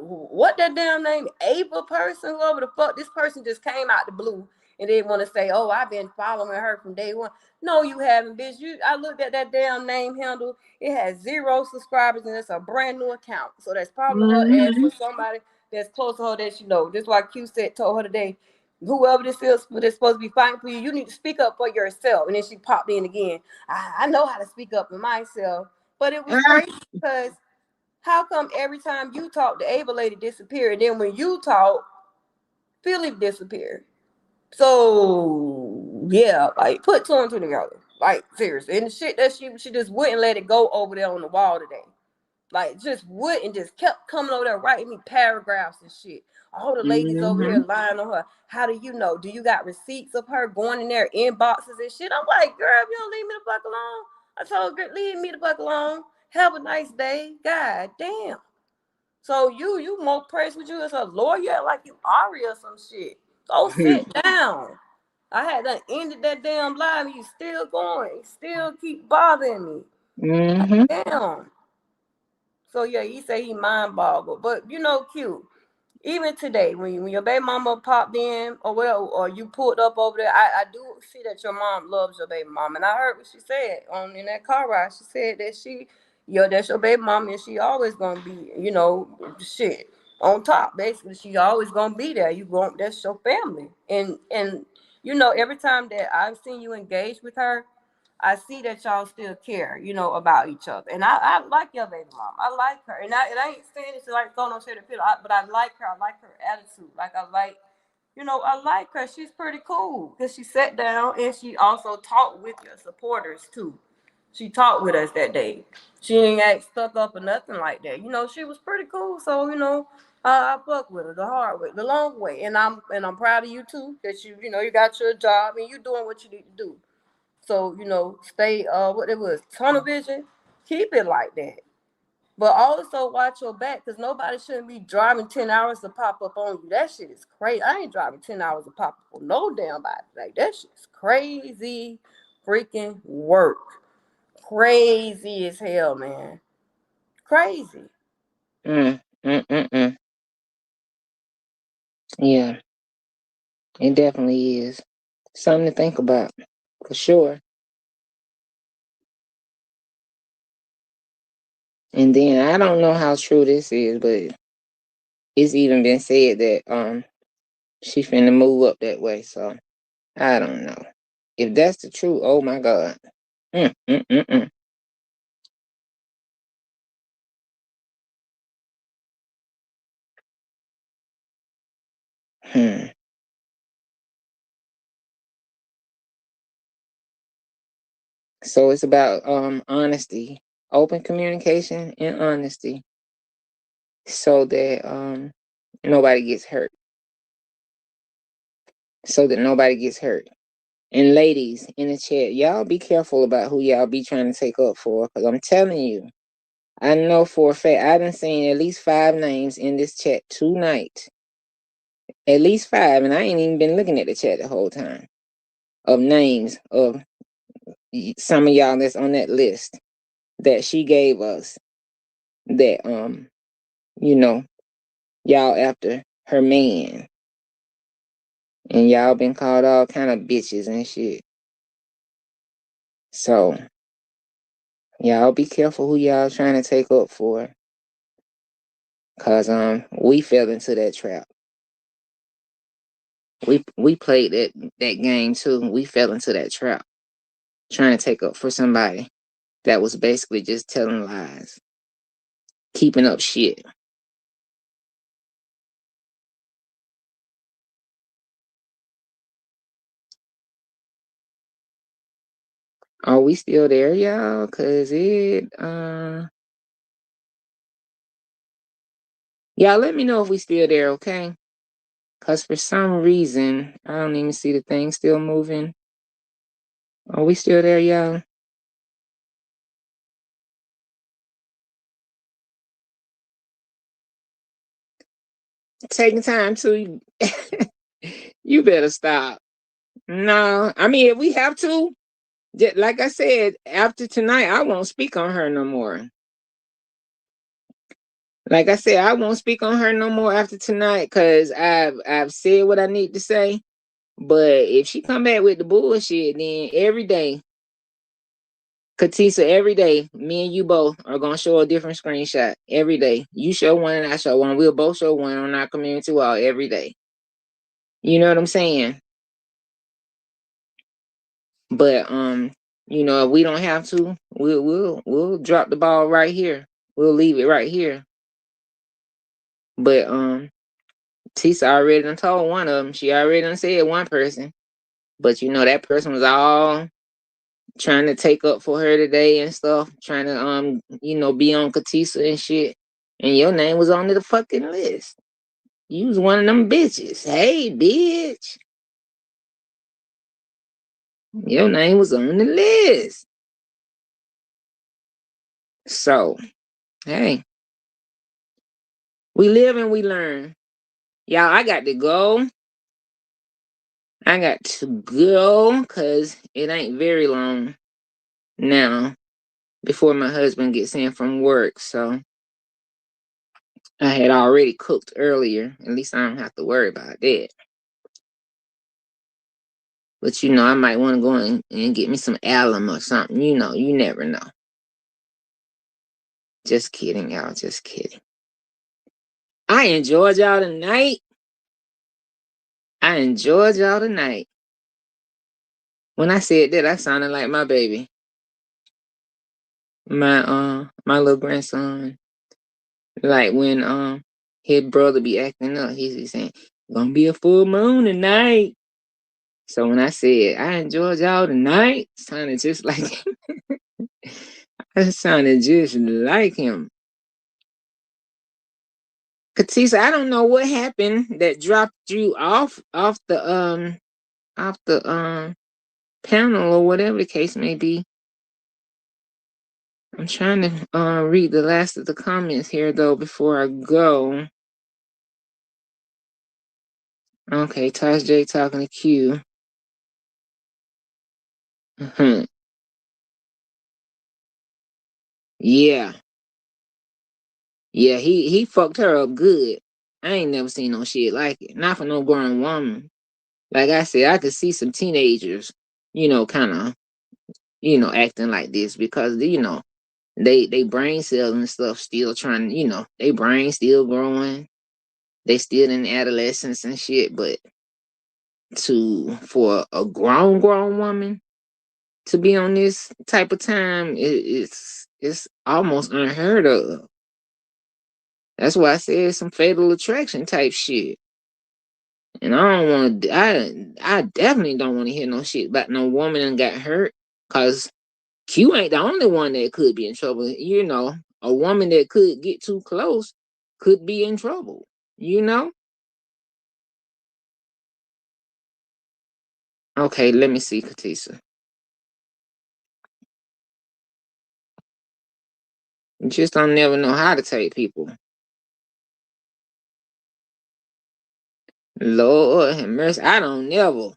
what that damn name, Ava person, whoever the fuck, this person just came out the blue and they want to say, oh, I've been following her from day one. No, you haven't, bitch. I looked at that damn name handle. It has 0 subscribers and it's a brand new account. So that's probably her ass Mm-hmm. for somebody that's close to her that she know. Just like Q said, told her today, whoever this is that's supposed to be fighting for you, you need to speak up for yourself. And then she popped in again. I know how to speak up for myself. But it was Ah. crazy because how come every time you talk, the Ava lady disappeared, and then when you talk, Philip disappeared? So yeah, like put two and two together. Like seriously. And the shit that she just wouldn't let it go over there on the wall today. Like just would and just kept coming over there writing me paragraphs and shit. All the ladies over here Mm-hmm. lying on her. How do you know? Do you got receipts of her going in there inboxes and shit? I'm like, girl, if you don't leave me the fuck alone. I told her, leave me the fuck alone. Have a nice day. God damn. So you more praise with you as a lawyer, like you Ari or some shit. Go sit down. I had done ended that damn live and you still going. You still keep bothering me. Mm-hmm. Damn. So yeah, he say he mind boggled. But cute. Even today, when your baby mama popped in or you pulled up over there, I do see that your mom loves your baby mom. And I heard what she said on in that car ride. She said that that's your baby mom and she always gonna be, shit on top. Basically, she always gonna be there. That's your family. And every time that I've seen you engage with her, I see that y'all still care, about each other. And I like your baby mom. I like her. And I ain't saying this to like throw no shade at Peter, but I like her. I like her attitude. Like I like her. She's pretty cool. Because she sat down and she also talked with your supporters too. She talked with us that day. She ain't act stuck up or nothing like that. She was pretty cool. So, I fuck with her the hard way, the long way. And I'm proud of you too, that you got your job and you doing what you need to do. So, stay what it was, tunnel vision, keep it like that. But also watch your back because nobody shouldn't be driving 10 hours to pop up on you. That shit is crazy. I ain't driving 10 hours to pop up on no damn body. Like that shit is crazy freaking work. Crazy as hell, man. Crazy. Mm-mm-mm-mm. Yeah, it definitely is. Something to think about, for sure. And then I don't know how true this is, but it's even been said that she finna move up that way. So I don't know. If that's the truth, oh my God. Mm. Hmm. So it's about honesty, open communication and honesty, so that nobody gets hurt. So that nobody gets hurt. And ladies in the chat, y'all be careful about who y'all be trying to take up for. Because I'm telling you, I know for a fact, I done seen at least 5 names in this chat tonight. At least 5, and I ain't even been looking at the chat the whole time. Of names of some of y'all that's on that list that she gave us. That you know, y'all after her man. And y'all been called all kind of bitches and shit. So y'all be careful who y'all trying to take up for. Cause we fell into that trap. We played that game too. We fell into that trap. Trying to take up for somebody that was basically just telling lies. Keeping up shit. Are we still there, y'all? Cause y'all let me know if we still there, okay? Because for some reason, I don't even see the thing still moving. Are we still there, y'all? Taking time to. You better stop. No, I mean, if we have to, like I said, after tonight, I won't speak on her no more. Like I said, I won't speak on her no more after tonight because I've said what I need to say. But if she come back with the bullshit, then every day, Katisa, every day, me and you both are gonna show a different screenshot every day. You show one and I show one. We'll both show one on our community wall every day. You know what I'm saying? But you know, if we don't have to, we'll drop the ball right here. We'll leave it right here. But Tisa already done told one of them. She already done said one person. But you know that person was all trying to take up for her today and stuff, trying to you know, be on Katisa and shit. And your name was on the fucking list. You was one of them bitches. Hey, bitch. Your name was on the list. So, hey, we live and we learn. Y'all, I got to go. I got to go because it ain't very long now before my husband gets in from work. So I had already cooked earlier. At least I don't have to worry about that. But you know, I might want to go and get me some alum or something. You know, you never know. Just kidding, y'all. Just kidding. I enjoyed y'all tonight. I enjoyed y'all tonight. When I said that, I sounded like my baby. My little grandson. Like when his brother be acting up, he's be saying, "Gonna be a full moon tonight." So when I said I enjoyed y'all tonight, sounded just like him. I sounded just like him. Katisa, I don't know what happened that dropped you off the panel or whatever the case may be. I'm trying to read the last of the comments here though before I go. Okay, Taj J talking to Q. Yeah. Yeah, he fucked her up good. I ain't never seen no shit like it. Not for no grown woman. Like I said, I could see some teenagers, you know, kind of, you know, acting like this because you know they brain cells and stuff still trying, you know, they brain still growing. They still in adolescence and shit. But for a grown woman to be on this type of time, it's almost unheard of. That's why I said some fatal attraction type shit. And I don't want to. I definitely don't want to hear no shit about no woman that got hurt. Cause Q ain't the only one that could be in trouble. You know, a woman that could get too close could be in trouble. You know. Okay, let me see, Katisa. You just don't never know how to take people. Lord have mercy. I don't never.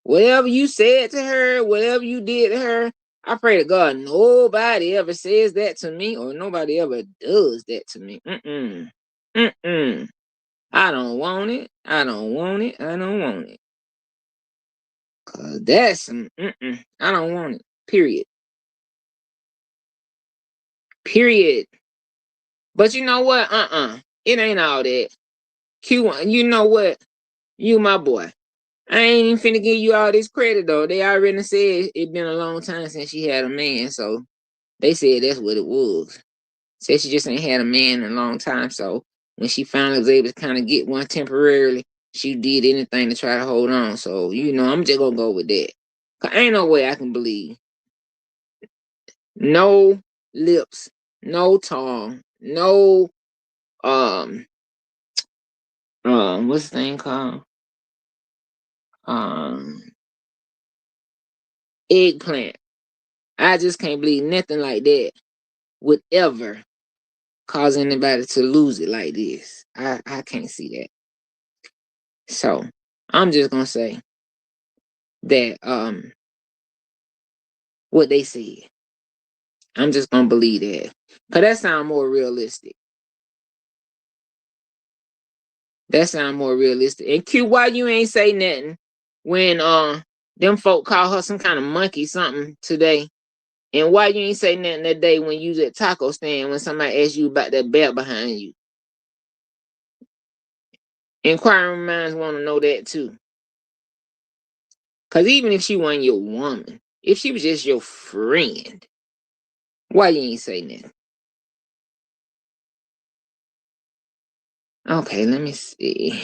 Whatever you said to her, whatever you did to her, I pray to God nobody ever says that to me or nobody ever does that to me. Mm-mm. Mm-mm. I don't want it. I don't want it. I don't want it. Cause that's some I don't want it. Period. Period. But you know what? It ain't all that. Q1, you know what? You my boy. I ain't even finna give you all this credit though. They already said it been a long time since she had a man, so they said that's what it was. Said she just ain't had a man in a long time, so when she finally was able to kind of get one temporarily, she did anything to try to hold on. So, you know, I'm just gonna go with that. 'Cause ain't no way I can believe. No lips, no tongue, no um what's the thing called? Um, eggplant. I just can't believe nothing like that would ever cause anybody to lose it like this. I can't see that. So I'm just gonna say that what they said. I'm just gonna believe that. Cause that sound more realistic. That sound more realistic. And Q, why you ain't say nothing when them folk call her some kind of monkey something today? And why you ain't say nothing that day when you was at taco stand when somebody asked you about that belt behind you? Inquiring minds want to know that too. Cause even if she wasn't your woman, if she was just your friend, why you ain't say nothing? Okay, let me see.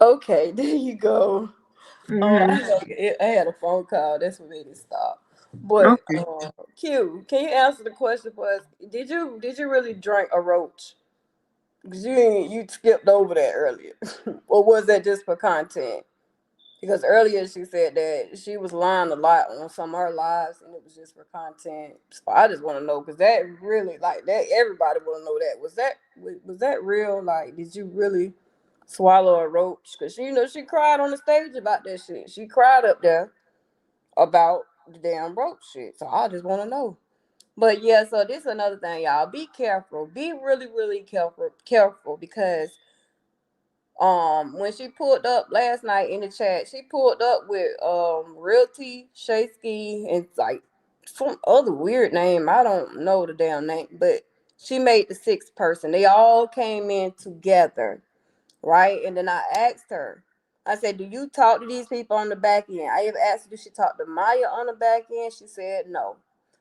Okay, there you go. Mm-hmm. I had a phone call. That's what made it stop. But Okay. Q, can you answer the question for us? Did you really drink a roach? Because you skipped over that earlier, or was that just for content? Because earlier she said that she was lying a lot on some of her lives, and it was just for content. So I just want to know because that really like that. Everybody want to know that. Was that real? Like, did you really swallow a roach? Because she cried on the stage about that shit. She cried up there about the damn roach shit. So I just want to know. But yeah, so this is another thing, y'all. Be careful. Be really, really careful because when she pulled up last night in the chat, she pulled up with Realty, Shaysky, and like some other weird name. I don't know the damn name, but she made the sixth person. They all came in together, right? And then I asked her, I said, "Do you talk to these people on the back end?" I even asked her, "Did she talk to Maya on the back end?" She said no.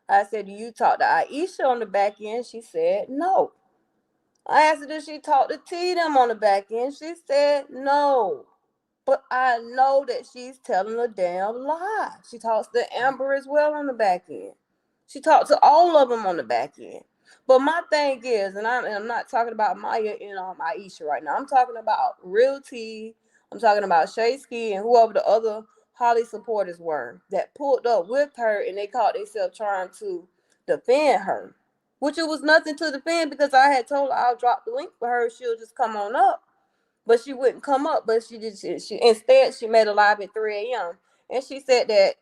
I said, "Do you talk to Aisha on the back end?" She said no. I asked her, did she talk to T them on the back end? She said no. But I know that she's telling a damn lie. She talks to Amber as well on the back end. She talked to all of them on the back end. But my thing is, and I'm not talking about Maya and Aisha right now. I'm talking about Real T. I'm talking about Shaysky and whoever the other Holly supporters were that pulled up with her and they caught themselves trying to defend her. Which it was nothing to defend because I had told her I'll drop the link for her. She'll just come on up, but she wouldn't come up. But she instead she made a live at 3 a.m. and she said that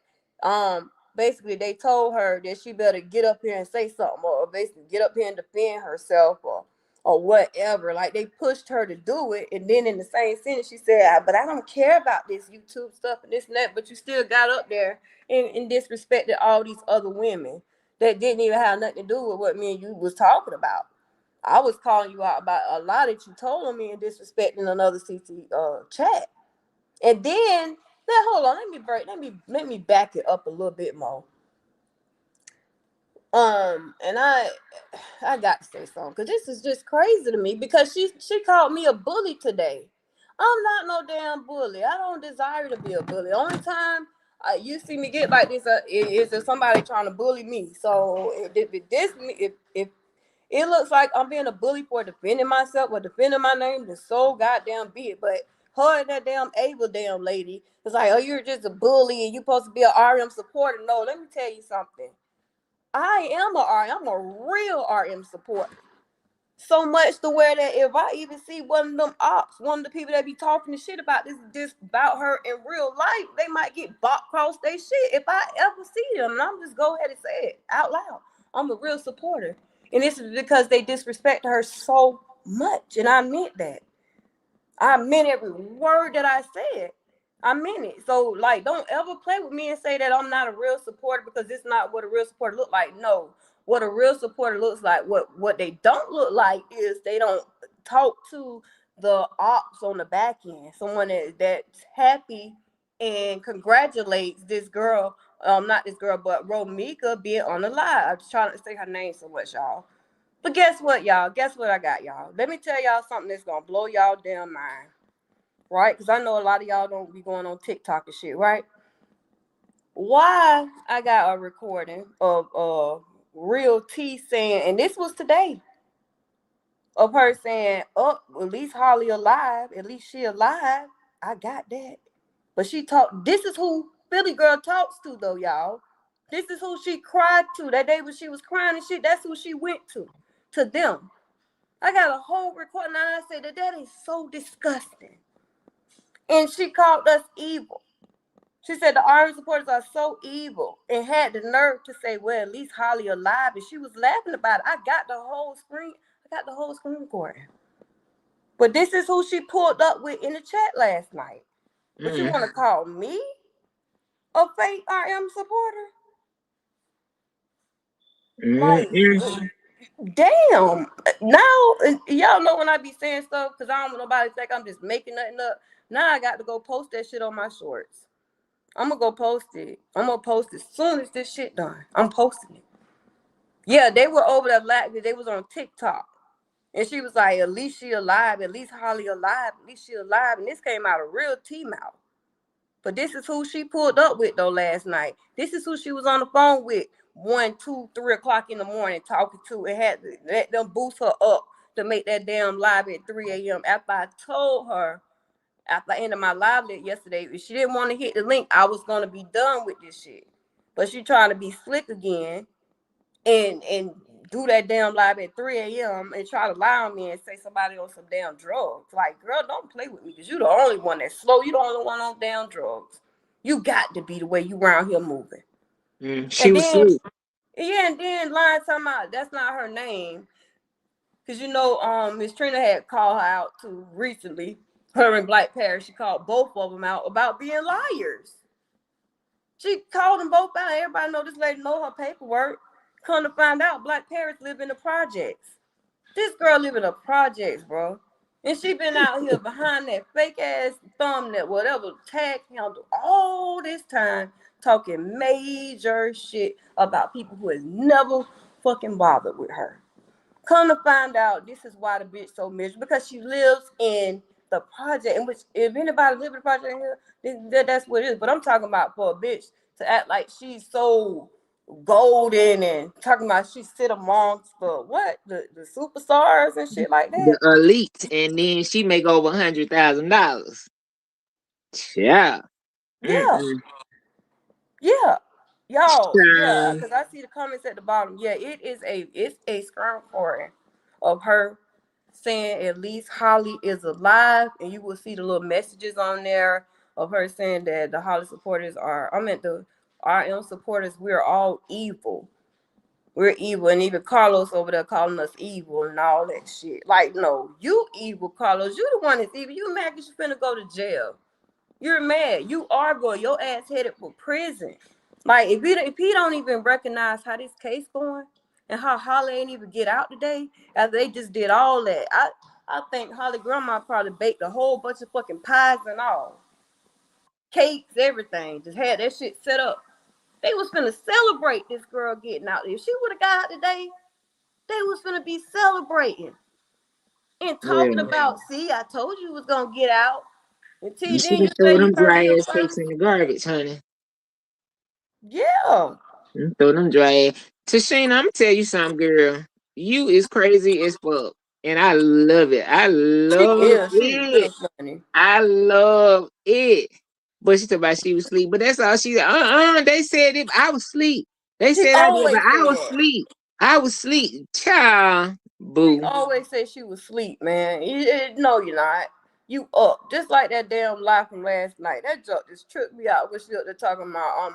basically they told her that she better get up here and say something or basically get up here and defend herself or whatever. Like they pushed her to do it, and then in the same sentence she said, "But I don't care about this YouTube stuff and this and that." But you still got up there and disrespected all these other women that didn't even have nothing to do with what me and you was talking about. I was calling you out about a lot that you told on me and disrespecting another CC chat. And then now hold on, let me back it up a little bit more. And I got to say something because this is just crazy to me because she called me a bully today. I'm not no damn bully. I don't desire to be a bully. The only time you see me get like this is if somebody trying to bully me. So if it looks like I'm being a bully for defending myself or defending my name, then so goddamn be it. But her and that damn Ava damn lady is like, oh, you're just a bully and you're supposed to be an RM supporter. No, let me tell you something. I am I'm a real RM supporter. So much to where that if I even see one of them ops, one of the people that be talking the shit about this about her in real life, they might get bought across their shit if I ever see them. And I'm just go ahead and say it out loud. I'm a real supporter. And this is because they disrespect her so much. And I meant that. I meant every word that I said. I meant it. So, like, don't ever play with me and say that I'm not a real supporter because it's not what a real supporter look like. No, what a real supporter looks like, what they don't look like is they don't talk to the ops on the back end. Someone that's happy and congratulates this girl, not this girl, but Romika being on the live. I'm trying to say her name so much, y'all. But guess what, y'all? Guess what I got, y'all? Let me tell y'all something that's gonna blow y'all damn mind. right? Because I know a lot of y'all don't be going on TikTok and shit, right? Why I got a recording of Real T saying, and this was today, of her saying, "Oh, at least Holly alive. At least she alive." I got that. But she talked. This is who Philly girl talks to, though, y'all. This is who she cried to that day when she was crying and shit. That's who she went to them. I got a whole recording, and I said that is so disgusting. And she called us evil. She said the army supporters are so evil, and had the nerve to say, "Well, at least Holly alive," and she was laughing about it. I got the whole screen. I got the whole screen recording. But this is who she pulled up with in the chat last night. But you Mm. want to call me a fake RM supporter? Like, Mm. damn. Now, y'all know when I be saying stuff, because I don't want nobody to think I'm just making nothing up. Now I got to go post that shit on my shorts. I'm going to go post it. I'm going to post it as soon as this shit done. I'm posting it. Yeah, they were over there laughing. They was on TikTok. And she was like, "At least she alive. At least Holly alive. At least she alive." And this came out of Real T mouth. But this is who she pulled up with, though, last night. This is who she was on the phone with 1, 2, 3 o'clock in the morning talking to, and had to let them boost her up to make that damn live at 3 a.m. After I told her, after I ended my live yesterday, if she didn't want to hit the link, I was going to be done with this shit. But she trying to be slick again and do that damn live at 3 a.m. and try to lie on me and say somebody on some damn drugs. Like, girl, don't play with me, because you the only one that's slow. You the only one on damn drugs. You got to be the way you around here moving. She And was then, asleep. yeah, and then lying talking about that's not her name. Because, Miss Trina had called her out to recently, her and Black Paris, she called both of them out about being liars. She called them both out. Everybody know this lady know her paperwork. Come to find out, Black Paris live in the projects. This girl live in the projects, bro. And she been out here behind that fake ass thumbnail, whatever tag handle, all this time talking major shit about people who has never fucking bothered with her. Come to find out, this is why the bitch so miserable, because she lives in the project. In which, if anybody live in the project here, that's what it is. But I'm talking about for a bitch to act like she's so golden and talking about she sit amongst the superstars and shit like that. The elite, and then she make over $100,000. Yeah. Yeah, Mm-mm. yeah, y'all, yeah. Child. Because I see the comments at the bottom. Yeah, it's a screen recording of her saying at least Holly is alive, and you will see the little messages on there of her saying that the Holly supporters are, I meant the RM supporters, we're all evil. We're evil, and even Carlos over there calling us evil and all that shit. Like, no, you evil, Carlos. You the one that's evil. You mad because you finna go to jail. You're mad. You are going. Your ass headed for prison. Like, if he don't even recognize how this case going and how Holly ain't even get out today after they just did all that, I think Holly grandma probably baked a whole bunch of fucking pies and all, cakes, everything. Just had that shit set up. They was finna celebrate this girl getting out. If she would have got out today, they was finna be celebrating and talking Well, about, see, I told you was gonna get out. you Until should then have you say thrown you them heard dry him ass cakes first. in the garbage, honey. Yeah. Throw them dry ass. Tashina, I'm gonna tell you something, girl. You is crazy as fuck. And I love it. I She love is. She's it. real funny. I love it. But she talking about she was asleep. But that's all she said. They said it. I was asleep. They She said I did, but always I say was that. asleep. I was asleep. Child. She Boo. always said she was asleep, man. No, you're not. You up. Just like that damn lie from last night. That joke just tripped me out. When she up there talking about,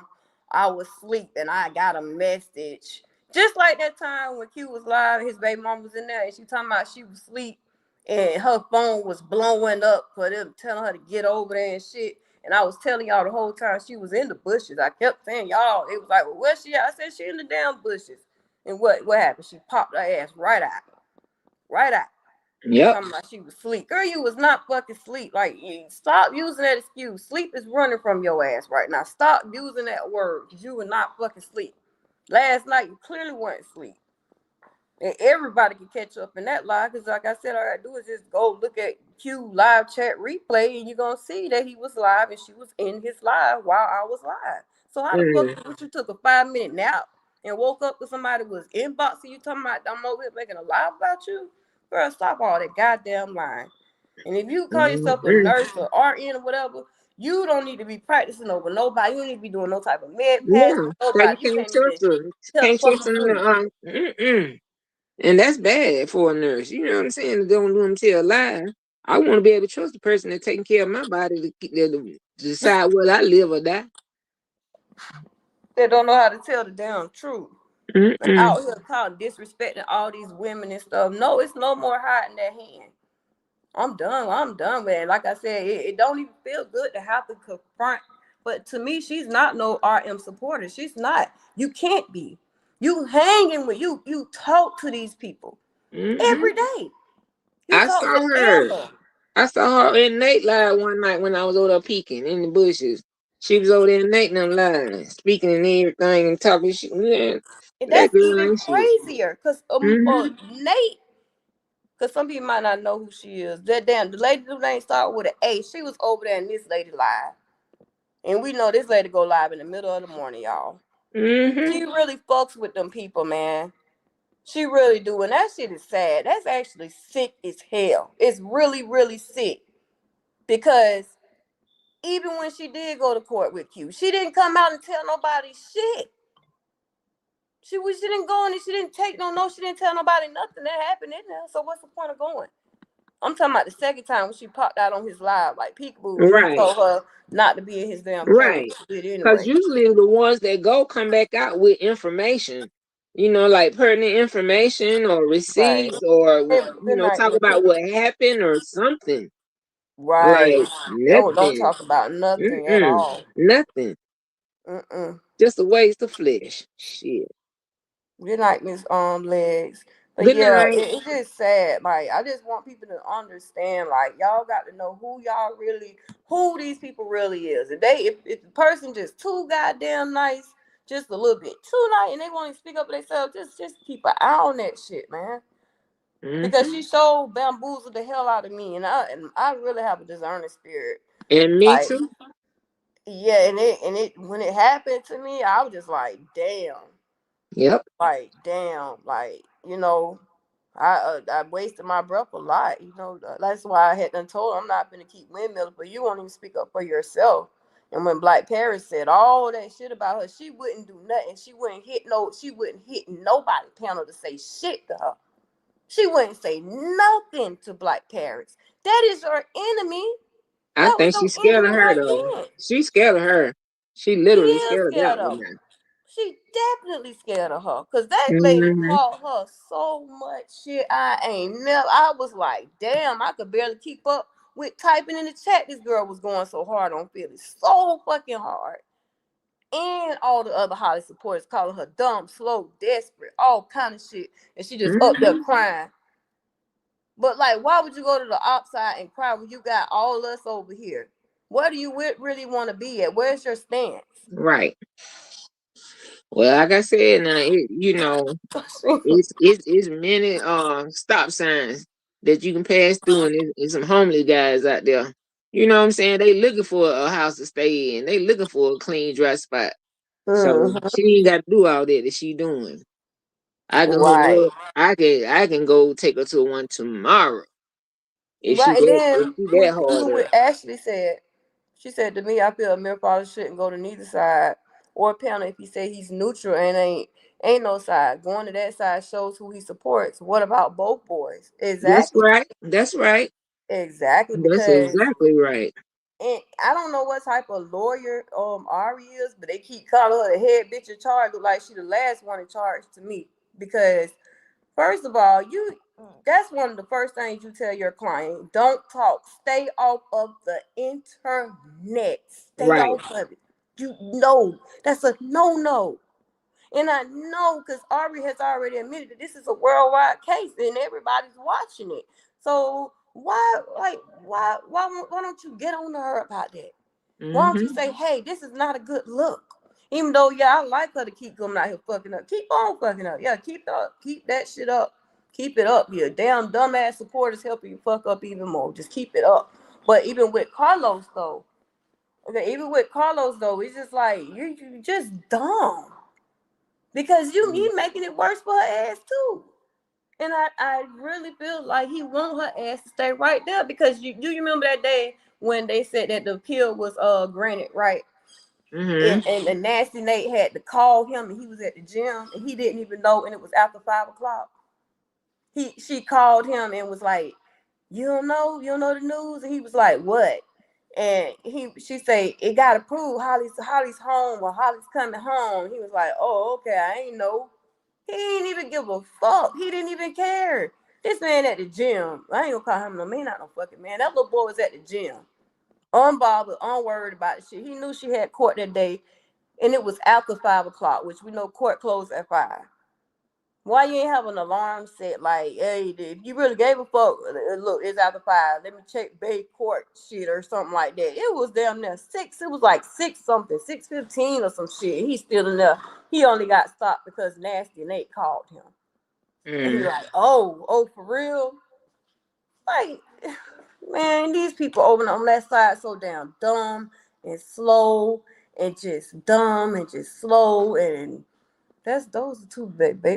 I was asleep and I got a message. Just like that time when Q was live, his baby mom was in there and she talking about she was asleep and her phone was blowing up for them telling her to get over there and shit. And I was telling y'all the whole time she was in the bushes. I kept saying, y'all, it was like, well, where's she at? I said, she in the damn bushes. And what happened? She popped her ass right out. Right out. Yep. Talking about she was asleep. Girl, you was not fucking asleep. Like, stop using that excuse. Sleep is running from your ass right now. Stop using that word because you were not fucking asleep. Last night, you clearly weren't asleep. And everybody can catch up in that live because, like I said, all I gotta do is just go look at Q live chat replay, and you're gonna see that he was live and she was in his live while I was live. So how the fuck Mm. would you took a 5 minute nap and woke up with somebody was inboxing you talking about I'm over here making a live about you? Girl, stop all that goddamn lying. And if you call yourself a Mm. nurse or RN or whatever, you don't need to be practicing over nobody. You don't need to be doing no type of med pass Yeah, with so you nobody. You can't can't even trust her. tell the Can't trust fucking her. truth. And that's bad for a nurse. You know what I'm saying? Don't do them tell a lie. I want to be able to trust the person that's taking care of my body to decide whether I live or die. They don't know how to tell the damn truth. And Mm-mm. out here calling disrespecting all these women and stuff. No, it's no more hiding that hand. I'm done. I'm done with it. Like I said, it don't even feel good to have to confront. But to me, she's not no RM supporter. She's not. You can't be. You hanging with you. You talk to these people every Mm-hmm. day. You I talk saw to her. Amber. I saw her in Nate live one night when I was over there peeking in the bushes. She was over there in Nate them live, speaking and everything and talking shit. Man, And that that's girl even ain't shit. crazier. Cause Mm-hmm. Nate, cause some people might not know who she is. That damn the lady who name start with an A. She was over there in this lady live. And we know this lady go live in the middle of the morning, y'all. Mm-hmm. She really fucks with them people, man. She really do. And that shit is sad. That's actually sick as hell. It's really, really sick. Because even when she did go to court with Q, she didn't come out and tell nobody shit. She didn't go in and she didn't take no, she didn't tell nobody nothing that happened in there. So what's the point of going? I'm talking about the second time when she popped out on his live like peekaboo and he Right. told her not to be in his damn panel. Right. She did Because anyway. usually the ones that go come back out with information, like pertinent information or Right. receipts or, Good night, talk Lily. about what happened or something. Right. Like Don't nothing. talk about nothing at Mm-mm. all. Nothing. Mm-mm. Just a waste of flesh. Shit. Good night, Miss Legs. But Good yeah, night. it's just sad. Like I just want people to understand. Like y'all got to know who these people really is. If the person just too goddamn nice, just a little bit too nice, and they want to speak up for themselves, just keep an eye on that shit, man. Because Mm-hmm. she so bamboozled the hell out of me, and I really have a discerning spirit. And me Like too. yeah, and it when it happened to me, I was just Yep. like damn, I wasted my breath a lot. That's why I had done told her I'm not gonna keep windmilling, but you won't even speak up for yourself. And when Black Paris said all that shit about her, she wouldn't do nothing. She wouldn't hit nobody panel to say shit to her. She wouldn't say nothing to Black Paris. That is her enemy. I That was think she's her scared of enemy her right though. then. She's scared of her. She She literally is scared of that scared one of her. now. She definitely scared of her. Cause that lady Mm-hmm. called her so much shit. I was like, damn, I could barely keep up with typing in the chat. This girl was going so hard on Philly. So fucking hard. And all the other Holly supporters calling her dumb, slow, desperate, all kind of shit. And she just up there Mm-hmm. crying. But like, why would you go to the outside and cry when you got all us over here? Where do you really want to be at? Where's your stance? Right. Well, like I said, now it's many stop signs that you can pass through, and there's some homely guys out there. You know what I'm saying? They looking for a house to stay in. They looking for a clean, dry spot. So Mhm. she ain't got to do all that she doing. I can hook Right. her up. I can go take her to one tomorrow Right. And if then she that hard even up. with Ashley said, she said to me, I feel Amir probably shouldn't go to neither side or panel if he say he's neutral and ain't no side. Going to that side shows who he supports. What about both boys? That's Exactly. right. That's right. Exactly. That's Because exactly right. and I don't know what type of lawyer Ari is, but they keep calling her the head bitch in charge. Look like she the last one in charge to me. Because first of all, that's one of the first things you tell your client. Don't talk. Stay off of the internet. Stay Right. off of it. You know that's a no. And I know because Aubrey has already admitted that this is a worldwide case and everybody's watching it. So why don't you get on to her about that? Why don't you Mm-hmm. say, hey, this is not a good look? Even though, yeah, I like her to keep coming out here fucking up. Keep on fucking up. Yeah, keep it up. Keep that shit up. Keep it up. Your damn dumbass supporters helping you fuck up even more. Just keep it up. But even with Carlos though, okay, even with Carlos though, it's just like you just dumb because you making it worse for her ass too. And I really feel like he want her ass to stay right there because you remember that day when they said that the appeal was granted, right? Mm-hmm. And the nasty Nate had to call him and he was at the gym and he didn't even know and it was after 5 o'clock. She called him and was like, you don't know the news? And he was like, what? And she said, it got approved. Holly's home or Holly's coming home. He was like, oh, okay, I ain't know. He didn't even give a fuck. He didn't even care. This man at the gym. I ain't gonna call him no man, not no fucking man. That little boy was at the gym. Unbothered, unworried about the shit. He knew she had court that day, and it was after 5 o'clock, which we know court closed at 5. Why you ain't have an alarm set like, hey, if you really gave a fuck, look, it's after 5. Let me check Bay Court shit or something like that. It was damn near 6. It was like 6 something, 6:15 or some shit. He's still in there. He only got stopped because Nasty Nate called him. And he Mm. like, oh, for real? Like, man, these people over on that side so damn dumb and slow and just dumb and just slow and those are two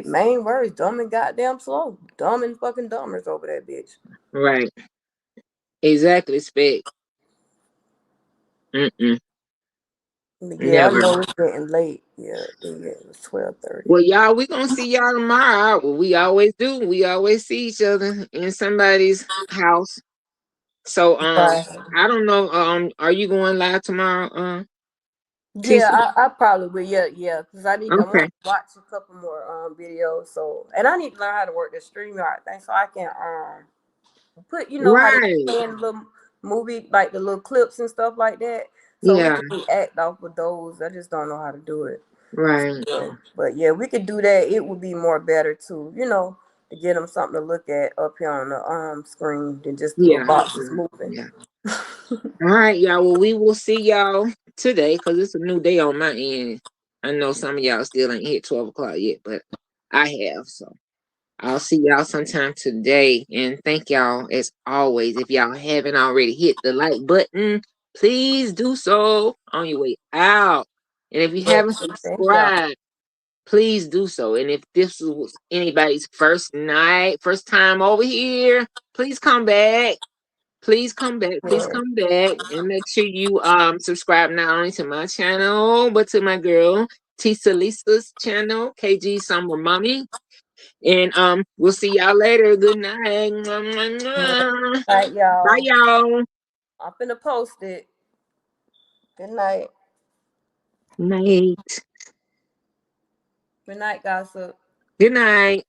main words, dumb and goddamn slow. Dumb and fucking dumbers over that bitch. Right. Exactly, Spec. Mm-mm. But yeah, I Never. know it's getting late. Yeah, it was 12:30. Well, y'all, we gonna see y'all tomorrow. Well, we always do. We always see each other in somebody's house. So, Right. I don't know. Are you going live tomorrow? Yeah, Tisa? I probably will. Yeah, because I want Okay. to watch a couple more videos. So, and I need to learn how to work the StreamYard thing so I can put how they Right. play in little movie like the little clips and stuff like that. So we Yeah. can react off of those. I just don't know how to do it. Right. Yeah. But yeah, we could do that. It would be more better too, to get them something to look at up here on the screen than just the little Yeah. boxes Yeah. moving. Yeah. All right, y'all. Well, we will see y'all today because it's a new day on my end. I know some of y'all still ain't hit 12 o'clock yet, but I have. So I'll see y'all sometime today. And thank y'all as always. If y'all haven't already hit the like button, please do so on your way out. And if you Yeah, haven't thank y'all. subscribed, please do so. And if this was anybody's first time over here, please come back. Please come back. Please Yeah. come back and make sure you subscribe not only to my channel but to my girl Tisa Lisa's channel, KG Summer Mommy. And we'll see y'all later. Good night. Mwah, mwah, Yeah. mwah. All right, Bye y'all. y'all. I'm finna post it. Good night. Night. Good night, gossip. Good night.